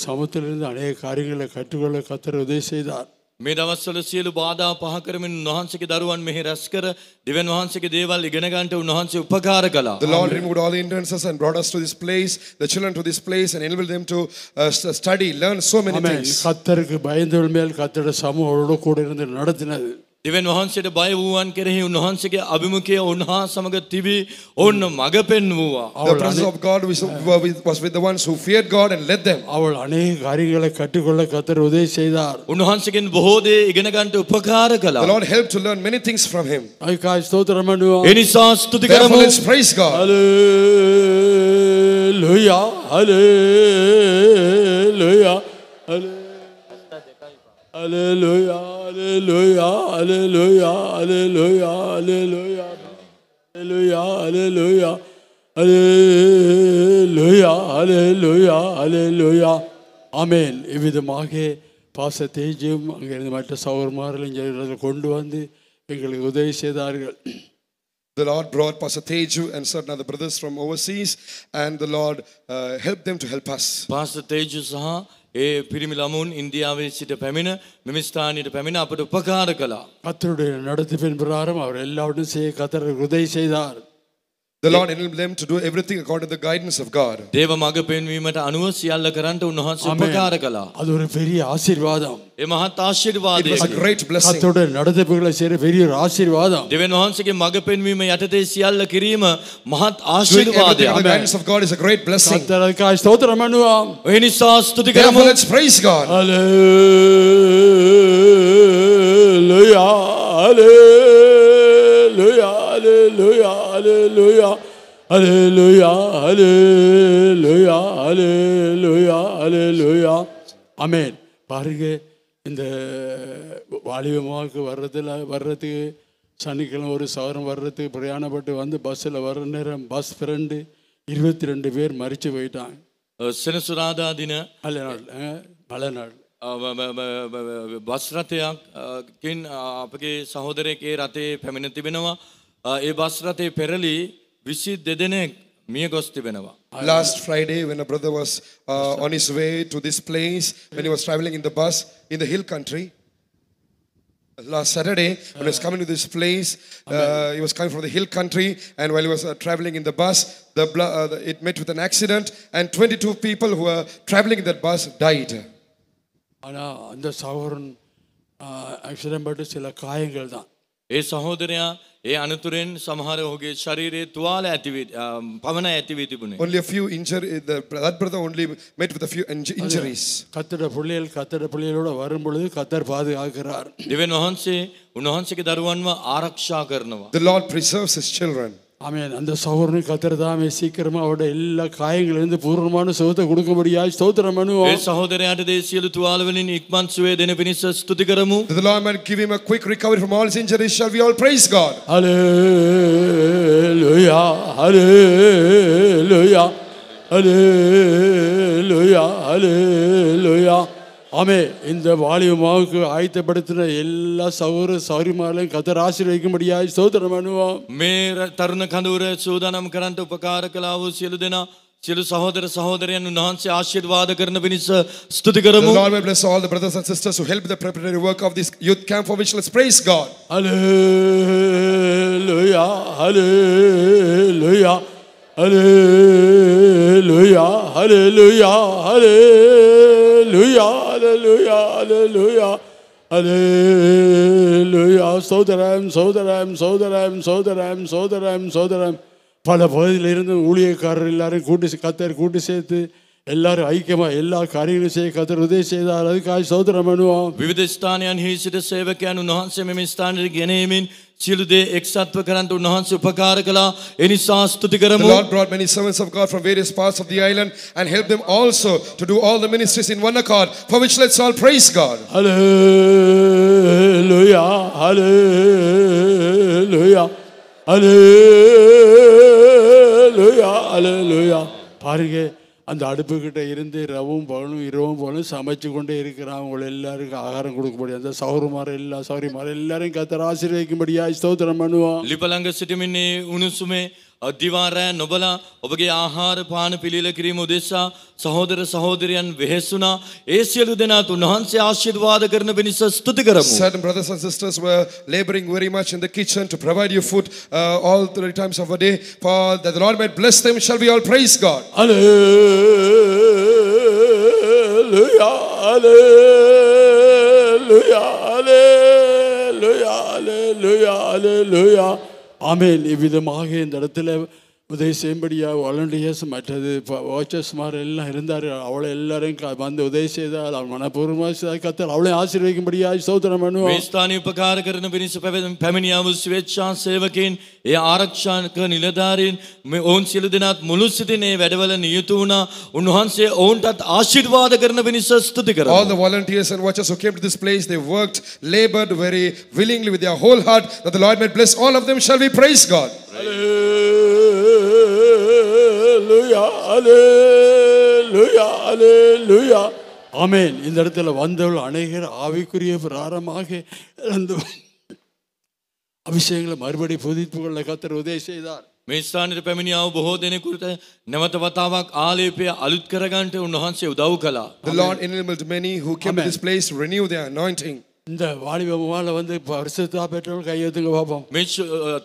Speaker 7: சமூகத்திலிருந்து அநேக காரியங்களை கற்றுக்கொள்ள கர்த்தர் உதவி செய்தார்.
Speaker 3: මේ දවස්වල සියලු බාධා පහ කරමින් උන්වහන්සේගේ දරුවන් මෙහි රැස් කර දෙවියන් වහන්සේගේ දේවල් ඉගෙන ගන්නට උන්වහන්සේ උපකාර කළා.
Speaker 2: The Lord removed all the hindrances and brought us to this place, the children to this place, and enabled them to study, learn so many things.
Speaker 7: கர்த்தருக்கு பயந்தவர்கள் மேல் கர்த்தருடைய சமூகத்தோடு கூட இருந்து நடத்தினது.
Speaker 3: දෙවියන් වහන්සේට බය වූවන් කෙරෙහි උන්වහන්සේගේ අභිමුඛය උන්හා සමග තිබී ඔන්න මඟ පෙන්වුවා.
Speaker 2: The presence of God was with the ones who feared God and led them.
Speaker 7: அவள் அநேக காரியங்களை கற்றுக்கொள்ள கர்த்தர் உதவி செய்தார்.
Speaker 3: උන්වහන්සේගෙන් බොහෝ දේ ඉගෙන ගන්නට උපකාර කළා.
Speaker 2: The Lord helped to learn many things from him.
Speaker 7: ஐகாய் ஸ்தோத்திரம் பண்ணுவோம்.
Speaker 3: ඒ නිසා ස්තුති
Speaker 2: Therefore,
Speaker 3: කරමු.
Speaker 2: let's praise God.
Speaker 7: Hallelujah, hallelujah, hallelujah, hallelujah, hallelujah, hallelujah, hallelujah, hallelujah, hallelujah, hallelujah, hallelujah, hallelujah. ஆமென். இவ்விதமாக பாசத்தேஜும் அங்கிருந்து மற்ற சகோதரமார்கள் கொண்டு வந்து எங்களுக்கு உதவி செய்தார்கள்.
Speaker 2: The Lord brought Pastor Teju and certain other brothers from overseas, and the Lord helped them to help us.
Speaker 3: Pastor Teju සහ ඒ පිරිමි ළමුන් ඉන්දියාවේ සිට පැමිණ මෙම ස්ථානයට පැමිණ අපට උපකාර කළා.
Speaker 7: கர்த்தருடைய நடத்திப்பின் பிரகாரம் அவர் எல்லாவற்றையும் செய்ய கர்த்தர் உதவி செய்தார்.
Speaker 2: The Lord enabled them to do everything according to the guidance of God.
Speaker 3: දේව මඟ පෙන්වීමට අනුව සියල්ල කරන්නට උන්වහන්සේ උපකාර කළා.
Speaker 7: அது ஒரு பெரிய ஆசீர்வாதம்.
Speaker 3: ඒ මහත්
Speaker 2: It
Speaker 3: ආශිර්වාදයක්.
Speaker 2: was a great blessing.
Speaker 7: கர்த்தருடைய நடத்திப்புகளை செய்ய பெரிய ஒரு ஆசீர்வாதம்.
Speaker 3: දෙවියන් වහන්සේගේ මඟ පෙන්වීම යටතේ සියල්ල කිරීම මහත්
Speaker 2: Doing everything
Speaker 3: ආශිර්වාදයක්.
Speaker 2: under the guidance of God is a great blessing.
Speaker 7: கர்த்தருக்காய் ஸ்தோத்திரம் பண்ணுவோம்.
Speaker 3: ඒ නිසා ස්තුති
Speaker 2: Therefore,
Speaker 3: කරමු.
Speaker 2: let's praise God.
Speaker 7: Hallelujah, hallelujah, hallelujah, hallelujah. Hallelujah, hallelujah, hallelujah, hallelujah. ஆமென். பாருங்க, இந்த வாலிபமாக்கு வர்றதுக்கு சனிக்கிழமை ஒரு சவரம் வர்றதுக்கு பிரயாணப்பட்டு வந்து பஸ்ஸில் வர்ற நேரம் பஸ் ஃப்ரெண்டு 22 பேர் மறித்து போயிட்டாங்க.
Speaker 3: සෙනසුරාදා දින
Speaker 7: மழை நாள்
Speaker 3: බස් රථයකින් අපගේ සහෝදරයෙක් ඒ රථේ පැමිණ තිබෙනවා. ඒ බස් රථේ පෙරලි 22 දෙනෙක් මිය ගොස් තිබෙනවා.
Speaker 2: Last Friday, when a brother was on his way to this place, when he was traveling in the bus in the hill country, last Saturday, when he was coming to this place, he was coming from the hill country, and while he was traveling in the bus, it met with an accident, and 22 people who were traveling in that bus died.
Speaker 7: ஆனால் அந்த சகோதரன் accident பட்டு சில காயங்கள் தான்.
Speaker 3: ඒ සහෝදරයා ඒ අනතුරෙන් සමහර ඔහුගේ ශරීරයේ තුවාල පවන ඇති වී තිබුණේ.
Speaker 2: Only a few injuries. That brother only met with a few injuries.
Speaker 7: கர்த்தருடைய பிள்ளைகளோட வரும் பொழுது கர்த்தர் பாதுகாக்கிறார்.
Speaker 3: දෙවියන් වහන්සේ උන්වහන්සේගේ දරුවන්ව ආරක්ෂා කරනවා.
Speaker 2: The Lord preserves his children.
Speaker 7: ஆமென். அந்த சகோதரனுக்கு கர்த்தர் தாமே சீக்கிரமா அவருடைய எல்லா காயங்களிலிருந்து பூர்ணமான சுகத்தை கொடுக்கும்படியாய் ஸ்தோத்திரம் பண்ணுவோம்.
Speaker 3: ඒ සහෝදරයාට දේ සියලු තුවාල වලින් ඉක්මන් සුවය දෙන පිණිස ස්තුති කරමු.
Speaker 2: The Lord might give him a quick recovery from all his injuries. Shall we all praise God?
Speaker 7: Hallelujah, hallelujah, hallelujah, hallelujah. ஆமே. இந்த வாலிபமாவுக்கு ஆயத்தப்படுத்தின எல்லா சௌரிமாரையும் கர்த்தர் ஆசீர்வதிக்கும்படியாய் ஸ்தோத்திரம் பண்ணுவோம்.
Speaker 3: මේ තරුණ කඳවුර සූදානම් කරන්ට උපකාර කළා වූ සියලු දෙනා සියලු සහෝදර සහෝදරයන් උන්වහන්සේ ආශිර්වාද කරන පිණිස ස්තුති
Speaker 2: The
Speaker 3: කරමු.
Speaker 2: Lord will bless all the brothers and sisters who helped the preparatory work of this youth camp, for which let's praise God.
Speaker 7: Hallelujah, hallelujah, hallelujah, hallelujah, hallelujah, hallelujah, hallelujah, hallelujah. சோதரம் சோதரம் சோதரம் சோதரம் சோதரம் சோதரம் பல பகுதியிலிருந்து ஊழியக்காரர் எல்லாரும் கர்த்தர் கூட்டி சேர்த்து எல்லாரும் ஐக்கியமா எல்லா காரியங்களும் செய்ய கர்த்தர் உதவி செய்தார். அதுக்காக சோதரம் பண்ணுவோம்.
Speaker 3: විවිධ ස්ථානයන්හි සිට සේවකයන් උන්වහන්සේ මෙම ස්ථානයට ගෙනීමෙන් සියලු දේ එක්සත්ව කරන්ට උන්වහන්සේ උපකාර කළා. ඒ නිසා ස්තුති
Speaker 2: The
Speaker 3: කරමු.
Speaker 2: Lord brought many servants of God from various parts of the island and helped them also to do all the ministries in one accord, for which let's all praise God.
Speaker 7: Hallelujah, hallelujah, hallelujah, ஹalleluya ஹalleluya பாருங்க அந்த அடுப்புக்கிட்ட இருந்து ரவும் பகலும் இரவும் பகலும் சமைச்சு கொண்டே இருக்கிறான். அவங்களை எல்லாருக்கும் ஆகாரம் கொடுக்கும்படி அந்த சௌரமார் எல்லா சௌரியமார் எல்லாரையும் கர்த்தர் ஆசீர்வதிக்கும்படியா ஸ்தோத்திரம் பண்ணுவான்.
Speaker 3: ලිපලංග සිටමින්නේ උණුසුමේ දිවාරෑ නොබලා ඔබගේ ආහාර පාන පිළිල කිරීම උදෙසා සහෝදර සහෝදරයන් වෙහෙසුණා. ඒ සියලු දෙනාත් උන්වහන්සේ ආශිර්වාද කරන පිණිස ස්තුති කරමු.
Speaker 2: Certain brothers and sisters were laboring very much in the kitchen to provide you food all 3 times of a day. For that the Lord might bless them, shall we all praise God.
Speaker 7: Hallelujah, hallelujah, hallelujah, hallelujah, hallelujah. ஆமென். இவ்விதமாக இந்த இடத்துல உதவி செய்யும்படியாக volunteers மற்றது வாட்சர்ஸ்மார் எல்லாம் இருந்தார். அவளை எல்லாரையும் வந்து உதவி செய்தால் அவள் மனப்பூர்வமாக கத்தர் அவளை ஆசீர்வதிக்கும்படியாக ஸ்தோத்திரம் பண்ணுவோம்.
Speaker 3: මේ ස්ථානයේ උපකාර කරන පිණිස පැමිණියා වූ ස්වේච්ඡා සේවකයන් ඒ ආරක්ෂක නිලධාරීන් මේ ඔවුන් සියලු දෙනාත් මුළු සිටිනේ වැඩවල නියුතු වුණා. උන්වහන්සේ ඔවුන්ටත් ආශිර්වාද කරන පිණිස ස්තුති කරමු.
Speaker 2: All the volunteers and watchers who came to this place, they worked, labored very willingly with their whole heart, that the Lord might bless all of them. Shall we praise God?
Speaker 7: Hallelujah, hallelujah, hallelujah. ஆமென். இந்த இடத்துல வந்தவர்கள் அநேகர் ஆவிக்குரிய பிராரமாக அந்த அபிஷேகங்களை மறுபடி புதுப்பித்து கொள்ள கர்த்தர் உதவி செய்தார்.
Speaker 3: මේ ස්ථානයේ පැමිණියා වූ බොහෝ දෙනෙකුට නැවත වතාවක් ආලේපය අලුත් කරගන්නට උන්වහන්සේ උදව් කළා.
Speaker 2: The Lord enabled many who came to this place to renew their anointing.
Speaker 7: இந்த வாலிபமால வந்து பரிசுத்தா பெற்றவர்கள் கையெழுத்துங்க பாப்போம்.
Speaker 3: මේ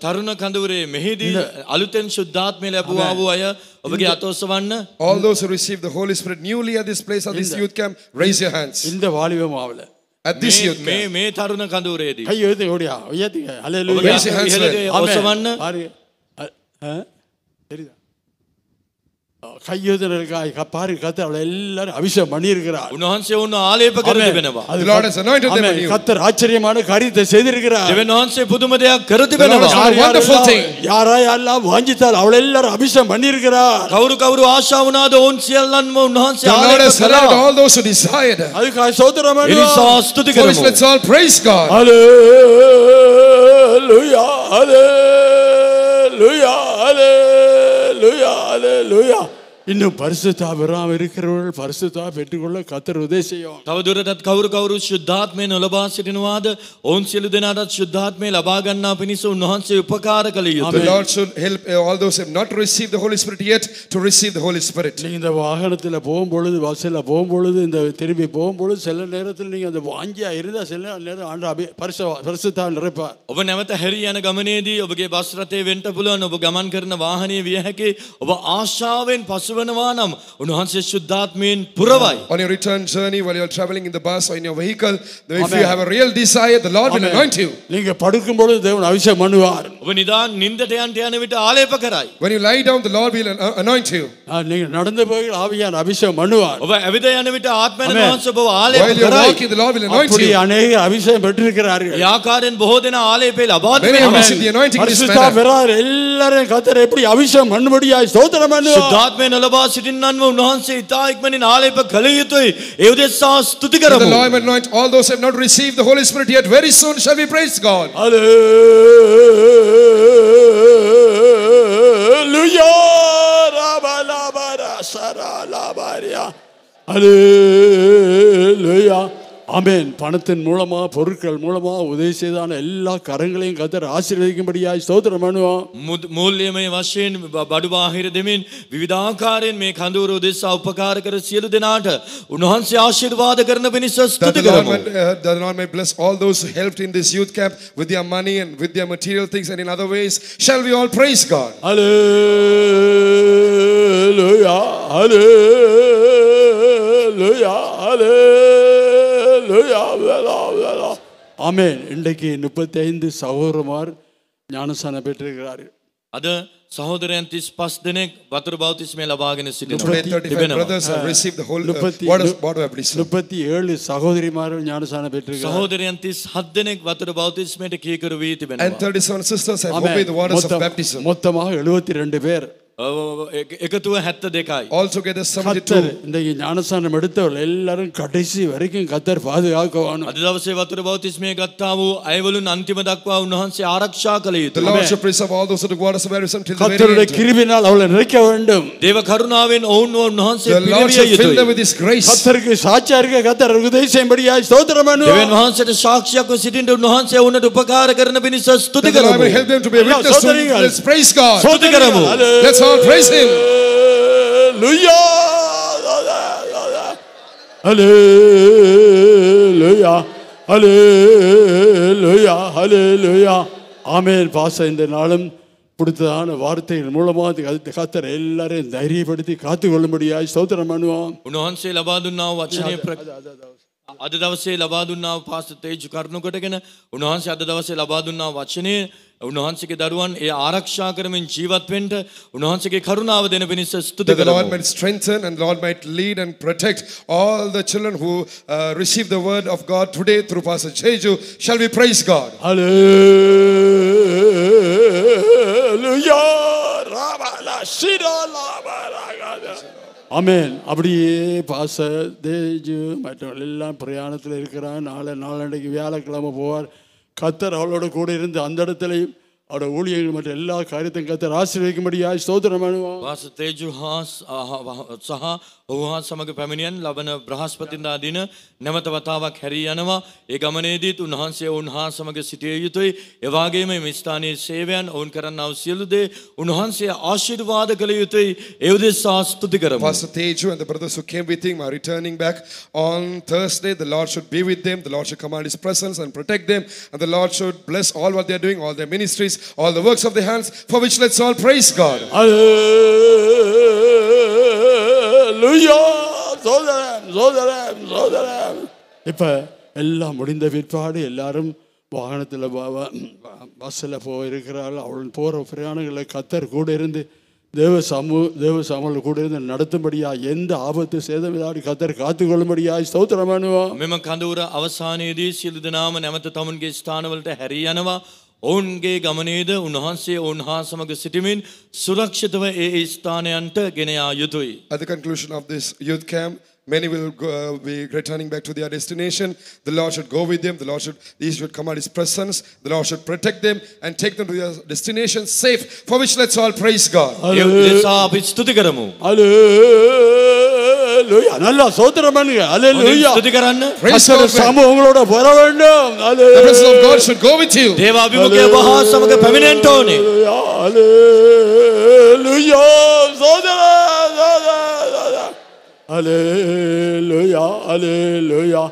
Speaker 3: තරුණ කඳවුරේ මෙහිදී අලුතෙන් ශුද්ධාත්මය ලැබුවා වූ අය ඔබගේ අත ඔසවන්න.
Speaker 2: All those who received the Holy Spirit newly at this place, at this youth camp, raise your hands.
Speaker 7: இந்த வாலிபமாவல
Speaker 2: At this youth camp.
Speaker 3: මේ තරුණ කඳවුරේදී
Speaker 7: கையெழுத்து ஓடியா உயர்த்துங்க. ஹalleluya.
Speaker 2: Raise your hands.
Speaker 3: ඔසවන්න.
Speaker 7: பாருங்க. தெரியுதா? கையெழுத்துறதுக்காக பாரு கர்த்தர் அவளை எல்லாரும் அபிஷேகம் பண்ணி இருக்கிறார்.
Speaker 3: උන්වහන්සේ වුණ ආලේප කර තිබෙනවා.
Speaker 2: The Lord has anointed them anew.
Speaker 7: கர்த்தர் ஆச்சரியமான காரியத்தை செய்திருக்கிறார்.
Speaker 3: දෙවියන් වහන්සේ පුදුම දෙයක් කර තිබෙනවා.
Speaker 2: Wonderful thing.
Speaker 7: யாரெல்லாம் வாஞ்சித்தால் அவளை எல்லாரும் அபிஷேகம் பண்ணி இருக்கிறார்.
Speaker 3: කවුරු ආශා වුණාද ඔවුන් සියල්ලන්ම උන්වහන්සේ
Speaker 2: The Lord
Speaker 3: ආලේප
Speaker 2: has allowed all those who desired.
Speaker 7: அதுக்காக ஸ்தோத்திரம்
Speaker 3: එනිසා ස්තුති
Speaker 2: First,
Speaker 3: කරමු.
Speaker 2: let's all praise God.
Speaker 7: Hallelujah, hallelujah, hallelujah, hallelujah. இன்னும் பரிசுத்தா பெறாம இருக்கிறவர்கள் பரிசுத்தா பெற்றுக்கொள்ள கர்த்தர் உதவி செய்யும்.
Speaker 3: තවදුරටත් කවුරු ශුද්ධාත්මය නොලබා සිටිනවාද ඔවුන් සියලු දෙනාටත් ශුද්ධාත්මය ලබා ගන්නා පිණිස උන්වහන්සේ උපකාර කළ
Speaker 2: The
Speaker 3: යුතුයි.
Speaker 2: Lord should help all those who have not received the Holy Spirit yet to receive the Holy Spirit.
Speaker 7: நீங்க இந்த வாகனத்தில் போகும்பொழுது பஸ்ஸில் போகும்பொழுது இந்த திரும்பி போகும்பொழுது சில நேரத்தில் நீங்கள் அந்த வாங்கியா இருந்தால் சில நேரம் ஆண்டு பரிசுத்தா நிறைப்பார்.
Speaker 3: ඔබ නැවත හැරී යන ගමනේදී ඔබගේ බස් රථයේ වෙන්න පුළුවන්. ඔබ ගමන් කරන වාහනේ විය හැකි. ඔබ ආශාවෙන් පසුවනවා නම් උන්වහන්සේ ශුද්ධාත්මයෙන් පුරවයි.
Speaker 2: On your return journey, while you are traveling in the bus or in your vehicle, if you have a real desire, the Lord will anoint you.
Speaker 7: நீங்க படுக்கும் பொழுது தேவன் அபிஷேகம் பண்ணுவார்.
Speaker 3: ඔබ නිදාන් නින්දට යන විට ආලේප කරයි.
Speaker 2: When you lie down, the Lord will anoint you.
Speaker 7: நீங்க நடந்து போய் ஆவியான அபிஷேகம் பண்ணுவார்.
Speaker 3: ඔබ ඇවිද යන විට ආත්මයෙන් වහන්සේ ඔබ ආලේප
Speaker 2: While you are
Speaker 3: කරයි.
Speaker 2: walking, the Lord will anoint
Speaker 7: அப்படி
Speaker 2: you.
Speaker 7: அநேக அபிஷேகம் பெற்றிருக்கிறார்கள்.
Speaker 3: ඒ ආකාරයෙන් බොහෝ දෙනා ආලේපේ ලබා
Speaker 2: Many have
Speaker 3: තිබෙනවා.
Speaker 2: received the anointing in this
Speaker 7: பரிசுத்தா
Speaker 2: manner.
Speaker 7: பெறார் எல்லாரும் கர்த்தர் எப்படி அபிஷேகம் பண்ணும்படியாய் ஸ்தோத்திரம் பண்ணுவார்.
Speaker 3: ශුද්ධාත්මය නොලබා සිටින්නන්ව උන්වහන්සේ ඉතා ඉක්මනින් ආලේප කළ යුතුයි. ඒ උදෙසා ස්තුති
Speaker 2: The
Speaker 3: කරමු.
Speaker 2: Lord will anoint all those who have not received the Holy Spirit yet. Very soon shall we praise God.
Speaker 7: Hallelujah. Rabalabara saralabaria. Hallelujah. ஆமென். பணத்தின் மூலமா பொருட்கள் மூலமா உதவி செய்தான எல்லா கரங்களையும் கர்த்தர் ஆசீர்வதிக்கும்படியாய் ஸ்தோத்திரம் பண்ணுவோம்.
Speaker 3: මූල්‍යමය වශයෙන් බඩු බාහිර දෙමින් විවිධාකාරයෙන් මේ කඳවුර උදෙසා උපකාර කර සියලු දෙනාට උන්වහන්සේ ආශිර්වාද කරන පිණිස
Speaker 2: That
Speaker 3: ස්තුති
Speaker 2: the
Speaker 3: කරමු.
Speaker 2: Lord may bless all those who helped in this youth camp with their money and with their material things and in other ways. Shall we all praise God?
Speaker 7: Hallelujah. Hallelujah. Hallelujah. ஆமென். இன்றைக்கு 35 சகோதரமார் ஞானஸ்நானம் பெற்றிருக்கிறார்கள்.
Speaker 3: අද සහෝදරයන් 35 දෙනෙක් වතුර බෞතිස්මය ලබාගෙන
Speaker 2: Today,
Speaker 3: සිටිනවා.
Speaker 2: 35 brothers have received the whole what have please.
Speaker 7: 37 சகோதரிமார்கள் ஞானஸ்நானம் பெற்றிருக்கிறார்கள்.
Speaker 3: සහෝදරයන් 37 දෙනෙක් වතුර බෞතිස්මයට කීකරු වී
Speaker 2: And
Speaker 3: තිබෙනවා.
Speaker 2: 37 sisters have obeyed the waters of baptism.
Speaker 7: மொத்தமாக 72 பேர்.
Speaker 3: එකතුව 72යි.
Speaker 2: Altogether 72.
Speaker 7: கத்தர் இன்றைக்கு ஞானஸ்தானம் எடுத்தவர்கள் எல்லாரும் கடைசி வரைக்கும் கத்தர் பாதுகாக்கணும்.
Speaker 3: අද දවසේ වතුර බෞතිස්මය ගත්තා වූ අයවලුන් අන්තිම දක්වා උන්වහන්සේ ආරක්ෂා කළ
Speaker 2: The
Speaker 3: යුතුයි.
Speaker 2: Lord should preserve all those who took waters of baptism till the very
Speaker 7: கத்தருடைய
Speaker 2: end.
Speaker 7: கிருபையினால் அவளை நிறைக்க வேண்டும்.
Speaker 3: දේව කරුණාවෙන් ඔවුන්ව උන්වහන්සේ
Speaker 2: The Lord
Speaker 3: පිළිවිය
Speaker 2: should fill them
Speaker 3: යුතුයි.
Speaker 2: with His grace.
Speaker 7: கத்தருக்கு சாட்சியா இருக்க கத்தர் உதவி செய்யும்படியாய் ஸ்தோத்திரம்
Speaker 3: දෙවියන්
Speaker 7: பண்ணுவோம்.
Speaker 3: වහන්සේට සාක්ෂියක්ව සිටින්න උන්වහන්සේ ඔවුන්ට උපකාර කරන පිණිස ස්තුති
Speaker 2: The Lord will
Speaker 3: කරමු.
Speaker 2: help them to be a witness to Him. Let's praise God.
Speaker 3: ස්තුති කරමු.
Speaker 2: Let's all praise Him.
Speaker 7: Hallelujah. Hallelujah. Hallelujah. Hallelujah. ஆமென். பாச இந்த நாளும் கொடுத்ததான வார்த்தைகள் மூலமாக கத்தர் எல்லாரையும் தைரியப்படுத்தி காத்துக்கொள்ளும்படியாய் ஸ்தோத்திரம் பண்ணுவோம்.
Speaker 3: උන්වහන්සේ ලබා දුන්නා වූ වචනය අද දවසේ ලබා දුන්නා වූ පාස්ටර් තේජු කරුණු කොටගෙන උන්වහන්සේ අද දවසේ ලබා දුන්නා වූ වචනය උන්වහන්සේගේ දරුවන් ඒ ආරක්ෂා කරමින් ජීවත් වෙන්න උන්වහන්සේගේ කරුණාව දෙන පිණිස ස්තුති
Speaker 2: That the Lord
Speaker 3: කරමු.
Speaker 2: might strengthen and Lord might lead and protect all the children who receive the word of God today through Pastor Jeju. Shall we praise God?
Speaker 7: Hallelujah. Rabala shidala baragada. ஆமென். அப்படியே பாச தேஜு மற்றவர்கள் எல்லாம் பிரயாணத்தில் இருக்கிறான். நாளன்னைக்கு வியாழக்கிழமை போவார். கத்தர் அவளோட கூட இருந்து அந்த இடத்துலையும் அவரோட ஊழியர்கள் மற்ற எல்லா காரியத்தையும் கத்தர் ஆசீர்வதிக்கும்படியாய் ஸ்தோத்திரம் பண்ணுவோம்.
Speaker 3: පාස්ටර් තේජු සහ ඔහු හා සමග පැමිණියන් ලබන බ්‍රහස්පතින්දා දින නැවත වතාවක් හැරී යනවා. ඒ ගමනේදීත් උන්වහන්සේ ඔවුන් හා සමග සිටිය යුතුයි. ඒ වගේම මේ ස්ථානීය සේවයන් ඔවුන් කරන්නා වූ සියලු දේ උන්වහන්සේ ආශිර්වාද කළ යුතුයි. ඒ උදෙසා ස්තුති කරමු.
Speaker 2: Pastor Teju and the brothers who came with him are returning back on Thursday. The Lord should be with them. The Lord should command His presence and protect them. And the Lord should bless all what they are doing, all their ministries, all the works of their hands, for which let's all praise God.
Speaker 7: Hallelujah. சோதரம். இப்ப எல்லாம் முடிந்த பிற்பாடு எல்லாரும் வாகனத்தில் பஸ்ஸில் போயிருக்கிறார்கள். அவள் போகிற பிரயாணங்களை கத்தர் கூட இருந்து தேவ சமூக கூட இருந்து நடத்தும்படியா எந்த ஆபத்து சேதமில்லாத கத்தர் காத்துக்கொள்ளும்படியா ஸ்தோத்திரம் பண்ணுவோம்.
Speaker 3: මෙම කඳවුර අවසානයේදී සියලු දෙනාම නැවත තමුන්ගේ ස්ථානවලට හැරී යනවා. ඔවුන්ගේ ගමනේද උන්වහන්සේ ඔවුන් හා සමග සිටමින් සුරක්ෂිතව ඒ ස්ථානයන්ට ගෙන යා යුතුයි.
Speaker 2: At the conclusion of this youth camp, many will be returning back to their destination. The Lord should go with them. He should command His presence. The Lord should protect them and take them to their destination safe. For which let's all praise God.
Speaker 3: ඒ උදෙසා අපි ස්තුති කරමු.
Speaker 7: Hallelujah. நல்லா ஸ்தோத்திரம் பண்ணுங்க. Hallelujah.
Speaker 3: ස්තුති කරන්න.
Speaker 2: Praise God.
Speaker 7: சமூகம் உங்களோட வர வேண்டும்.
Speaker 2: The presence of God should go with you.
Speaker 3: දේව අභිමුඛය වහා සමග පැමිණෙන්න ඕනේ.
Speaker 7: Hallelujah. Hallelujah. Hallelujah.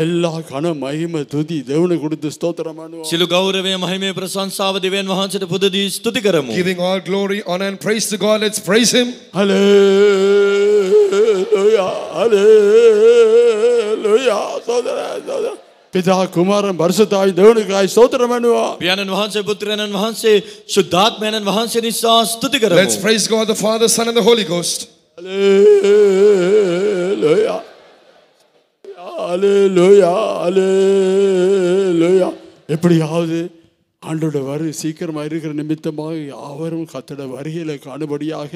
Speaker 7: எல்லா கன மகிமை துதி தேவனுக்கு கொடுத்து ஸ்தோத்திரம் பண்ணுவோம்.
Speaker 3: සිළු ගෞරවය මහිමේ ප්‍රශංසාව දෙවියන් වහන්සේට පුදදී ස්තුති කරමු.
Speaker 2: Giving all glory, honor and praise to God. Let's praise Him.
Speaker 7: Hallelujah. Hallelujah. சோதரா. பிதா குமாரன் பரிசுத்தாய் தேவனுக்காய் ஸ்தோத்திரம் பண்ணுவோம்.
Speaker 3: පියාණන් වහන්සේ පුත්‍රයන්න් වහන්සේ ශුද්ධාත්මයන්න් වහන්සේ නිසා ස්තුති කරමු.
Speaker 2: Let's praise God the Father, Son and the Holy Ghost.
Speaker 7: Hallelujah. Hallelujah. Hallelujah. எப்படியாவது ஆண்டோட வரு சீக்கிரமாக இருக்கிற நிமித்தமாக யாவரும் கத்தோட வருகையில காணும்படியாக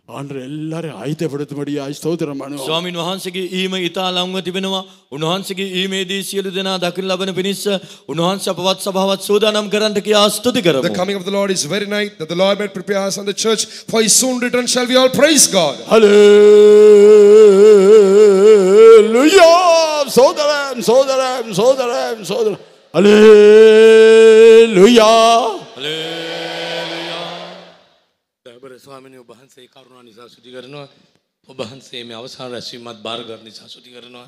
Speaker 7: ආන්දර எல்லாரும் ආයතப்படுத்தும்படியாய் ස්තෝත්‍රම් பண்ணுவோம்.
Speaker 3: ස්වාමින් වහන්සේගේ ඊම ඊතා ලංව තිබෙනවා. උන්වහන්සේගේ ඊමේදී සියලු දෙනා දකින ලබන පිණිස උන්වහන්සේ අපවත් සභාවත් සූදානම් කරන්නට කියා ස්තුති කරමු.
Speaker 2: The coming of the Lord is very night, that the Lord might prepare us on the church for His soon return. Shall we all praise God?
Speaker 7: Hallelujah. சோதரம். Hallelujah.
Speaker 8: දබර ස්වාමීන් වහන්සේ කරුණා නිසා ස්තුති කරනවා. ඔබ වහන්සේ මේ අවසාන රැස්වීමත් බාර ගන්න නිසා ස්තුති කරනවා.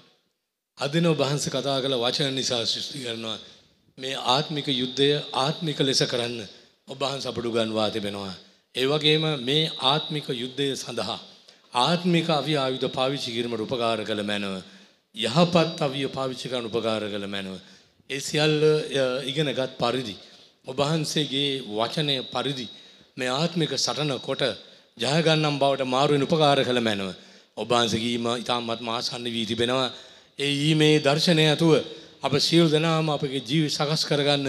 Speaker 8: අදින ඔබ වහන්සේ කතා කළ වචන නිසා ස්තුති කරනවා. මේ ආත්මික යුද්ධය ආත්මික ලෙස කරන්න ඔබ වහන්සේ අපට උගන්වා තිබෙනවා. ඒ වගේම මේ ආත්මික යුද්ධය සඳහා ආත්මික අවිය ආයුධ පාවිච්චි කිරීමට උපකාර කළ මැනව. යහපත් අවිය පාවිච්චි කරන්න උපකාර කළ මැනව. ඒ සියල්ල ඉගෙනගත් පරිදි ඔබ වහන්සේගේ වචනය පරිදි මේ ආත්මික සටන කොට ජය ගන්නම් බවට මාරු වෙන උපකාර කළ මැනව. ඔබ වහන්සේගේ ඊම ඊටමත් මාසන්න වී තිබෙනවා. ඒ ඊමේ දර්ශනය ඇතුව අප සියලු දෙනාම අපගේ ජීවිත සකස් කරගන්න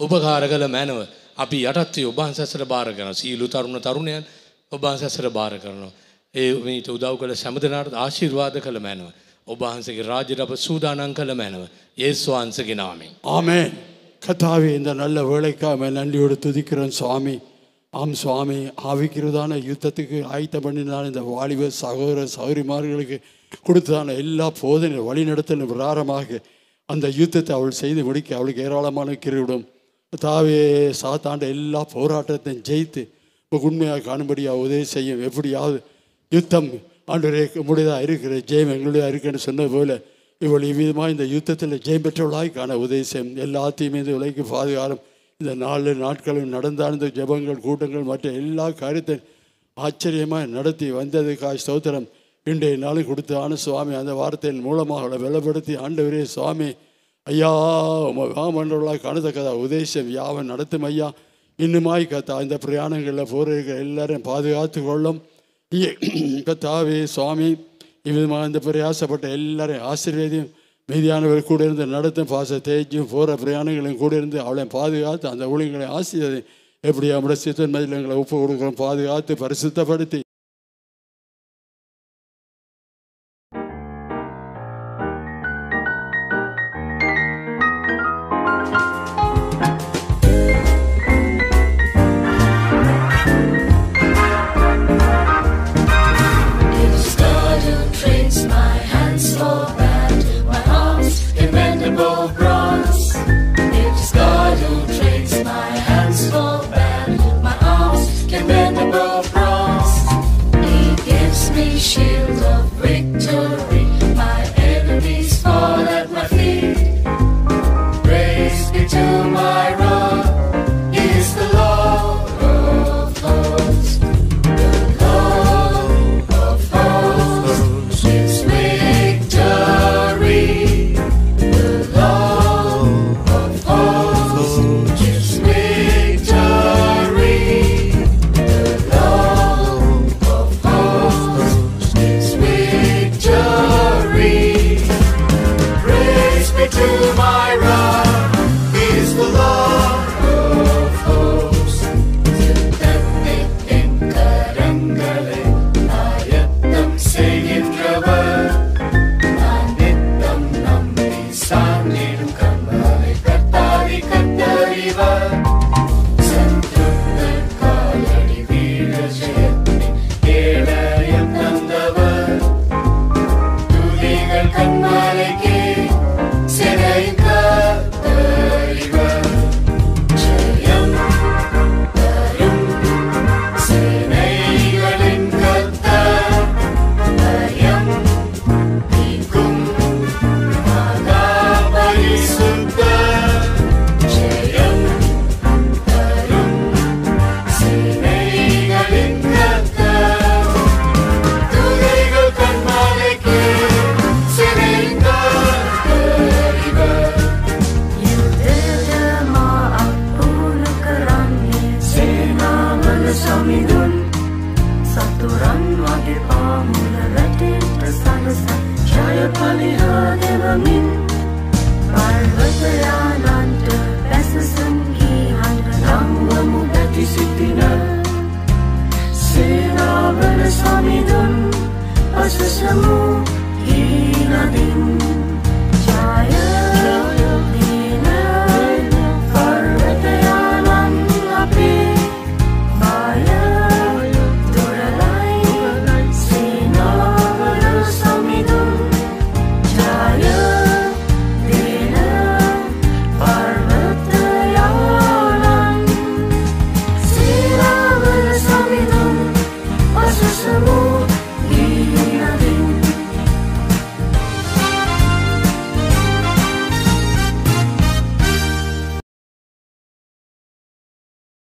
Speaker 8: උපකාර කළ මැනව. අපි යටත් වී ඔබ වහන්සේට බාර කරන සීලු තරුණ තරුණයන් ඔබ වහන්සේ අසර බාර කරනවා. ඒ මේට උදව් කළ සෑම දෙනාට ආශිර්වාද කළ මැනව. ඔබ වහන්සේගේ රාජ්‍යයට අප සූදානම් කළ මැනව. යේසුස් වහන්සේගේ නාමයෙන්.
Speaker 7: ஆமென். கர்த்தாவே இந்த நல்ல வேளைக்காக நன்றியோடு துதிக்கிறோம் சுவாமி. ஆம் சுவாமி, ஆவிக்கிறதான யுத்தத்துக்கு ஆயத்தம் பண்ணினான இந்த வாலிப சகோதர சகோதரிமார்களுக்கு கொடுத்ததான எல்லா போதனை வழிநடத்தலும் விராரமாக அந்த யுத்தத்தை அவள் செய்து முடிக்க அவளுக்கு ஏராளமான கிருவிடும். தாவே சாத்தாண்ட எல்லா போராட்டத்தையும் ஜெயித்து உண்மையாக காணும்படியாக உதவி செய்யும். எப்படியாவது யுத்தம் ஆண்டவரே முடியதாக இருக்கிற ஜெயம் எங்களுடைய இருக்குன்னு சொன்னது போல இவள் இவ்விதமாக இந்த யுத்தத்தில் ஜெயம் பெற்றவளாய் காண உதவி செய்யும். எல்லாத்தையுமே இந்த உலகிற்கு பாதுகாரம் இந்த 4 நாட்களும் நடந்தால் இந்த ஜெபங்கள் கூட்டங்கள் மற்ற எல்லா காரியத்தையும் ஆச்சரியமாக நடத்தி வந்ததுக்காக ஸ்தோத்திரம். இன்றைய நாளும் கொடுத்தான சுவாமி அந்த வார்த்தையின் மூலமாக அவளை பலப்படுத்தி ஆண்டவரே சுவாமி ஐயா வாமன்றவர்களாக காணத்தக்கதா உதேசம் யாவன் நடத்தும் ஐயா. இன்னுமாய் கத்தா இந்த பிரயாணங்களில் போகிற எல்லாரையும் பாதுகாத்து கொள்ளும் கத்தாவே சுவாமி. இவ்விதமாக இந்த பிரயாசப்பட்ட எல்லாரையும் ஆசீர்வதியும். மீதியானவர் கூட இருந்து நடத்தும் பாச தேய்ச்சியும் போகிற பிரயாணங்களையும் கூட இருந்து அவளை பாதுகாத்து அந்த ஊழியர்களை ஆசீர்வதி. எப்படி நம்முடைய சித்தன் மதியில் எங்களை ஒப்பு கொடுக்குறோம் பாதுகாத்து பரிசுத்தப்படுத்தி
Speaker 9: Jaya Paliha Devamin Parvataya